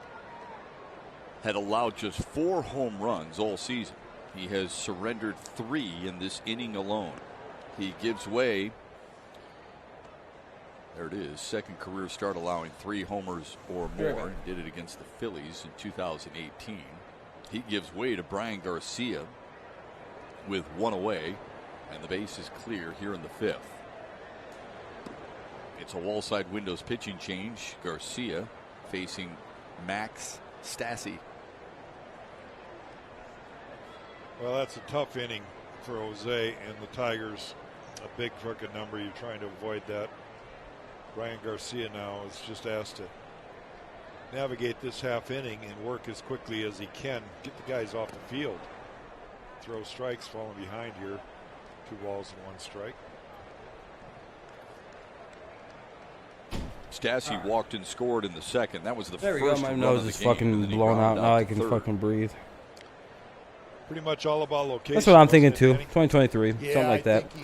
had allowed just 4 home runs all season. He has surrendered 3 in this inning alone. He gives way. There it is. Second career start allowing 3 homers or more. Did it against the Phillies in 2018. He gives way to Brian Garcia with 1 away, and the base is clear here in the fifth. It's a wall side windows pitching change. Garcia facing Max Stassi. Well, that's a tough inning for Jose and the Tigers. A big crooked number. You're trying to avoid that. Brian Garcia now is just asked to navigate this half inning and work as quickly as he can. Get the guys off the field. Throw strikes, falling behind here. 2 balls and 1 strike. Stassi walked and scored in the second. That was the there first. There we go. My nose is fucking blown out. Now I can fucking breathe. Pretty much all about location. That's what I'm thinking too. 2023, something like that. We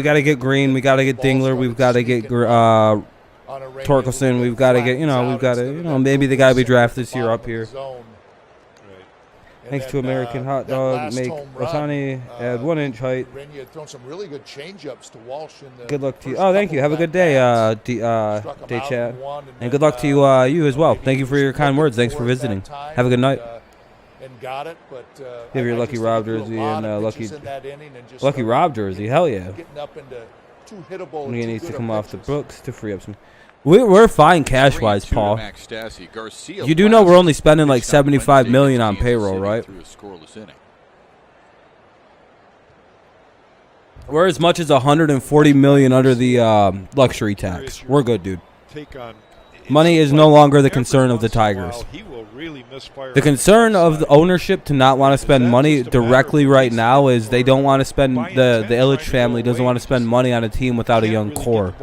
got to get Green. We got to get Dingler. We've got to get Torkelson. We've got to get. Maybe the guy we drafted this year up here. Thanks to American Hot Dog, make Ohtani add 1 inch height. Urena had thrown some really good changeups to Walsh in the good luck to you. Oh, thank you. Have a good day, day chat. And good luck to you as well. Thank you for your kind words. Thanks for visiting. Have a good night. And got it, but give your Lucky Rob jersey and Lucky Rob jersey. Hell yeah. Getting up into 2 hittable. He needs to come off the books to free up some. We're fine cash-wise, Paul. You do know we're only spending like $75 million on payroll, right? We're as much as $140 million under the luxury tax. We're good, dude. Money is no longer the concern of the Tigers. The concern of the ownership to not want to spend money directly right now is they don't want to spend, the Illich family doesn't want to spend money on a team without a young core,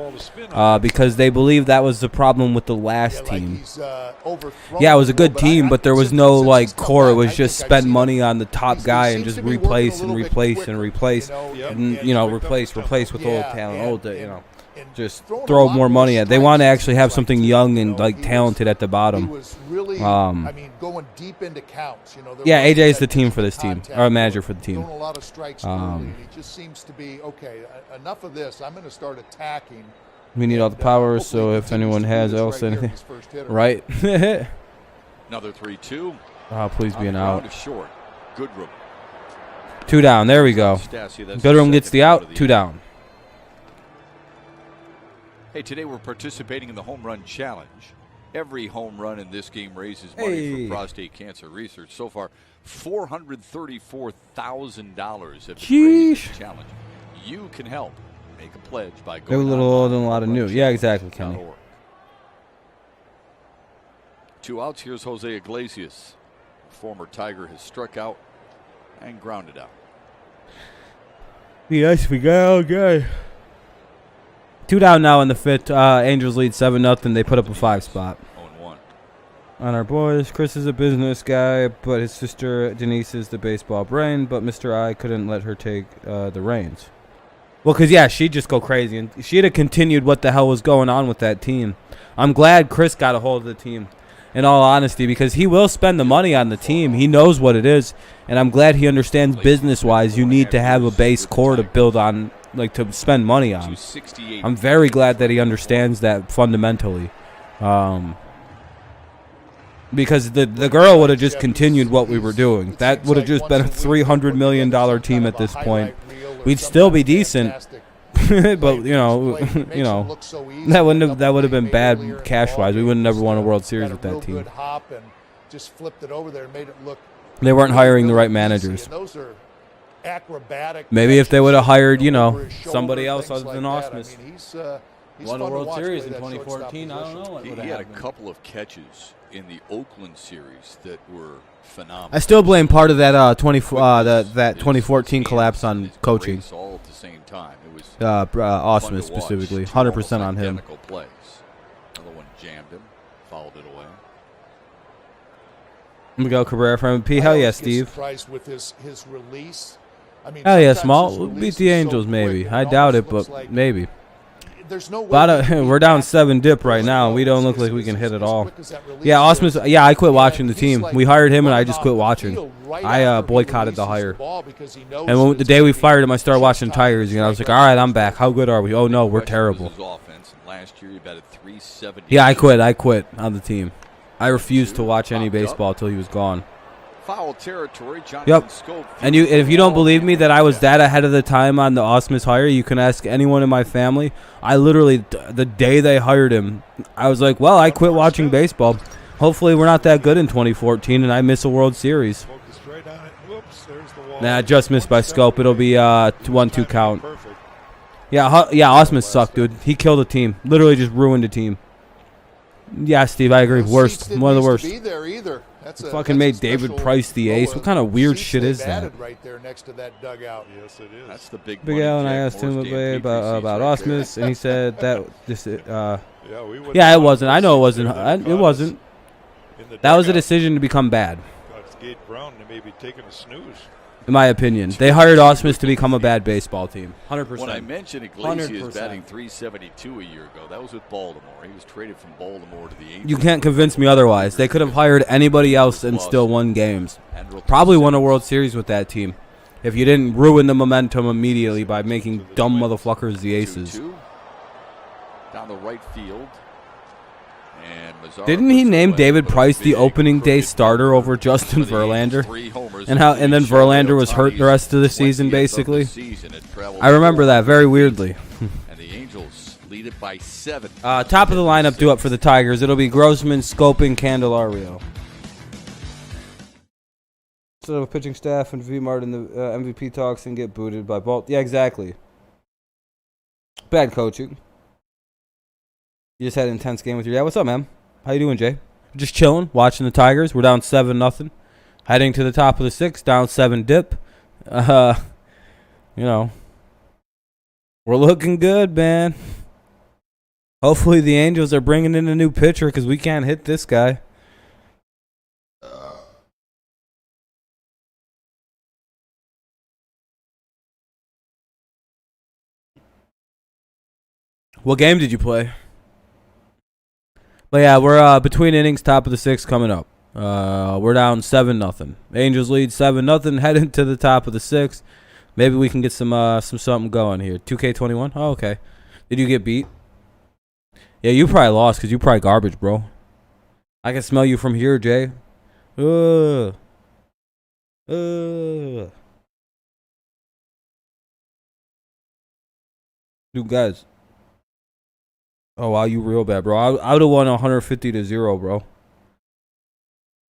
because they believe that was the problem with the last team. Yeah, it was a good team, but there was no like core. It was just spend money on the top guy and just replace and replace and replace and replace with old talent, just throw more money at. They want to actually have something young and like talented at the bottom. Going deep into counts. Yeah, AJ is the team for this team, or a manager for the team. A lot of strikes early. He just seems to be okay. Enough of this. I'm going to start attacking. We need all the power, so if anyone has else anything. Right. Another 3-2. Oh, please be an out. Short. Goodrum. 2 down. There we go. Goodrum gets the out. 2 down. Hey, today we're participating in the home run challenge. Every home run in this game raises money for prostate cancer research. So far, $434,000 have been raised in the challenge. You can help. Make a pledge by going a little older than a lot of new. Yeah, exactly, Kenny. 2 outs. Here's Jose Iglesias. Former Tiger has struck out and grounded out. Be nice if we got out, guy. 2 down now in the 5th. Angels lead 7-0. They put up a 5 spot. 0-1. On our boys, Chris is a business guy, but his sister Denise is the baseball brain. But Mr. I couldn't let her take the reins. Well, because, yeah, she'd just go crazy. And she'd have continued what the hell was going on with that team. I'm glad Chris got a hold of the team, in all honesty, because he will spend the money on the team. He knows what it is. And I'm glad he understands business-wise you need to have a base core to build on, like to spend money on. I'm very glad that he understands that fundamentally. Because the girl would have just continued what we were doing. That would have just been a $300 million team at this point. We'd still be decent, but that would have been bad cash wise. We would have never won a World Series with that team. They weren't hiring the right managers. Maybe if they would have hired, somebody else other than Osmus. Won a World Series in 2014. I don't know what would have happened. He had a couple of catches in the Oakland series that were phenomenal. I still blame part of that 2014 collapse on coaching. All at the same time. It was Osmus specifically, 100% on him. Plays. Another one jammed him, fouled it away. Miguel Cabrera for MVP. Hell yeah, Steve. With his release. Hell yeah, Small. We'll beat the Angels maybe. I doubt it, but maybe. We're down 7 dip right now. We don't look like we can hit it all. Yeah, Osmus. Yeah, I quit watching the team. We hired him, and I just quit watching. I boycotted the hire. And the day we fired him, I started watching Tigers. I was like, all right, I'm back. How good are we? Oh no, we're terrible. Yeah, I quit on the team. I refused to watch any baseball until he was gone. Foul territory. Yep. And if you don't believe me that I was that ahead of the time on the Osmus hire, you can ask anyone in my family. I literally, the day they hired him, I was like, well, I quit watching baseball. Hopefully we're not that good in 2014 and I miss a World Series. Nah, just missed by scope. It'll be 1-2 count. Yeah, Osmus sucked, dude. He killed a team. Literally just ruined a team. Yeah, Steve, I agree. Worst. One of the worst. Fucking made David Price the ace. What kind of weird shit is that? Right there next to that dugout. Yes, it is. That's the Big Al, and I asked him about Osmus, and he said that yeah, it wasn't. I know it wasn't. It wasn't. That was a decision to become bad. In my opinion, they hired Osmus to become a bad baseball team. 100%. When I mentioned Iglesias batting .372 a year ago, that was with Baltimore. He was traded from Baltimore to the Angels. You can't convince me otherwise. They could have hired anybody else and still won games. Probably won a World Series with that team if you didn't ruin the momentum immediately by making dumb motherfuckers the aces. Down the right field. Didn't he name David Price the opening day starter over Justin Verlander? And then Verlander was hurt the rest of the season, basically? I remember that very weirdly. And the Angels lead it by 7. Top of the lineup due up for the Tigers. It'll be Grossman, Scoping, Candelario. Instead of a pitching staff and V-Mart in the MVP talks and get booted by Bolt. Yeah, exactly. Bad coaching. You just had an intense game with your dad. What's up, man? How you doing, Jay? Just chilling, watching the Tigers. We're down 7-0. Heading to the top of the 6th, down 7 dip. We're looking good, man. Hopefully the Angels are bringing in a new pitcher because we can't hit this guy. What game did you play? But yeah, we're between innings, top of the 6th coming up. We're down 7-0. Angels lead 7-0, heading to the top of the 6th. Maybe we can get some something going here. 2K21? Oh, okay. Did you get beat? Yeah, you probably lost because you probably garbage, bro. I can smell you from here, Jay. Dude, guys. Oh, wow, you real bad, bro. I would have won 150-0, bro.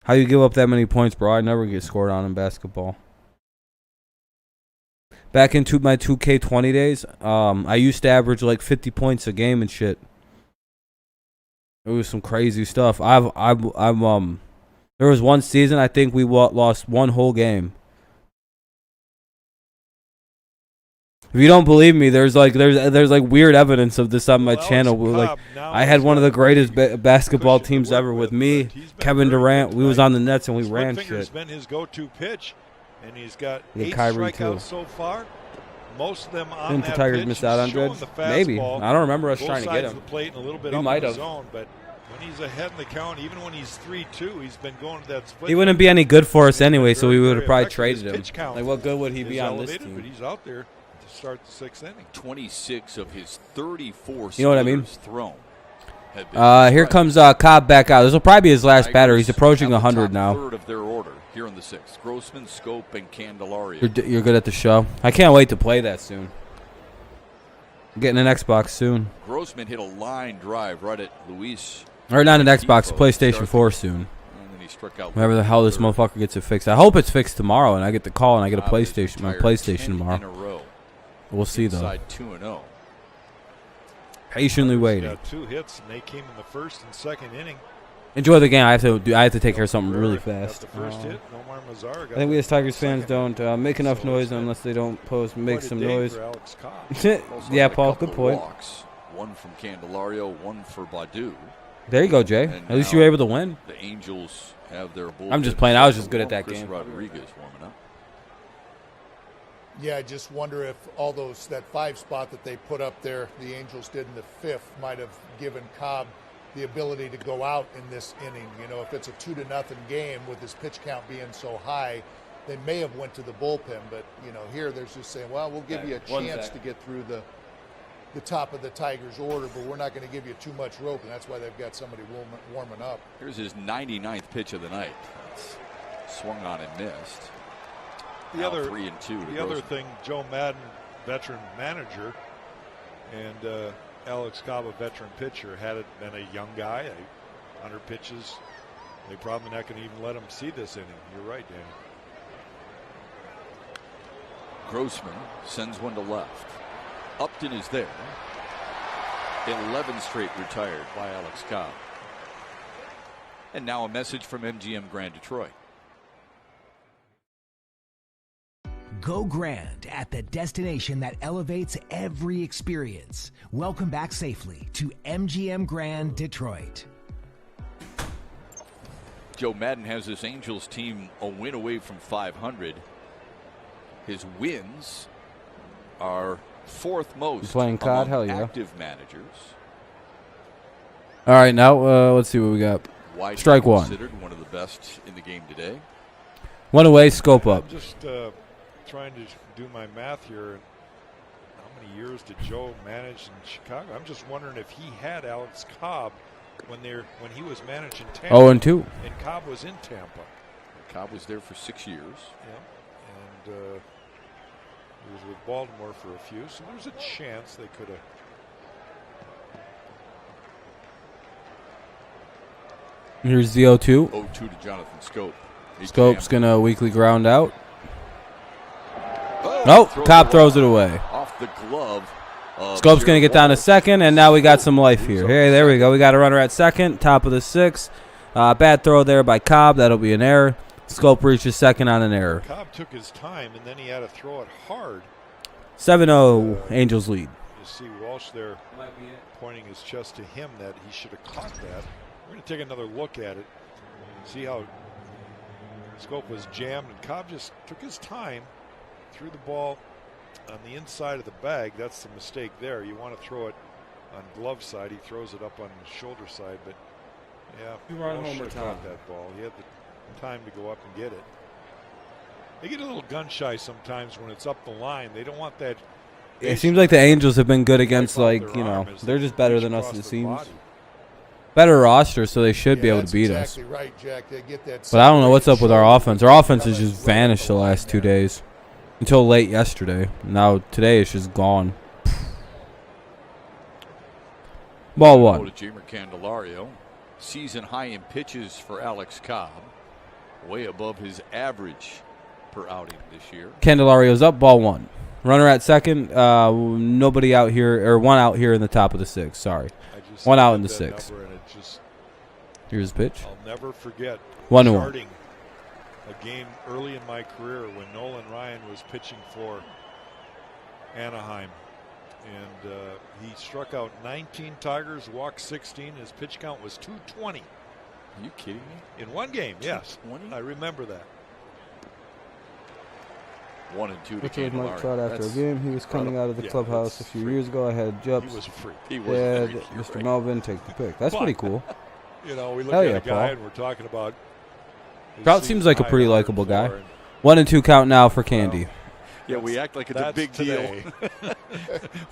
How you give up that many points, bro? I never get scored on in basketball. Back into my 2K20 days, I used to average like 50 points a game and shit. It was some crazy stuff. There was one season I think we lost one whole game. If you don't believe me, there's like weird evidence of this on my channel. Like I had one of the greatest basketball teams ever with me, Kevin Durant. We was on the Nets and we ran shit. Has been his go-to pitch, and he's got 8 Kyrie strikeouts too. so far. Most of them on Didn't the that Tigers pitch. miss out on Dreads? Maybe. I don't remember us trying to get him. The plate and a little bit We up might in the have. zone, but when he's ahead in the count, even when he's 3-2, he's been going to that split. He wouldn't be any good for us anyway, so we would have probably effective. His traded him. pitch count Like, what good would he is be on this elevated, team? But he's out there to start the 6th inning. 26 of his 34 You know what I mean? thrown. Here Here comes Cobb back out. This will probably be his last batter. He's approaching 100 now. Third of their order here in the 6th. Grossman, Scope, and Candelario. You're good at the show. I can't wait to play that soon. I'm getting an Xbox soon. Grossman hit a line drive right at Luis. Or not an Xbox, PlayStation 4 soon. And then he struck out. Whenever the hell this motherfucker gets it fixed. I hope it's fixed tomorrow and I get the call and I get a PlayStation, my PlayStation tomorrow. We'll see though. Inside 2-0. Patiently waiting. Got 2 hits, and they came in the 1st and 2nd inning. Enjoy the game. I have to take care of something really fast. Got the first hit. Nomar Mazar I think we as Tigers fans don't make enough noise unless they don't make some noise. Yeah, Paul. Good point. Walks, one from Candelario, one for Badu. There you go, Jay. And At least you were able to win. The Angels have their bullpen. I'm just playing. I was just good at that Chris game. Rodriguez warming up. Yeah, I just wonder if all that 5 spot that they put up there, the Angels did in the 5th, might have given Cobb the ability to go out in this inning. You know, if it's a 2-0 game with his pitch count being so high, they may have went to the bullpen. But you know, here they're just saying, well, we'll give you a chance to get through the top of the Tigers' order, but we're not going to give you too much rope, and that's why they've got somebody warming up. Here's his 99th pitch of the night. It's swung on and missed. The other 3-2. The other thing, Joe Madden, veteran manager, and Alex Cobb, a veteran pitcher, had it been a young guy, 100 pitches, they probably not going to even let him see this inning. You're right, Danny. Grossman sends one to left. Upton is there. 11 straight retired by Alex Cobb. And now a message from MGM Grand Detroit. Go grand at the destination that elevates every experience. Welcome back safely to MGM Grand Detroit. Joe Madden has this Angels team a win away from 500. His wins are 4th most playing COD? Hell yeah. active managers. All right, now let's see what we got. Widely Strike one. Considered one of the best in the game today. One away, scope up. I'm just trying to do my math here. How many years did Joe manage in Chicago? I'm just wondering if he had Alex Cobb when he was managing Tampa. 0-2. And Cobb was in Tampa. Cobb was there for 6 years. Yeah, and he was with Baltimore for a few, so there's a chance they could have. Here's the 0-2. 0-2 to Jonathan Scope. Scope's going to weakly ground out. Nope, Cobb throws it away. Off the glove. Scope's going to get down to second, and now we got some life here. Hey, there we go. We got a runner at second, top of the 6th. Bad throw there by Cobb. That'll be an error. Scope reaches second on an error. Cobb took his time, and then he had to throw it hard. 7-0, Angels lead. You see Walsh there pointing his chest to him that he should have caught that. We're going to take another look at it. See how Scope was jammed, and Cobb just took his time, threw the ball on the inside of the bag. That's the mistake there. You want to throw it on glove side. He throws it up on the shoulder side, but yeah, You run Walsh home or should have caught that ball. He had the time to go up and get it. They get a little gun shy sometimes when it's up the line. They don't want that It seems like the Angels have been good against, like, you know, they're just better than us, it seems. Better roster, so they should be able to beat us. Right, Jack. They get that, but I don't know what's up with our offense. Our offense has just vanished the last 2 days. Until late yesterday. Now, today it's just gone. Ball one. Jamer Candelario. Season high in pitches for Alex Cobb. Way above his average per outing this year. Candelario's up, ball one. Runner at second. Nobody out here, or one out here in the top of the sixth. Sorry. One out in the sixth. Here's the pitch. I'll never forget 1-1. Starting a game early in my career when Nolan Ryan was pitching for Anaheim. And he struck out 19 Tigers, walked 16. His pitch count was 220. Are you kidding me? In one game, yes. I remember that. 1-2 to Which was Mike Candelario. Trout after a game. He was coming out of the clubhouse a few years ago. I had Jups. He was a freak. He was Had very Mr. right. Melvin take the pick. That's pretty cool. You know, we look Hell at yeah, a guy Paul. and we're talking about. Trout seems like a pretty likable guy. 1-2 count now for Candy. Yeah, we act like it's a big deal. today.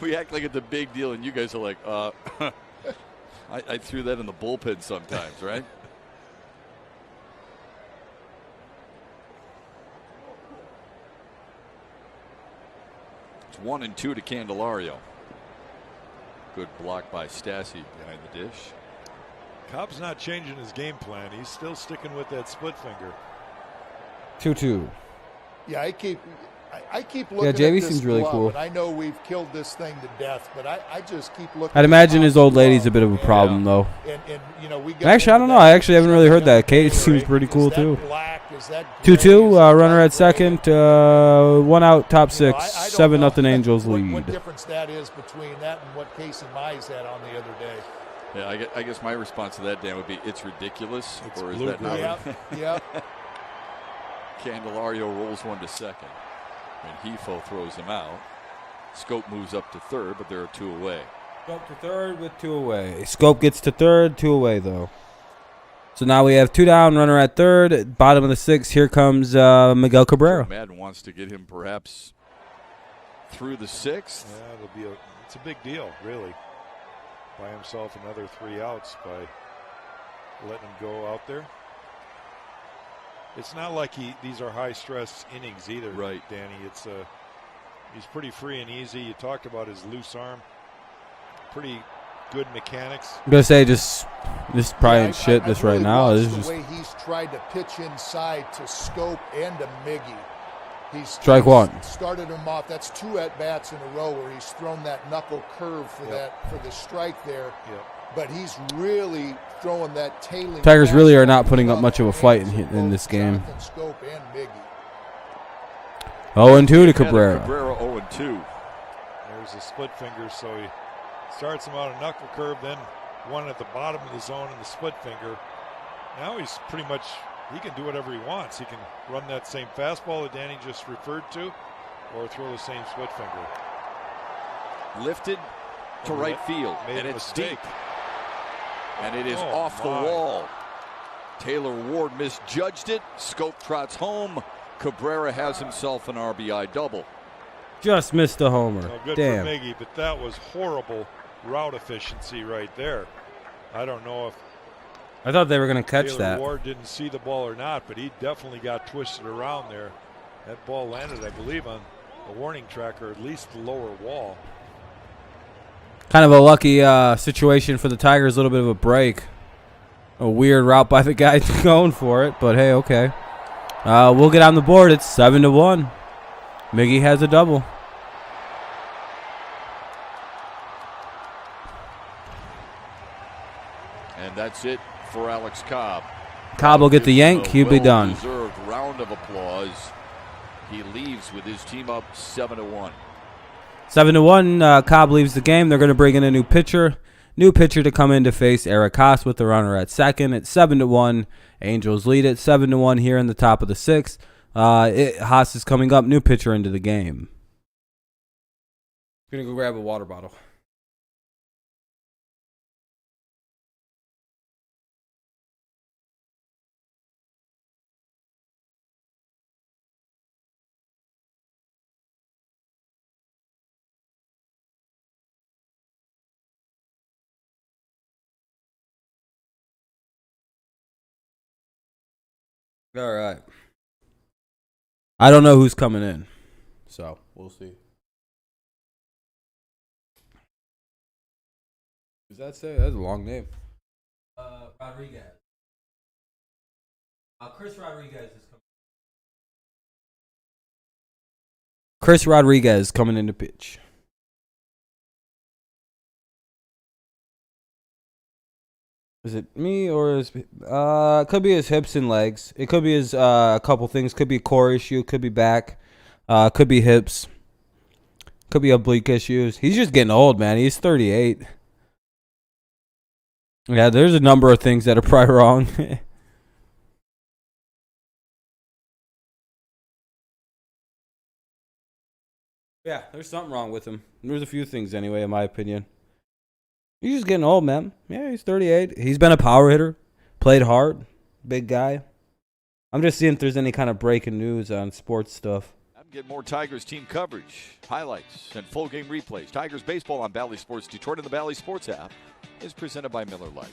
We act like it's a big deal, and you guys are like, I threw that in the bullpen sometimes, right? It's 1-2 to Candelario. Good block by Stassi behind the dish. Cobb's not changing his game plan. He's still sticking with that split finger. 2-2. Yeah, I keep looking at JV this seems really glove, cool. and I know we've killed this thing to death, but I just keep looking. I'd at imagine his old Cobb's lady's a glove, bit of a problem, though. And you know, we got Actually, I don't know. I actually haven't really heard that. Kate seems pretty cool, too. 2-2, runner at second, one out, top six, 7-0 Angels lead. What difference that is between that and what Casey Mize had on the other day. Yeah, I guess my response to that, Dan, would be it's ridiculous. Or is that not? Yeah. Candelario rolls one to second. And Hefo throws him out. Scope moves up to third, but there are two away. Scope to third with two away. Scope gets to third, two away, though. So now we have two down, runner at third. Bottom of the sixth, here comes Miguel Cabrera. Madden wants to get him perhaps through the sixth. Yeah, it's a big deal, really. Buy himself another 3 outs by letting him go out there. It's not like these are high-stress innings either, right, Danny. It's he's pretty free and easy. You talked about his loose arm. Pretty good mechanics. I'm going to say this probably ain't shit right now. This is just the way he's tried to pitch inside to Scope and to Miggy. He's strike one. Started him off. That's 2 at-bats in a row where he's thrown that knuckle curve for the strike there. Yep. But he's really throwing that tailing. Tigers really are not putting up much of a fight in this game. 0-2 to Cabrera. Cabrera 0-2. There's a split finger, so he starts him out a knuckle curve, then one at the bottom of the zone in the split finger. Now he's pretty much, he can do whatever he wants. He can run that same fastball that Danny just referred to, or throw the same split finger. Lifted to right field, and it's deep. And it is off the my. wall. Taylor Ward misjudged it. Scope trots home. Cabrera has himself an RBI double. Just missed the homer. Well, good Damn. for Miggy, but that was horrible route efficiency right there. I don't know if I thought they were going to catch Taylor that. Ward didn't see the ball or not, but he definitely got twisted around there. That ball landed, I believe, on the warning track, or at least the lower wall. Kind of a lucky situation for the Tigers. A little bit of a break. A weird route by the guy going for it, but hey, okay. We'll get on the board. It's 7-1. Miggy has a double. And that's it for Alex Cobb. Cobb will get the yank. He'll be done. Deserved round of applause. He leaves with his team up 7-1. 7-1. Cobb leaves the game. They're going to bring in a new pitcher. New pitcher to come in to face Eric Haas with the runner at second. It's 7-1. Angels lead it 7-1 here in the top of the sixth. Haas is coming up. New pitcher into the game. Gonna go grab a water bottle. All right. I don't know who's coming in, so we'll see. Does that say? That's a long name. Rodriguez. Chris Rodriguez is coming. Chris Rodriguez coming in to pitch. Is it me or is it could be his hips and legs. It could be his a couple things. Could be a core issue. Could be back. Could be hips. Could be oblique issues. He's just getting old, man. He's 38. Yeah, there's a number of things that are probably wrong. Yeah, there's something wrong with him. There's a few things anyway, in my opinion. He's just getting old, man. Yeah, he's 38. He's been a power hitter. Played hard. Big guy. I'm just seeing if there's any kind of breaking news on sports stuff. I'm getting more Tigers team coverage, highlights, and full game replays. Tigers baseball on Bally Sports Detroit and the Bally Sports app is presented by Miller Lite.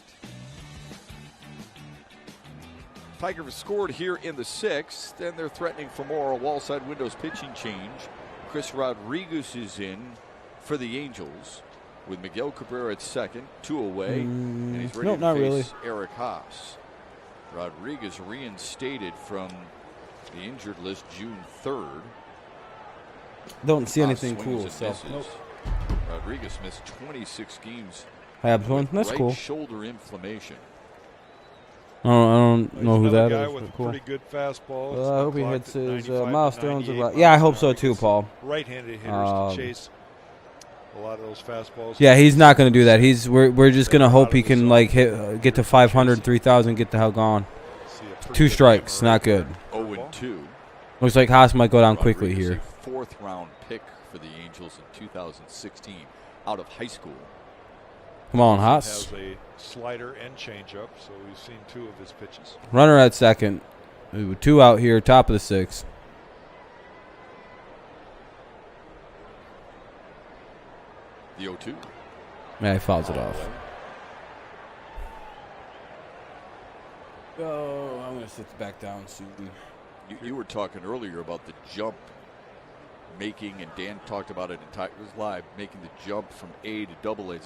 Tigers scored here in the 6th, and they're threatening for more. A wall-side windows pitching change. Chris Rodriguez is in for the Angels with Miguel Cabrera at second, 2 away, and he's ready to face Eric Haas. Rodriguez reinstated from the injured list June 3rd. Don't see anything cool. So. Nope. Rodriguez missed 26 games. That's right cool. Shoulder inflammation. I don't know who that guy is. With cool. Pretty good fastball. I hope he hits his milestones. Yeah, I hope so too, Paul. Right-handed hitters to chase a lot of those fastballs. Yeah, he's not going to do that. We're just going to hope he can like get to 500, 3,000, get the hell gone. 2 strikes, not good. 0-2. Looks like Haas might go down quickly here. 4th round pick for the Angels in 2016 out of high school. Come on, Haas. Has a slider and changeup, so we've seen 2 of his pitches. Runner at second. 2 out here, top of the 6th. The 0-2. Yeah, he fouls it off. Oh, I'm going to sit back down soon. You were talking earlier about the jump making, and Dan talked about it in Tigers Live, making the jump from A to double A.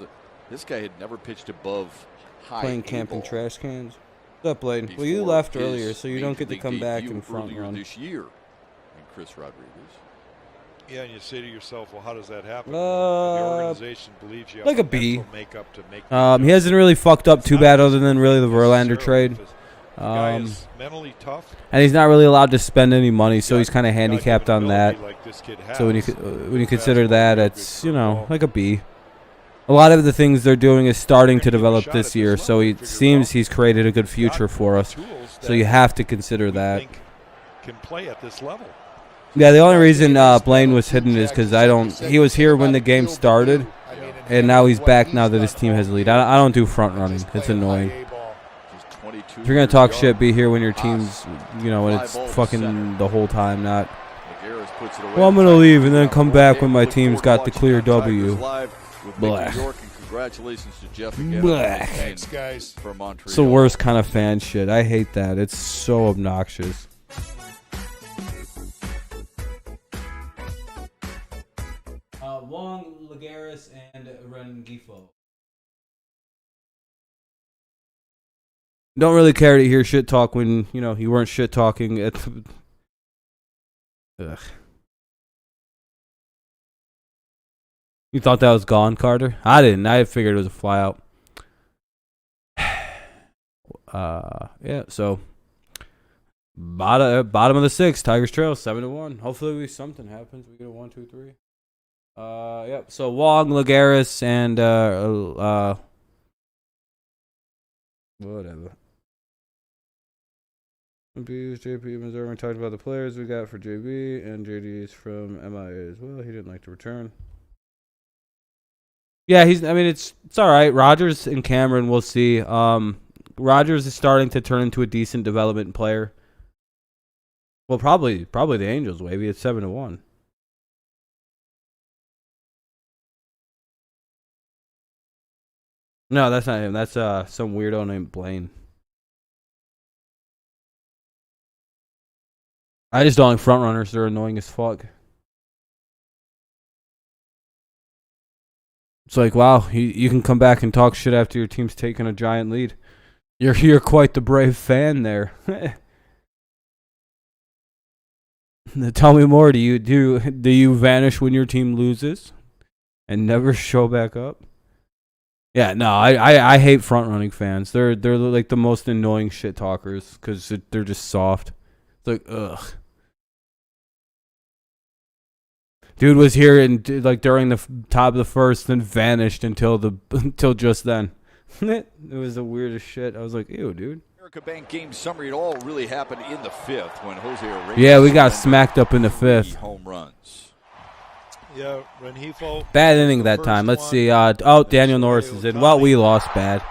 This guy had never pitched above high Playing camping trash cans. What's up, Blaine? Well, you left earlier, so you don't get to come back in front run. This year, and Chris Rodriguez. Yeah, and you say to yourself, well, how does that happen? The organization believes you have like a B. Makeup to make he hasn't really fucked up too bad other than really the Verlander trade. Guy is mentally tough. And he's not really allowed to spend any money, so he's kind of handicapped on that. Like this kid has, so when you consider that, it's, like a B. A lot of the things they're doing is starting to develop this year, so it seems he's created a good future for us. So you have to consider that. Can play at this level. Yeah, the only reason Blaine was hidden is because he was here when the game started, and now he's back now that his team has a lead. I don't do front running. It's annoying. If you're going to talk shit, be here when your team's, when it's fucking the whole time, not, well, I'm going to leave and then come back when my team's got the clear W. Black. Congratulations to Jeff again. Black. Thanks, guys. From Montreal. It's the worst kind of fan shit. I hate that. It's so obnoxious. Wong, Lagares, and Rengifo. Don't really care to hear shit talk when, you weren't shit talking at Ugh. You thought that was gone, Carter? I didn't. I figured it was a fly out. Yeah, so bottom of the 6th, Tigers trail 7-1. Hopefully something happens. We get a 1, 2, 3. Yep. So Wong, Lagares, and whatever. Abuse JP Missouri. We talked about the players we got for JB, and JD's from MIA as well. He didn't like to return. Yeah, it's all right. Rogers and Cameron, we'll see. Rogers is starting to turn into a decent development player. Well, probably the Angels, Wavy. It's 7-1. No, that's not him. That's some weirdo named Blaine. I just don't like front runners. They're annoying as fuck. It's like, wow, you can come back and talk shit after your team's taking a giant lead. You're quite the brave fan there. Tell me more. Do you vanish when your team loses and never show back up? Yeah, no, I hate front running fans. They're like the most annoying shit talkers because they're just soft. It's like, ugh. Dude was here and like during the top of the first, then vanished until just then. It was the weirdest shit. I was like, ew, dude. America Bank game summary. It all really happened in the fifth when Jose Urena. Yeah, we got smacked up in the fifth. Home runs. Yeah, Rengifo. Bad inning that time. Let's see. Daniel Norris is in. Well, we lost bad.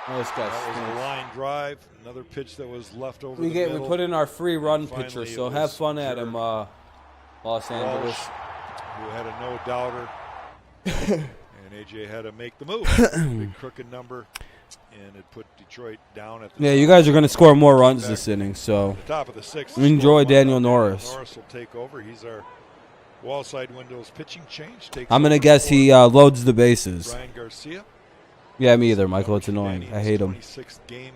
That was a line drive. Another pitch that was left over. We put in our free run pitcher, so have fun at him, Los Angeles. Who had a no-doubter. And AJ had to make the move. Big crooked number. And it put Detroit down at the Yeah, you guys are going to score more runs this inning, so the top of the sixth. enjoy Daniel Norris. Norris will take over. He's our wall side windows pitching change. I'm going to guess he loads the bases. Ryan Garcia. Yeah, me either, Michael. It's annoying. I hate him. 26th game.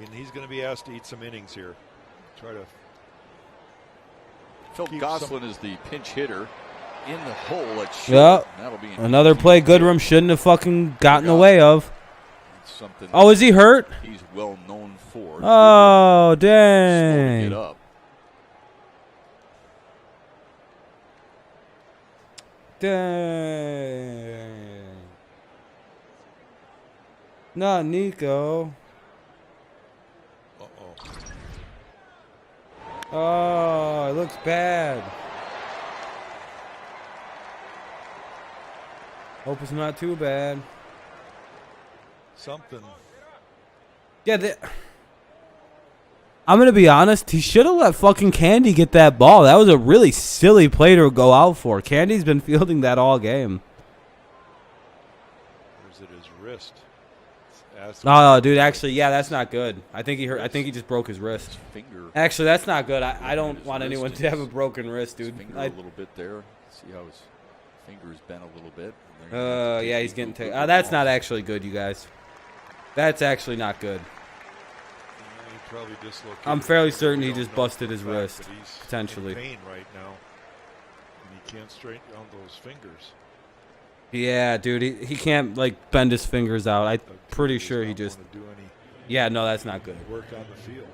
And he's going to be asked to eat some innings here. Try to. Phil Gosselin is the pinch hitter in the hole at short. Yeah. That'll be Another play Goodrum shouldn't have fucking gotten in the way of. Something Oh, is he hurt? he's well known for. Oh, Slowing dang. it up. Dang. Not Nico. Uh-oh. Oh, it looks bad. Hope it's not too bad. Something. Yeah, I'm going to be honest. He should have let fucking Candy get that ball. That was a really silly play to go out for. Candy's been fielding that all game. Or is it his wrist? Oh, dude, actually, yeah, that's not good. I think he hurt. I think he just broke his wrist. Finger. Actually, that's not good. I don't want anyone to have a broken wrist, dude. Finger a little bit there. See how his finger is bent a little bit. Yeah, he's getting taken. That's not actually good, you guys. That's actually not good. He probably dislocated. I'm fairly certain he just know busted for his a fact, wrist, but he's potentially. in pain right now. And he can't straighten out those fingers. Yeah, dude, he can't like bend his fingers out. I'm pretty sure he just. Want to do any Yeah, no, that's not good. work on the field.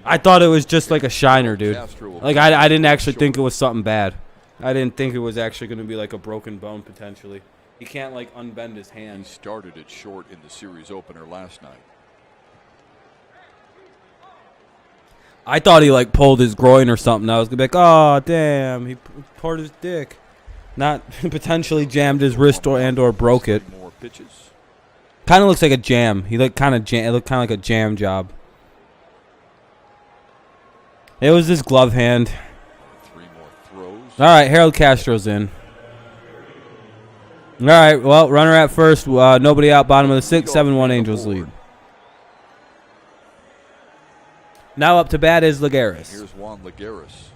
I thought it was just like a shiner, dude. Like I didn't actually think it was something bad. I didn't think it was actually going to be like a broken bone potentially. He can't like unbend his He hand. started it short in the series opener last night. I thought he like pulled his groin or something. I was gonna be like, oh damn, he pulled his dick. Not potentially jammed his wrist or broke it. More pitches. Kind of looks like a jam. He looked kind of it looked kind of like a jam job. It was his glove hand. 3 more throws. All right, Harold Castro's in. All right, well, runner at first. Nobody out. Bottom of the sixth. 7-1 Angels lead. Now up to bat is Lagares. Here's Juan Lagares.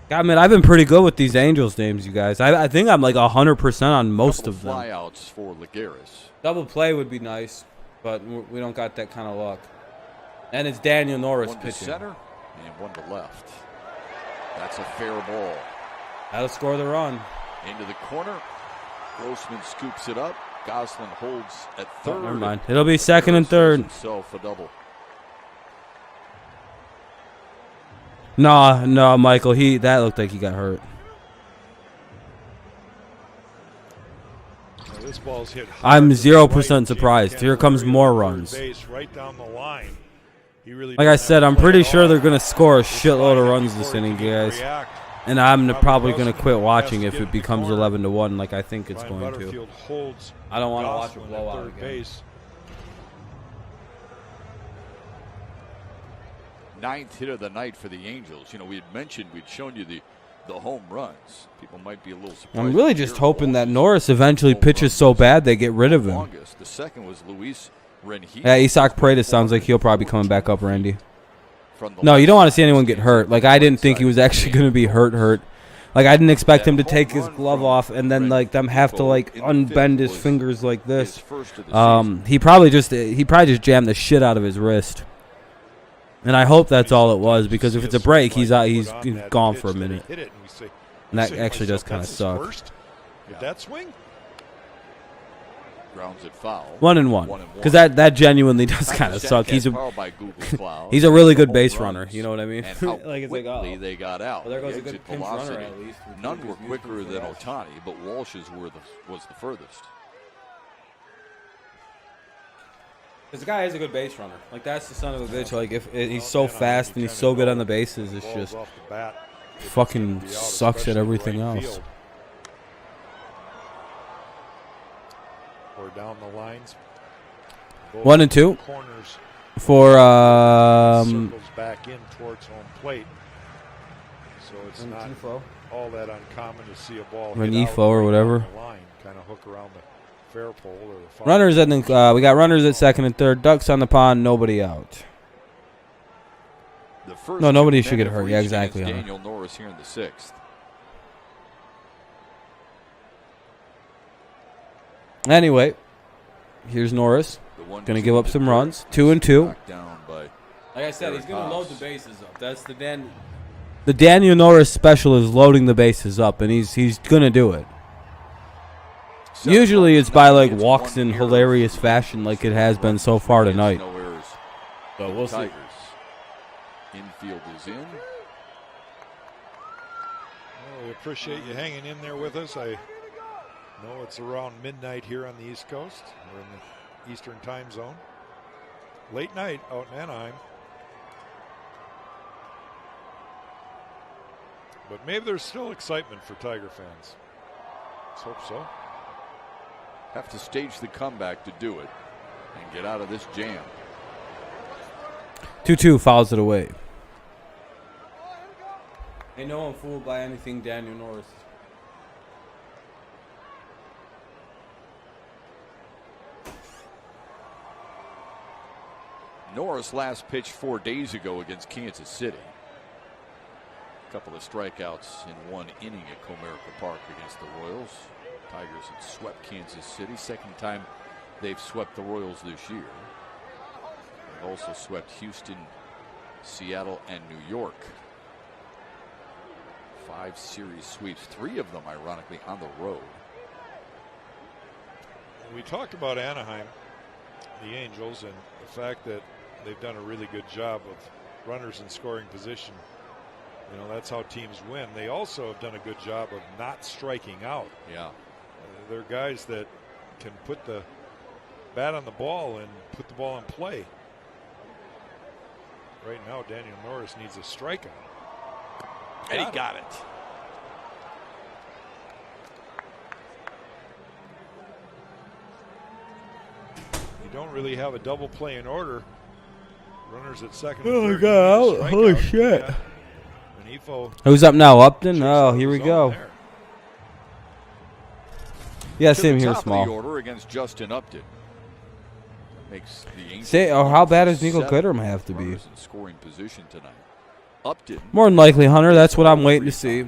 God, man, I've been pretty good with these Angels names, you guys. I think I'm like 100% on most of them. Flyouts for Lagares. Double play would be nice, but we don't got that kind of luck. And it's Daniel Norris One to pitching. center and one to left. That's a fair ball. That'll score the run. Into the corner. Grossman scoops it up. Gosselin holds at third. Oh, never mind. It'll be second and third. Himself a double. No, Michael. That looked like he got hurt. Now, this ball's hit hard I'm to the 0% right. surprised. Jim Here comes Kennedy more third runs. base, right down the line. He really Like I didn't said, have I'm to play pretty at sure all. they're going to score a This shitload of guy runs this before inning, he could guys. react. And I'm Robert probably going to Grossman quit has watching to if get it in the becomes corner. 11-1 like I think it's Ryan going to. Butterfield holds I don't want to watch a Gosselin at blowout third again. base. Ninth hit of the night for the Angels. You know, we had mentioned, we'd shown you the home runs. People might be a little surprised. I'm really just hoping that Norris eventually pitches so bad they get rid of him. Longest. The second was Luis Rengifo. Yeah, Isaac Paredes sounds like he'll probably be coming back up, Randy. from the No, you left don't want to side. see anyone get hurt. Like, I didn't think he was actually going to be hurt. Like, I didn't expect him to take his glove off and then, like, them have to, like, unbend his fingers like this. He probably just jammed the shit out of his wrist. And I hope that's all it was, because if it's a break, he's gone for a minute. And that actually does kind of suck. Did that swing? Grounds it foul. 1-1. Because that genuinely does kind of suck. He's a really good base runner. You know what I mean? Like, it's like, oh, they got out. Well, there goes The a good exit pinch velocity. runner at least. None were quicker than Ohtani, but Walsh's was the furthest. Because the guy is a good base runner. Like, that's the son of a bitch. Like, if he's so fast and he's so good on the bases, it's just fucking sucks at everything else. Or down the lines. 1-2 Corners for circles back in towards home plate. So it's not all that uncommon to see a ball hit Renifo out or whatever. the line, kind of hook around the fair pole or the foul. Runners at we got runners at second and third. Ducks on the pond. Nobody out. No, nobody should get hurt. Yeah, exactly. Daniel Norris here in the sixth. Anyway, here's Norris. Going to give up some runs. 2-2. Like I said, he's going to load the bases up. That's the Daniel Norris special is loading the bases up, and he's going to do it. Usually it's by, like, walks in hilarious fashion like it has been so far tonight. So we'll see. Infield is in. Well, we appreciate you hanging in there with us. I know it's around midnight here on the East Coast. We're in the Eastern time zone. Late night out in Anaheim. But maybe there's still excitement for Tiger fans. Let's hope so. Have to stage the comeback to do it and get out of this jam. 2-2 fouls it away. Ain't no one fooled by anything Daniel Norris. Norris last pitched 4 days ago against Kansas City. A couple of strikeouts in one inning at Comerica Park against the Royals. Tigers had swept Kansas City. Second time they've swept the Royals this year. They've also swept Houston, Seattle, and New York. 5 series sweeps, 3 of them ironically on the road. We talked about Anaheim, the Angels, and the fact that they've done a really good job of runners in scoring position. You know, that's how teams win. They also have done a good job of not striking out. Yeah. They're guys that can put the bat on the ball and put the ball in play. Right now, Daniel Norris needs a strikeout. And he got it. You don't really have a double play in order. Runners at second. Oh my and third, God! you need a Holy strikeout. shit! Yeah. Renifo Who's up now? Upton? checks Oh, out here we his go. own there. Yeah, To same the here, top of small. the order against Justin Upton. Makes the Angels Say, oh, how bad does Nico 7 Goodrum have to be? runners in scoring position tonight. Upton. More than likely, Hunter. That's what I'm waiting to see.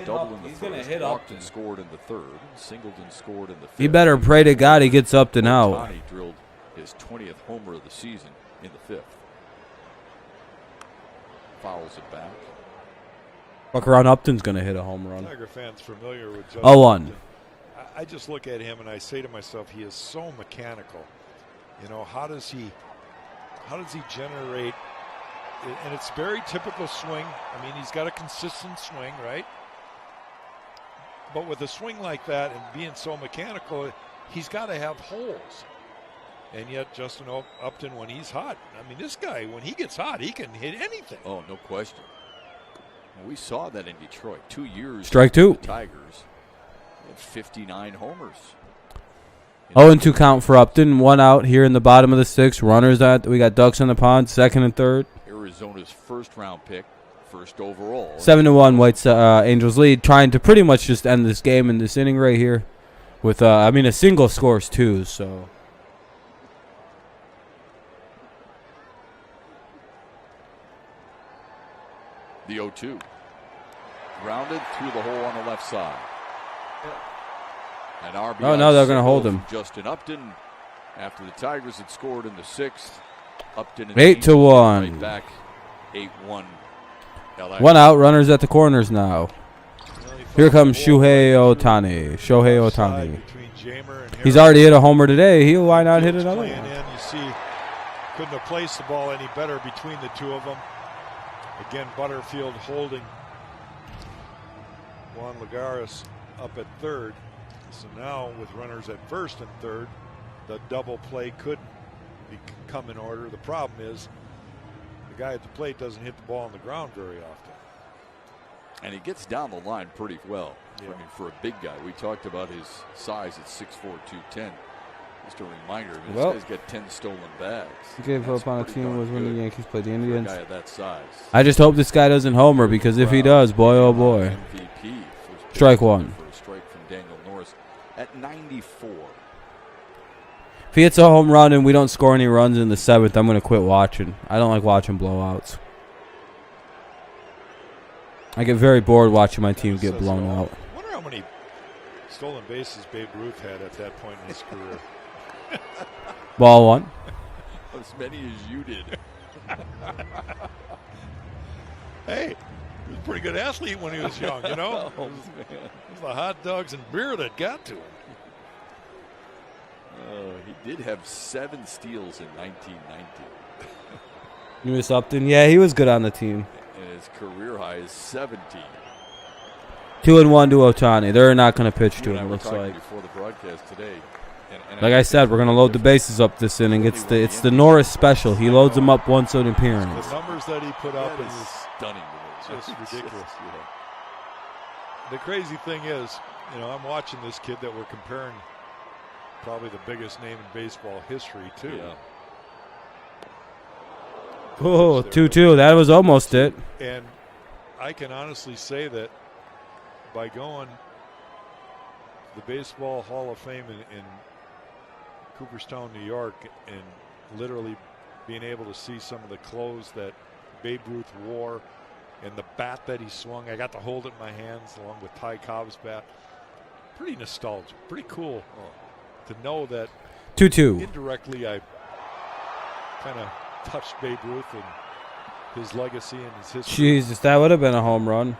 Double in the He's gonna first. hit Walked Upton. and scored in the third. Singleton scored in the fifth. You better pray to God he gets Upton out. Ohtani drilled his 20th homer of the season in the fifth. Fouls it back. Fuck around, Upton's gonna hit a home run. Tiger fans familiar with Justin 0-1. Upton. I just look at him and I say to myself, he is so mechanical. You know, how does he generate? And it's very typical swing. I mean, he's got a consistent swing, right? But with a swing like that and being so mechanical, he's got to have holes. And yet, Justin Upton, when he's hot, I mean, this guy, when he gets hot, he can hit anything. Oh, no question. We saw that in Detroit. 2 years. Strike two. The Tigers had 59 homers. 0-2 count for Upton. 1 out here in the bottom of the 6th. Runners out. We got Ducks on the pond, second and third. Arizona's first round pick, first overall. 7-1 White Angels lead, trying to pretty much just end this game in this inning right here. With I mean, a single scores 2, so. The 0-2. Grounded through the hole on the left side. And RBI. Oh, no, they're going to hold him. Justin Upton, after the Tigers had scored in the 6th. Upton 8-1. Right back, 8-1. One out, runners at the corners now. Here comes Shohei Ohtani. He's already hit a homer today. Why not hit another one? You see, couldn't have placed the ball any better between the two of them. Again, Butterfield holding Juan Lagares up at third. So now with runners at first and third, the double play could come in order. The problem is the guy at the plate doesn't hit the ball on the ground very often. And he gets down the line pretty well. Yeah. I mean, for a big guy. We talked about his size at 6'4", 210. Just a reminder, this guy's got 10 stolen bags. He gave up on a team was when the Yankees played the Indians. For a guy of that size. I just hope this guy doesn't homer, because if he does, boy, oh boy. MVP. Strike one. For a strike from Daniel Norris at 94. If he hits a home run and we don't score any runs in the 7th, I'm going to quit watching. I don't like watching blowouts. I get very bored watching my team get blown out. I wonder how many stolen bases Babe Ruth had at that point in his career. Ball one. As many as you did. Hey, he was a pretty good athlete when he was young, you know? It was the hot dogs and beer that got to him. He did have 7 steals in 1990. You miss Upton? Yeah, he was good on the team. And his career high is 17. 2-1 to Ohtani. They're not going to pitch to him, it looks like. Before the broadcast today. Like I said, we're going to load the bases up this inning. It's the Norris special. He loads them up once an appearance. The numbers that he put up is is stunning. Just ridiculous. The crazy thing is, you know, I'm watching this kid that we're comparing probably the biggest name in baseball history to. Yeah. Oh, 2-2. That was almost it. And I can honestly say that by going to the Baseball Hall of Fame in Cooperstown, New York, and literally being able to see some of the clothes that Babe Ruth wore and the bat that he swung, I got to hold it in my hands along with Ty Cobb's bat. Pretty nostalgic, pretty cool to know that 2-2. indirectly I kind of touched Babe Ruth and his legacy and his history. Jesus, that would have been a home run.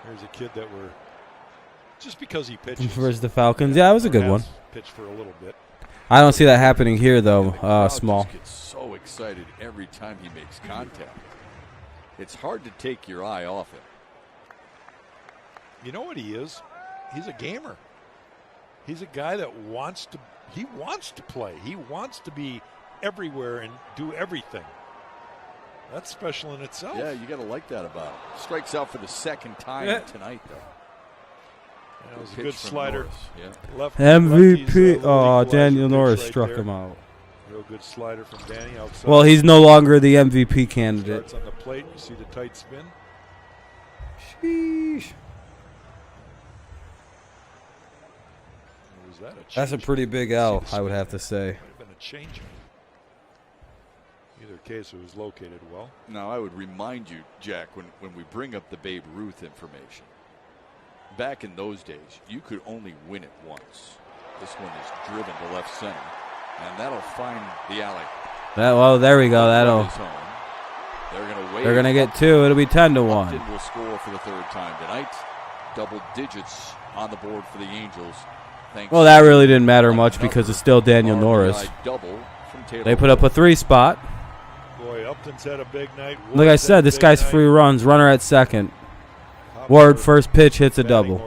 Here's a kid that we're just because he pitched versus the Falcons. Yeah, that was a good one. Pitched for a little bit. I don't see that happening here, though. Small. Just gets so excited every time he makes contact. It's hard to take your eye off him. You know what he is? He's a gamer. He's a guy that wants to play. He wants to be everywhere and do everything. That's special in itself. Yeah, you got to like that about him. Strikes out for the second time tonight, though. That was a good slider. Yeah. MVP. Oh, Daniel Norris struck him out. Real good slider from Danny outside. Well, he's no longer the MVP candidate. Starts on the plate. You see the tight spin. Sheesh. Was that a That's a pretty big L, I would have to say. Might have been a change. Either case, it was located well. Now, I would remind you, Jack, when we bring up the Babe Ruth information, back in those days, you could only win it once. This one is driven to left center, and that'll find the alley. Well, there we go. That'll. They're gonna get 2. It'll be 10-1. Upton will score for the 3rd time tonight. Double digits on the board for the Angels. Well, that really didn't matter much because it's still Daniel Norris. They put up a 3 spot. Boy, Upton's had a big night. Like I said, this guy's free runs. Runner at second. Ward first pitch hits a double.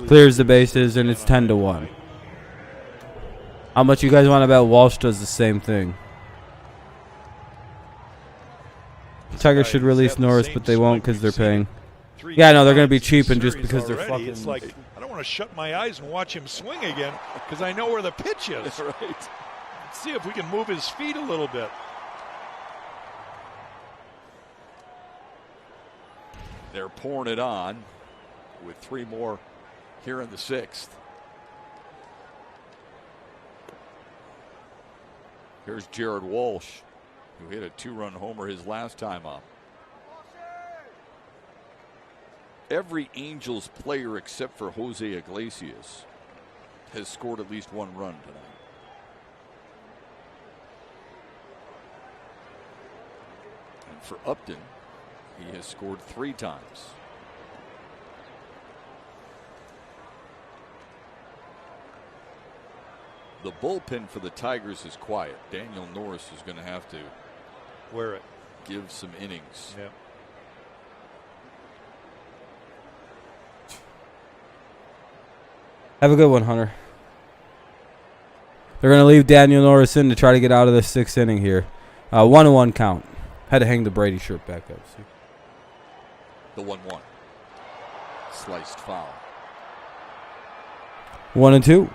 Clears the bases, and it's 10-1. How much you guys want to bet Walsh does the same thing? Tigers should release Norris, but they won't because they're paying. Yeah, no, they're going to be cheap, and just because they're fucking. It's like, I don't want to shut my eyes and watch him swing again because I know where the pitch is. That's right. Let's see if we can move his feet a little bit. They're pouring it on with 3 more here in the 6th. Here's Jared Walsh, who hit a 2-run homer his last time up. Every Angels player except for Jose Iglesias has scored at least one run tonight. And for Upton, he has scored 3 times. The bullpen for the Tigers is quiet. Daniel Norris is going to have to wear it, give some innings. Yeah. Have a good one, Hunter. They're going to leave Daniel Norris in to try to get out of the 6th inning here. 1-1 count. Had to hang the Brady shirt back up. See? The 1-1. Sliced foul. 1-2.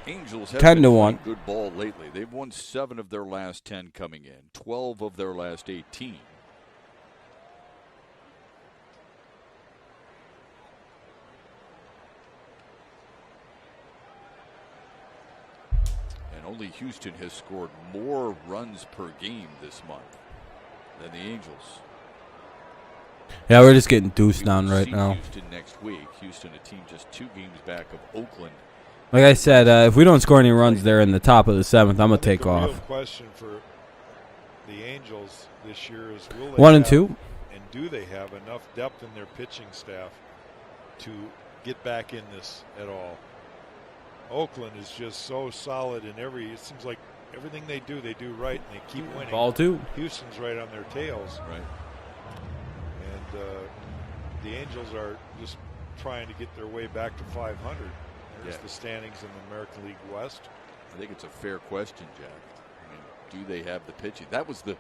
Angels have 10 been to 1. playing good ball lately. They've won 7 of their last 10 coming in, 12 of their last 18. And only Houston has scored more runs per game this month than the Angels. Yeah, we're just getting deuced We down will right see now. Houston next week. Houston, a team just 2 games back of Oakland. Like I said, if we don't score any runs there in the top of the 7th, I'm going to take The real off. question for the Angels this year is, will they 1-2. and do they have enough depth in their pitching staff to get back in this at all? Oakland is just so solid in it seems like everything they do right, and they keep winning. Ball 2. Houston's right on their tails. Right. And the Angels are just trying to get their way back to 500. There's the standings in the American League West. I think it's a fair question, Jack. I mean, do they have the pitching? That was the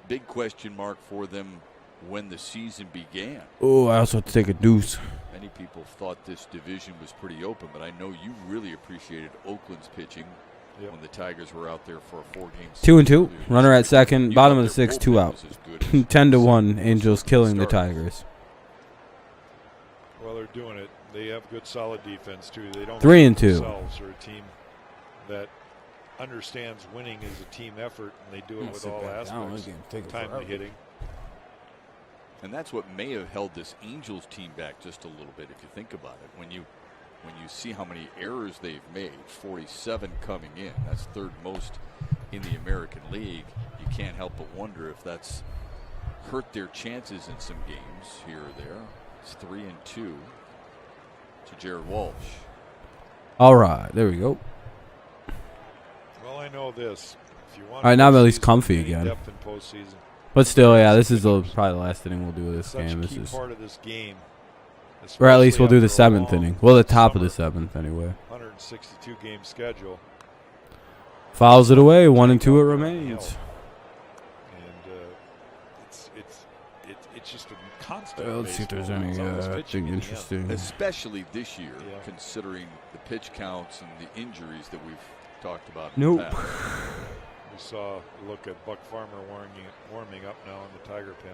big question mark for them when the season began. Oh, I also have to take a deuce. Many people thought this division was pretty open, but I know you really appreciated Oakland's pitching when the Tigers were out there for a 4-game season. 2-2. Runner at second. Bottom of the 6th, 2 out. Was as good as 10 to 1. Angels killing the started. Tigers. Well, they're doing it. They have good, solid defense too. They don't 3-2. themselves are a team that understands winning is a team effort, and they do it with all aspects. Timely hitting. And that's what may have held this Angels team back just a little bit, if you think about it. When you see how many errors they've made, 47 coming in, that's 3rd most in the American League. You can't help but wonder if that's hurt their chances in some games here or there. It's 3-2 to Jared Walsh. All right, there we go. Well, I know this. If you want All right, now I'm at least postseason, comfy any again. depth in postseason, But still, yeah, this is probably the last inning we'll do of this such game. a This key is, part of this game. or at least we'll do the especially after 7th a long inning. Well, the top of the summer, 7th anyway. 162 game schedule. Fouls it away. 1-2 it remains. And it's just a constant. Let's see if there's baseball. any It's always pitching thing in the end. interesting. Especially this year, Yeah. considering the pitch counts and the injuries that we've talked about. Nope. In the past. We saw a look at Buck Farmer warming up now in the Tiger pen.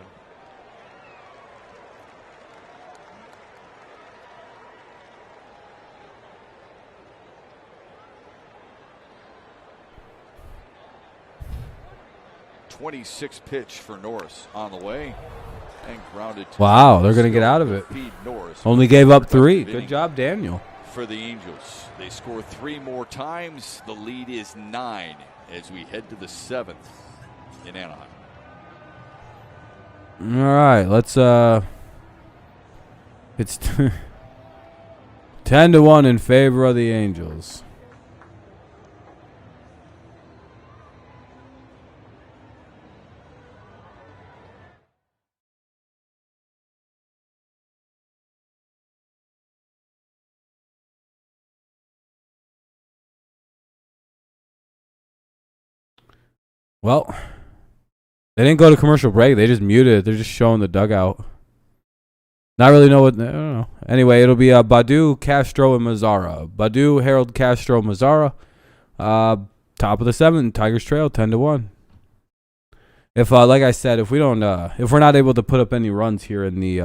.26 pitch for Norris on the way and grounded to Wow, they're going to get out of it. feed Norris. Only gave up 3. Productive Good job, Daniel. for the Angels. They score 3 more times. The lead is 9 as we head to the 7th in Anaheim. All right, let's it's 10 to 1 in favor of the Angels. Well, they didn't go to commercial break. They just muted it. They're just showing the dugout. Not really know what. I don't know. Anyway, it'll be Badu, Castro, and Mazzara. Badu, Harold, Castro, Mazzara. Top of the 7th, Tigers trail 10 to 1. If like I said, if we're not able to put up any runs here in the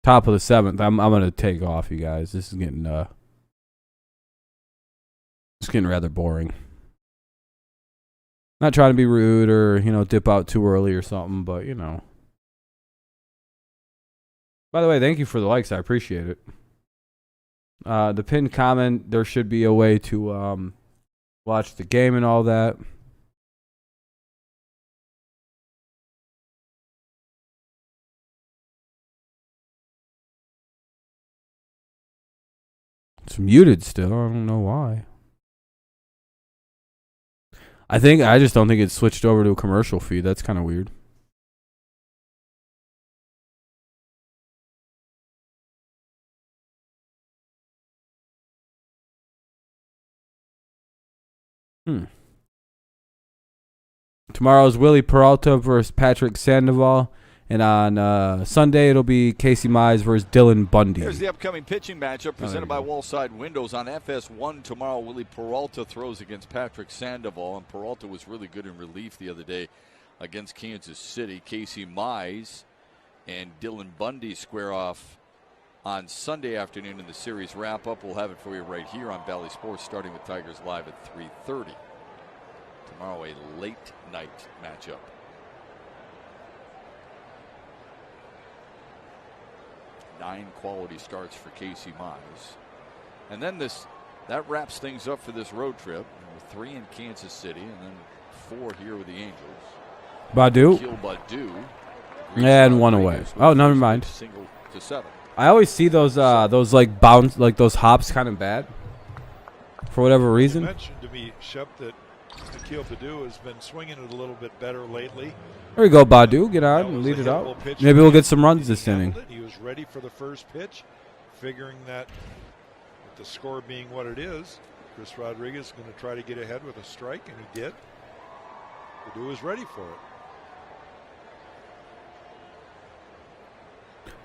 top of the 7th, I'm gonna take off, you guys. This is getting it's getting rather boring. Not trying to be rude or, dip out too early or something, but, By the way, thank you for the likes. I appreciate it. The pinned comment, there should be a way to watch the game and all that. It's muted still. I don't know why. I just don't think it's switched over to a commercial feed. That's kind of weird. Tomorrow's Willie Peralta versus Patrick Sandoval. And on Sunday, it'll be Casey Mize versus Dylan Bundy. Here's the upcoming pitching matchup presented by Wallside Windows. On FS1 tomorrow, Willie Peralta throws against Patrick Sandoval. And Peralta was really good in relief the other day against Kansas City. Casey Mize and Dylan Bundy square off on Sunday afternoon in the series wrap-up. We'll have it for you right here on Bally Sports, starting with Tigers Live at 3:30. Tomorrow, a late-night matchup. Nine quality starts for Casey Mize. And then that wraps things up for this road trip. 3 in Kansas City and then 4 here with the Angels. Badu. And 1 away. Oh, never mind. Single to 7. I always see those like bounce, like those hops kind of bad. For whatever reason. You mentioned to me, Shep, that Akil Badu has been swinging it a little bit better lately. There we go, Badu. Get on and lead it out. Maybe we'll get some runs this inning. He was ready for the first pitch, figuring that with the score being what it is, Chris Rodriguez is going to try to get ahead with a strike, and he did. Badu was ready for it.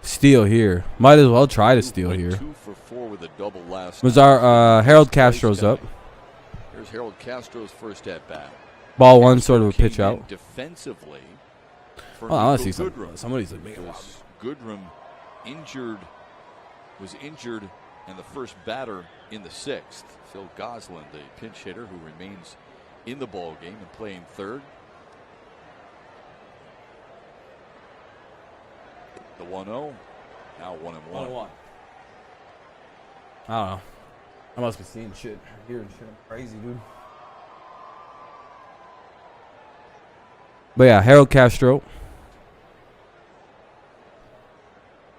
Steal here. Might as well try to steal here. 2 for 4 with a double last. Mazar, Harold Castro's up. Here's Harold Castro's first at bat. Ball 1, sort of a pitch out. Defensively. Oh, I want to see somebody's like making Goodrum was injured, and the first batter in the 6th, Phil Goslin, the pinch hitter who remains in the ball game and playing third. The 1-0, now 1-1. I don't know. I must be seeing shit, hearing shit. I'm crazy, dude. But yeah, Harold Castro.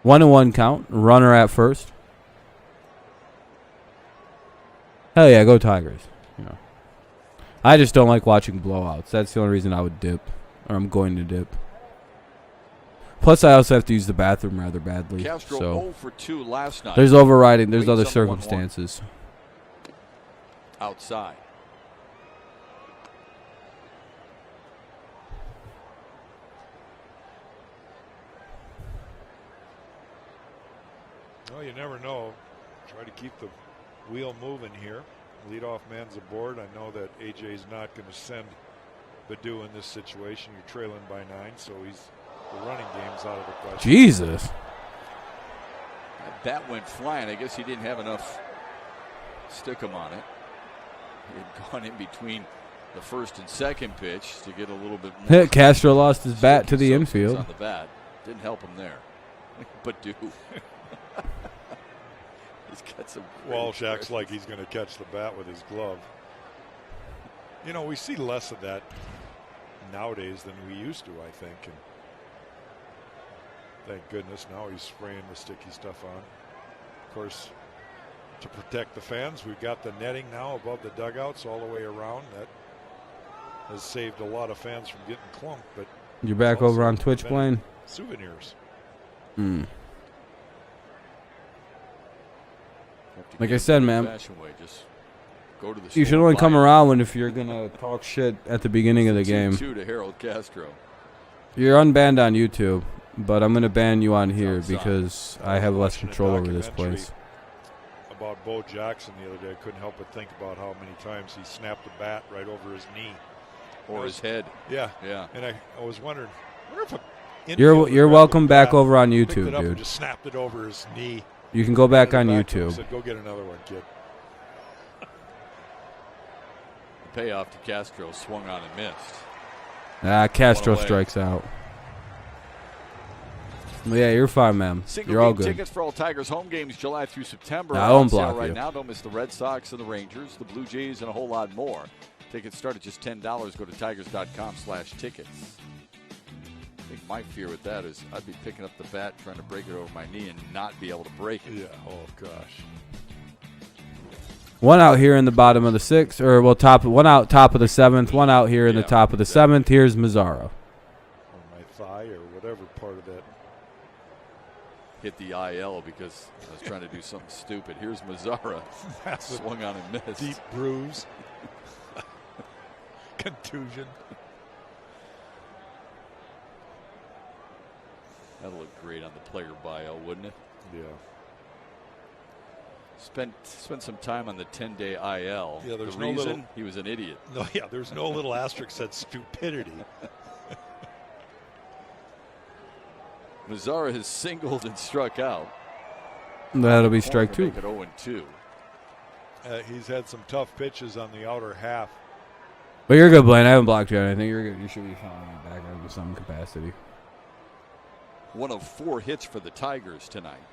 1-1 count. Runner at first. Hell yeah, go Tigers. I just don't like watching blowouts. That's the only reason I would dip, or I'm going to dip. Plus, I also have to use the bathroom rather badly. Castro so 0 for 2 last night. There's overriding. There's other circumstances. Outside. Well, you never know. Try to keep the wheel moving here. Leadoff man's aboard. I know that AJ's not going to send Badu in this situation. You're trailing by 9, so the running game's out of the question. Jesus. That bat went flying. I guess he didn't have enough stickum on it. He had gone in between the first and second pitch to get a little bit more. Castro lost his bat to the infield. On the bat. Didn't help him there. Badu. He's got some. Walsh acts like he's going to catch the bat with his glove. We see less of that nowadays than we used to, I think. And thank goodness now he's spraying the sticky stuff on. Of course, to protect the fans, we've got the netting now above the dugouts all the way around. That has saved a lot of fans from getting clunked. But you're back over on Twitch, Blaine? Souvenirs. Like I said, man, go to the you should only come around if you're going to talk shit at the beginning of the game. 2 to Harold Castro. You're unbanned on YouTube, but I'm going to ban you on here because I have less control over this place. About Bo Jackson the other day, I couldn't help but think about how many times he snapped the bat right over his knee. Or his head. Yeah. Yeah. And I was wondering if you're welcome back over on YouTube, dude. Just snapped it over his knee. You can go back on YouTube. Said, go get another one, kid. Payoff to Castro, swung on and missed. Castro strikes out. Well, yeah, you're fine, man. You're all good. Tickets for all Tigers home games July through September. I won't block right you. now. Don't miss the Red Sox and the Rangers, the Blue Jays, and a whole lot more. Tickets start at just $10. Go to tigers.com/tickets. I think my fear with that is I'd be picking up the bat, trying to break it over my knee, and not be able to break it. Yeah. Oh gosh. One out here in the bottom of the sixth, or well, one out top of the seventh. One out here in the top of the seventh. Here's Mazzara. On my thigh or whatever part of that. Hit the IL because I was trying to do something stupid. Here's Mazzara. Swung on and missed. Deep bruise. Contusion. That'll look great on the player bio, wouldn't it? Yeah. Spent some time on the 10-day IL. Yeah, there's the no reason, little, he was an idiot. No, yeah, there's no little asterisk that stupidity. Mazzara has singled and struck out. That'll be strike two. Make it 0-2. He's had some tough pitches on the outer half. But you're good, Blaine. I haven't blocked you on anything. You're good. You should be fine back in some capacity. One of 4 hits for the Tigers tonight.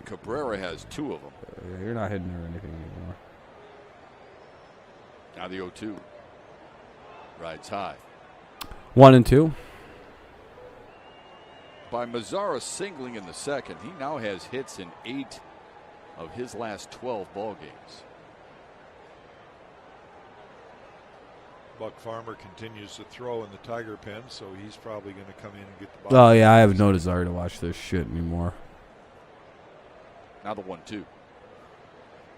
Cabrera has 2 of them. Yeah, you're not hitting or anything anymore. Now the 0-2. Rides high. 1-2. By Mazzara singling in the second, he now has hits in 8 of his last 12 ball games. Buck Farmer continues to throw in the Tiger pen, so he's probably going to come in and get the ball. Oh, yeah, I have no desire to watch this shit anymore. Now the 1-2.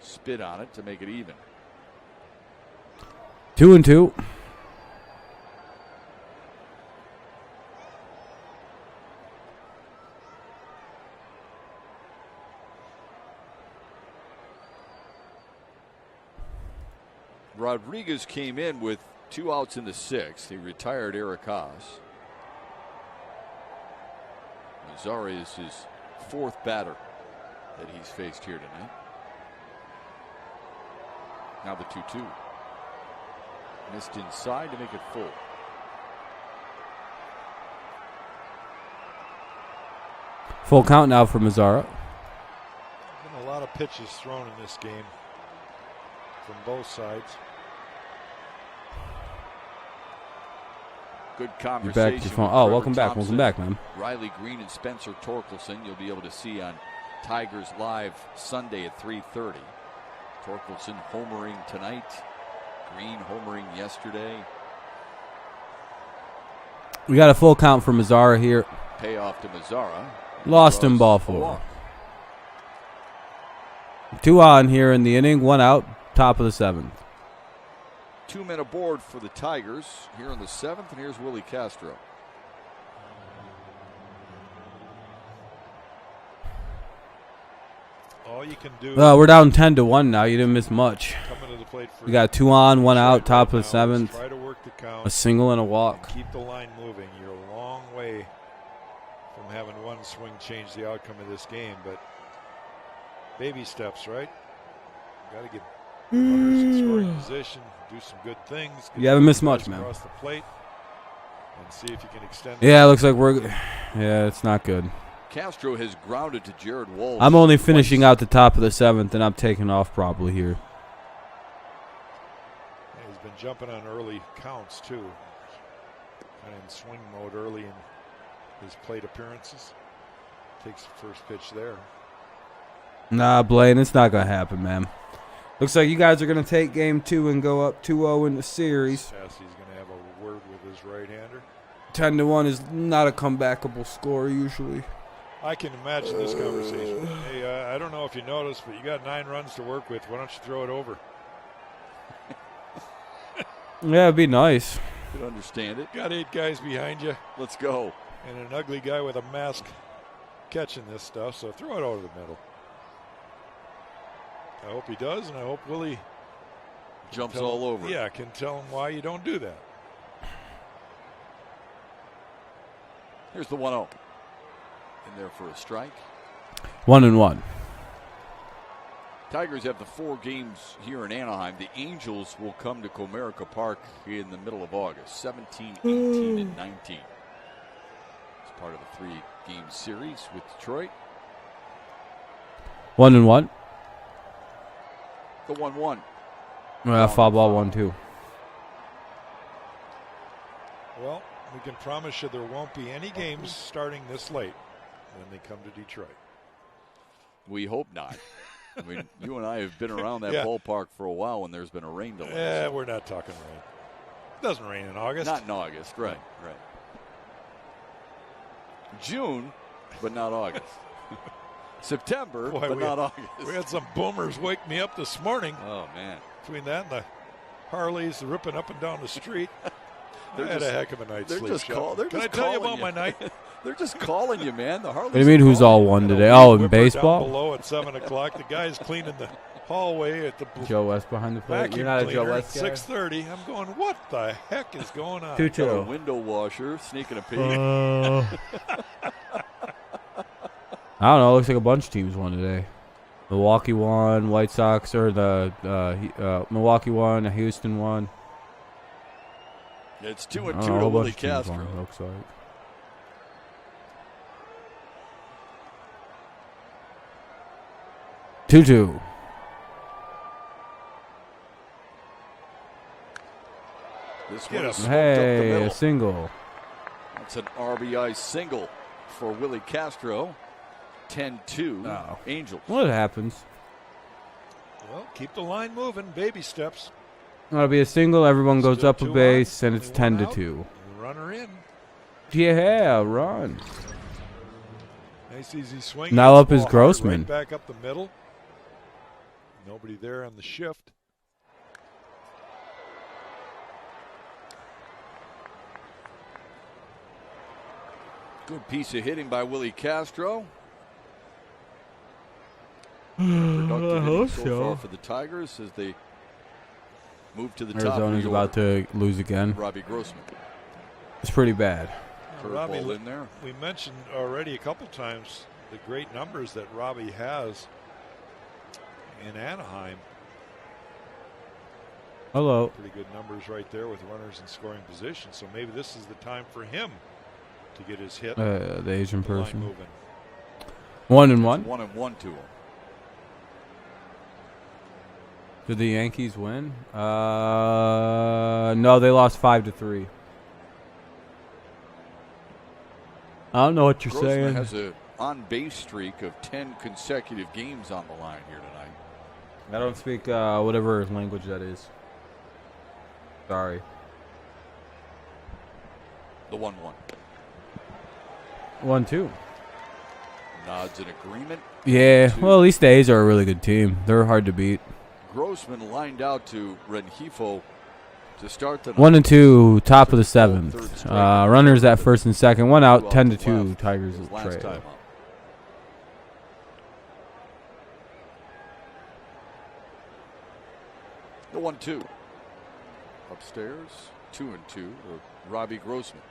Spit on it to make it even. 2-2. Rodriguez came in with 2 outs in the 6th. He retired Eric Haas. Mazzara is his 4th batter that he's faced here tonight. Now the 2-2. Missed inside to make it full. Full count now for Mazzara. Been a lot of pitches thrown in this game from both sides. Good You're conversation. back to your phone. Oh, welcome back. Welcome back, man. Riley Green and Spencer Torkelson you'll be able to see on Tigers Live Sunday at 3:30. Torkelson homering tonight. Green homering yesterday. We got a full count for Mazzara here. Payoff to Mazzara. Lost him ball 4. 2 on here in the inning. 1 out. Top of the 7th. 2 men aboard for the Tigers here in the 7th, and here's Willie Castro. All you can do. We're down 10-1 now. You didn't miss much. Coming to the plate for We got 2 on, 1 out, top of the 7th. Try to work the count. A single and a walk. Keep the line moving. You're a long way from having one swing change the outcome of this game, but baby steps, right? Got to get runners in scoring position, do some good things. You haven't missed much, man. Across the plate and see if you can extend. Yeah, it looks like we're. Yeah, it's not good. Castro has grounded to Jared Walsh. I'm only finishing out the top of the 7th, and I'm taking off probably here. Yeah, he's been jumping on early counts too, kind of in swing mode early in his plate appearances. Takes the first pitch there. Nah, Blaine, it's not gonna happen, man. Looks like you guys are gonna take game 2 and go up 2-0 in the series. Sassy's gonna have a word with his right-hander. 10-1 is not a comebackable score usually. I can imagine this conversation. Hey, I don't know if you noticed, but you got 9 runs to work with. Why don't you throw it over? Yeah, it'd be nice. Could understand it. Got 8 guys behind you. Let's go. And an ugly guy with a mask catching this stuff, so throw it over the middle. I hope he does, and I hope Willie jumps all over. Yeah, can tell him why you don't do that. Here's the 1-0. In there for a strike. 1-1. Tigers have the 4 games here in Anaheim. The Angels will come to Comerica Park in the middle of August, 17, 18, and 19. It's part of the 3-game series with Detroit. 1-1. The 1-1. Foul ball 1-2. Well, we can promise you there won't be any games starting this late when they come to Detroit. We hope not. I mean, you and I have been around that Yeah. ballpark for a while when there's been a rain delay. Yeah, we're not talking rain. It doesn't rain in August. Not in August, right. June, but not August. September, Boy, but not August. We had some boomers wake me up this morning. Oh, man. Between that and the Harleys ripping up and down the street, I had just- a heck of a night's They're sleep. just Shep. they're Can just I tell you calling about my night? They're just calling you, man. The Harleys. What do you mean, who's all won today? Oh, in Whipper baseball? Down below at 7 o'clock. The guy's cleaning the hallway at the Joe West behind the plate. vacuum You're not a cleaner Joe at West guy? 6:30. I'm going, what the heck is going on? 2-2. Got a window washer, sneaking a peek. I don't know. It looks like a bunch of teams won today. Milwaukee won. White Sox, or Milwaukee won. Houston won. It's I don't 2-2 know, a to whole bunch Willie of teams Castro. won, it looks like. Two. This Get one up. is smoked up the Hey, middle. a single. That's an RBI single for Willie Castro. 10-2 Oh. Angels. What happens? Well, keep the line moving. Baby steps. That'll be a single. Everyone goes Still up a 2 base, on, and it's only 1 out. 10-2. Runner in. Yeah, run. Nice easy swing. Now Hits up the is ball hard, Grossman. Right back up the middle. Nobody there on the shift. Good piece of hitting by Willie Castro. Productive hitting so far for the Tigers as they move to the top of Arizona's the about order. to lose again. Robbie Grossman. It's pretty bad. Robbie, Curveball in there. we mentioned already a couple times the great numbers that Robbie has in Anaheim. Hello. Pretty good numbers right there with runners in scoring position. So maybe this is the time for him to get his hit. The Asian the line person. moving. 1-1. 1-1 to him. Did the Yankees win? No, they lost 5-3. I don't know what you're Grossman saying. has a on-base streak of 10 consecutive games on the line here tonight. I don't speak whatever language that is. Sorry. The 1-1. 1-2. Nods in agreement. Yeah, 1-2. well, at least the A's are a really good team. They're hard to beat. Grossman lined out to Rengifo to start the 1-2, top of the Third 7th. straight. Runners at first and second. One out, 10-2. Left. Tigers His last time trail. up. The 1-2. Upstairs, 2-2 to Robbie Grossman.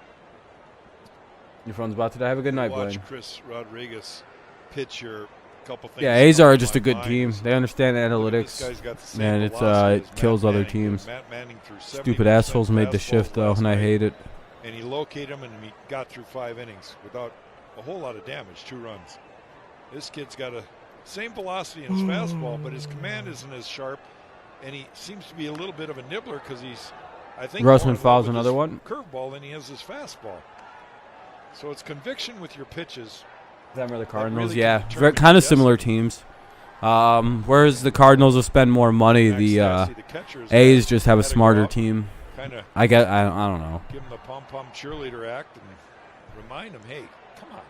Your phone's about to die. Have a good night, Watch Blaine. Chris Rodriguez pitch your couple things. Yeah, A's are come to just a my good mind team. is, They understand look at this analytics. guy's got the same Man, it's velocity it as kills Matt other Manning. teams. Matt Manning threw 70% Stupid assholes made the fastballs shift though, last and I night, hate it. And he located him, and he got through 5 innings without a whole lot of damage, 2 runs. This kid's got a same velocity in his fastball, but his command isn't as sharp, and he seems to be a little bit of a nibbler because he's, I think, Grossman more in love fouls with another his one. curveball than he has his fastball. So it's conviction with your pitches. Them are the Cardinals, really yeah. can determine Kind of your similar destiny. teams. Whereas the Cardinals will spend more money, Next, the see, the catcher's A's got- just have a gotta go smarter up, team. Kinda I don't know. give him the pom-pom cheerleader act and remind him, hey, come on,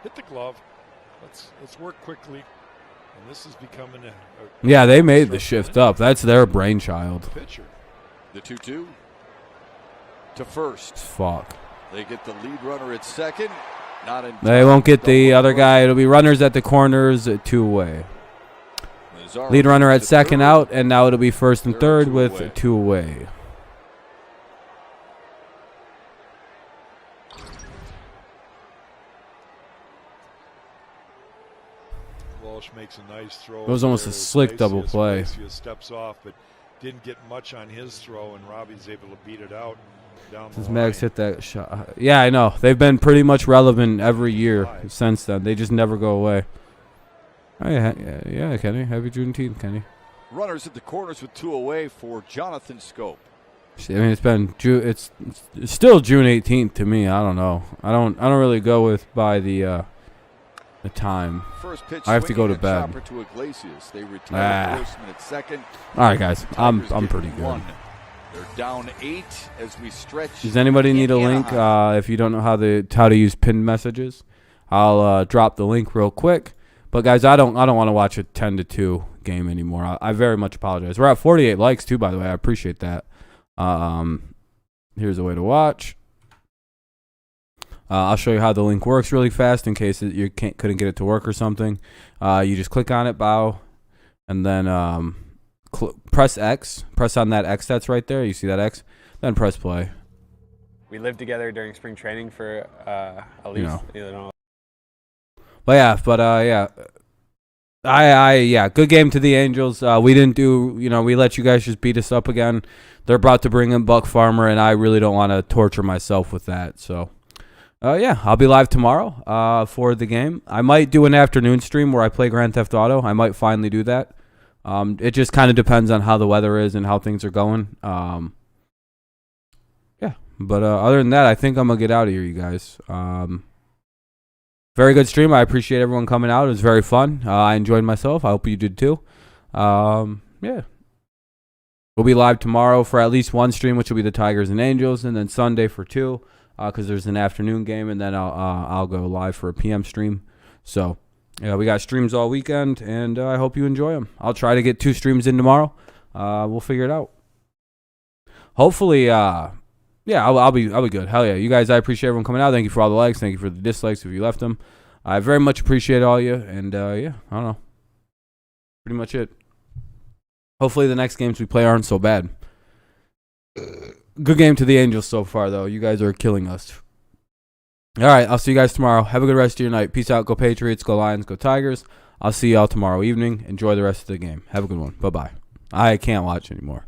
hit the glove. Let's work quickly. And this is becoming a Yeah, they made the stressful shift inning up. That's their brainchild. for the pitcher. The 2-2 to first. Fuck. They get the lead runner at second. Not in They time. won't get the Double other first. guy. It'll be runners at the corners, 2 away. Nazaro Lead runner moves at to second third. out, and now it'll be first and There are third 2 with away. 2 away. Walsh makes a nice throw. It was almost a slick double play. Iglesias steps off, but didn't get much on his throw, and Robbie's able to beat it out down the line. Mags hit that shot. Yeah, I know. They've been pretty much relevant every year since then. They just never go away. Oh, yeah, Kenny. Happy Juneteenth, Kenny. Runners at the corners with 2 away for Jonathan Scope. I mean, it's still June 18th to me. I don't know. I don't really go by the time. First pitch, I have to go to bed. To Iglesias. They retire Grossman at second. All right, guys. I'm pretty good. They're down 8 as we stretch. Does anybody need a link? If you don't know how to use pinned messages, I'll drop the link real quick. But guys, I don't want to watch a 10-2 game anymore. I very much apologize. We're at 48 likes too, by the way. I appreciate that. Here's a way to watch. I'll show you how the link works really fast in case you couldn't get it to work or something. You just click on it, bow, and then press X. Press on that X that's right there. You see that X? Then press play. We lived together during spring training for at least. Good game to the Angels. We didn't do, we let you guys just beat us up again. They're about to bring in Buck Farmer, and I really don't want to torture myself with that. So, I'll be live tomorrow for the game. I might do an afternoon stream where I play Grand Theft Auto. I might finally do that. It just kind of depends on how the weather is and how things are going. But other than that, I think I'm going to get out of here, you guys. Very good stream. I appreciate everyone coming out. It was very fun. I enjoyed myself. I hope you did too. We'll be live tomorrow for at least one stream, which will be the Tigers and Angels, and then Sunday for 2, because there's an afternoon game, and then I'll go live for a PM stream. So, we got streams all weekend, and I hope you enjoy them. I'll try to get 2 streams in tomorrow. We'll figure it out. Hopefully, I'll be good. Hell yeah. You guys, I appreciate everyone coming out. Thank you for all the likes. Thank you for the dislikes if you left them. I very much appreciate all you. And, I don't know. Pretty much it. Hopefully the next games we play aren't so bad. Good game to the Angels so far, though. You guys are killing us. All right, I'll see you guys tomorrow. Have a good rest of your night. Peace out. Go Patriots. Go Lions. Go Tigers. I'll see y'all tomorrow evening. Enjoy the rest of the game. Have a good one. Bye-bye. I can't watch anymore.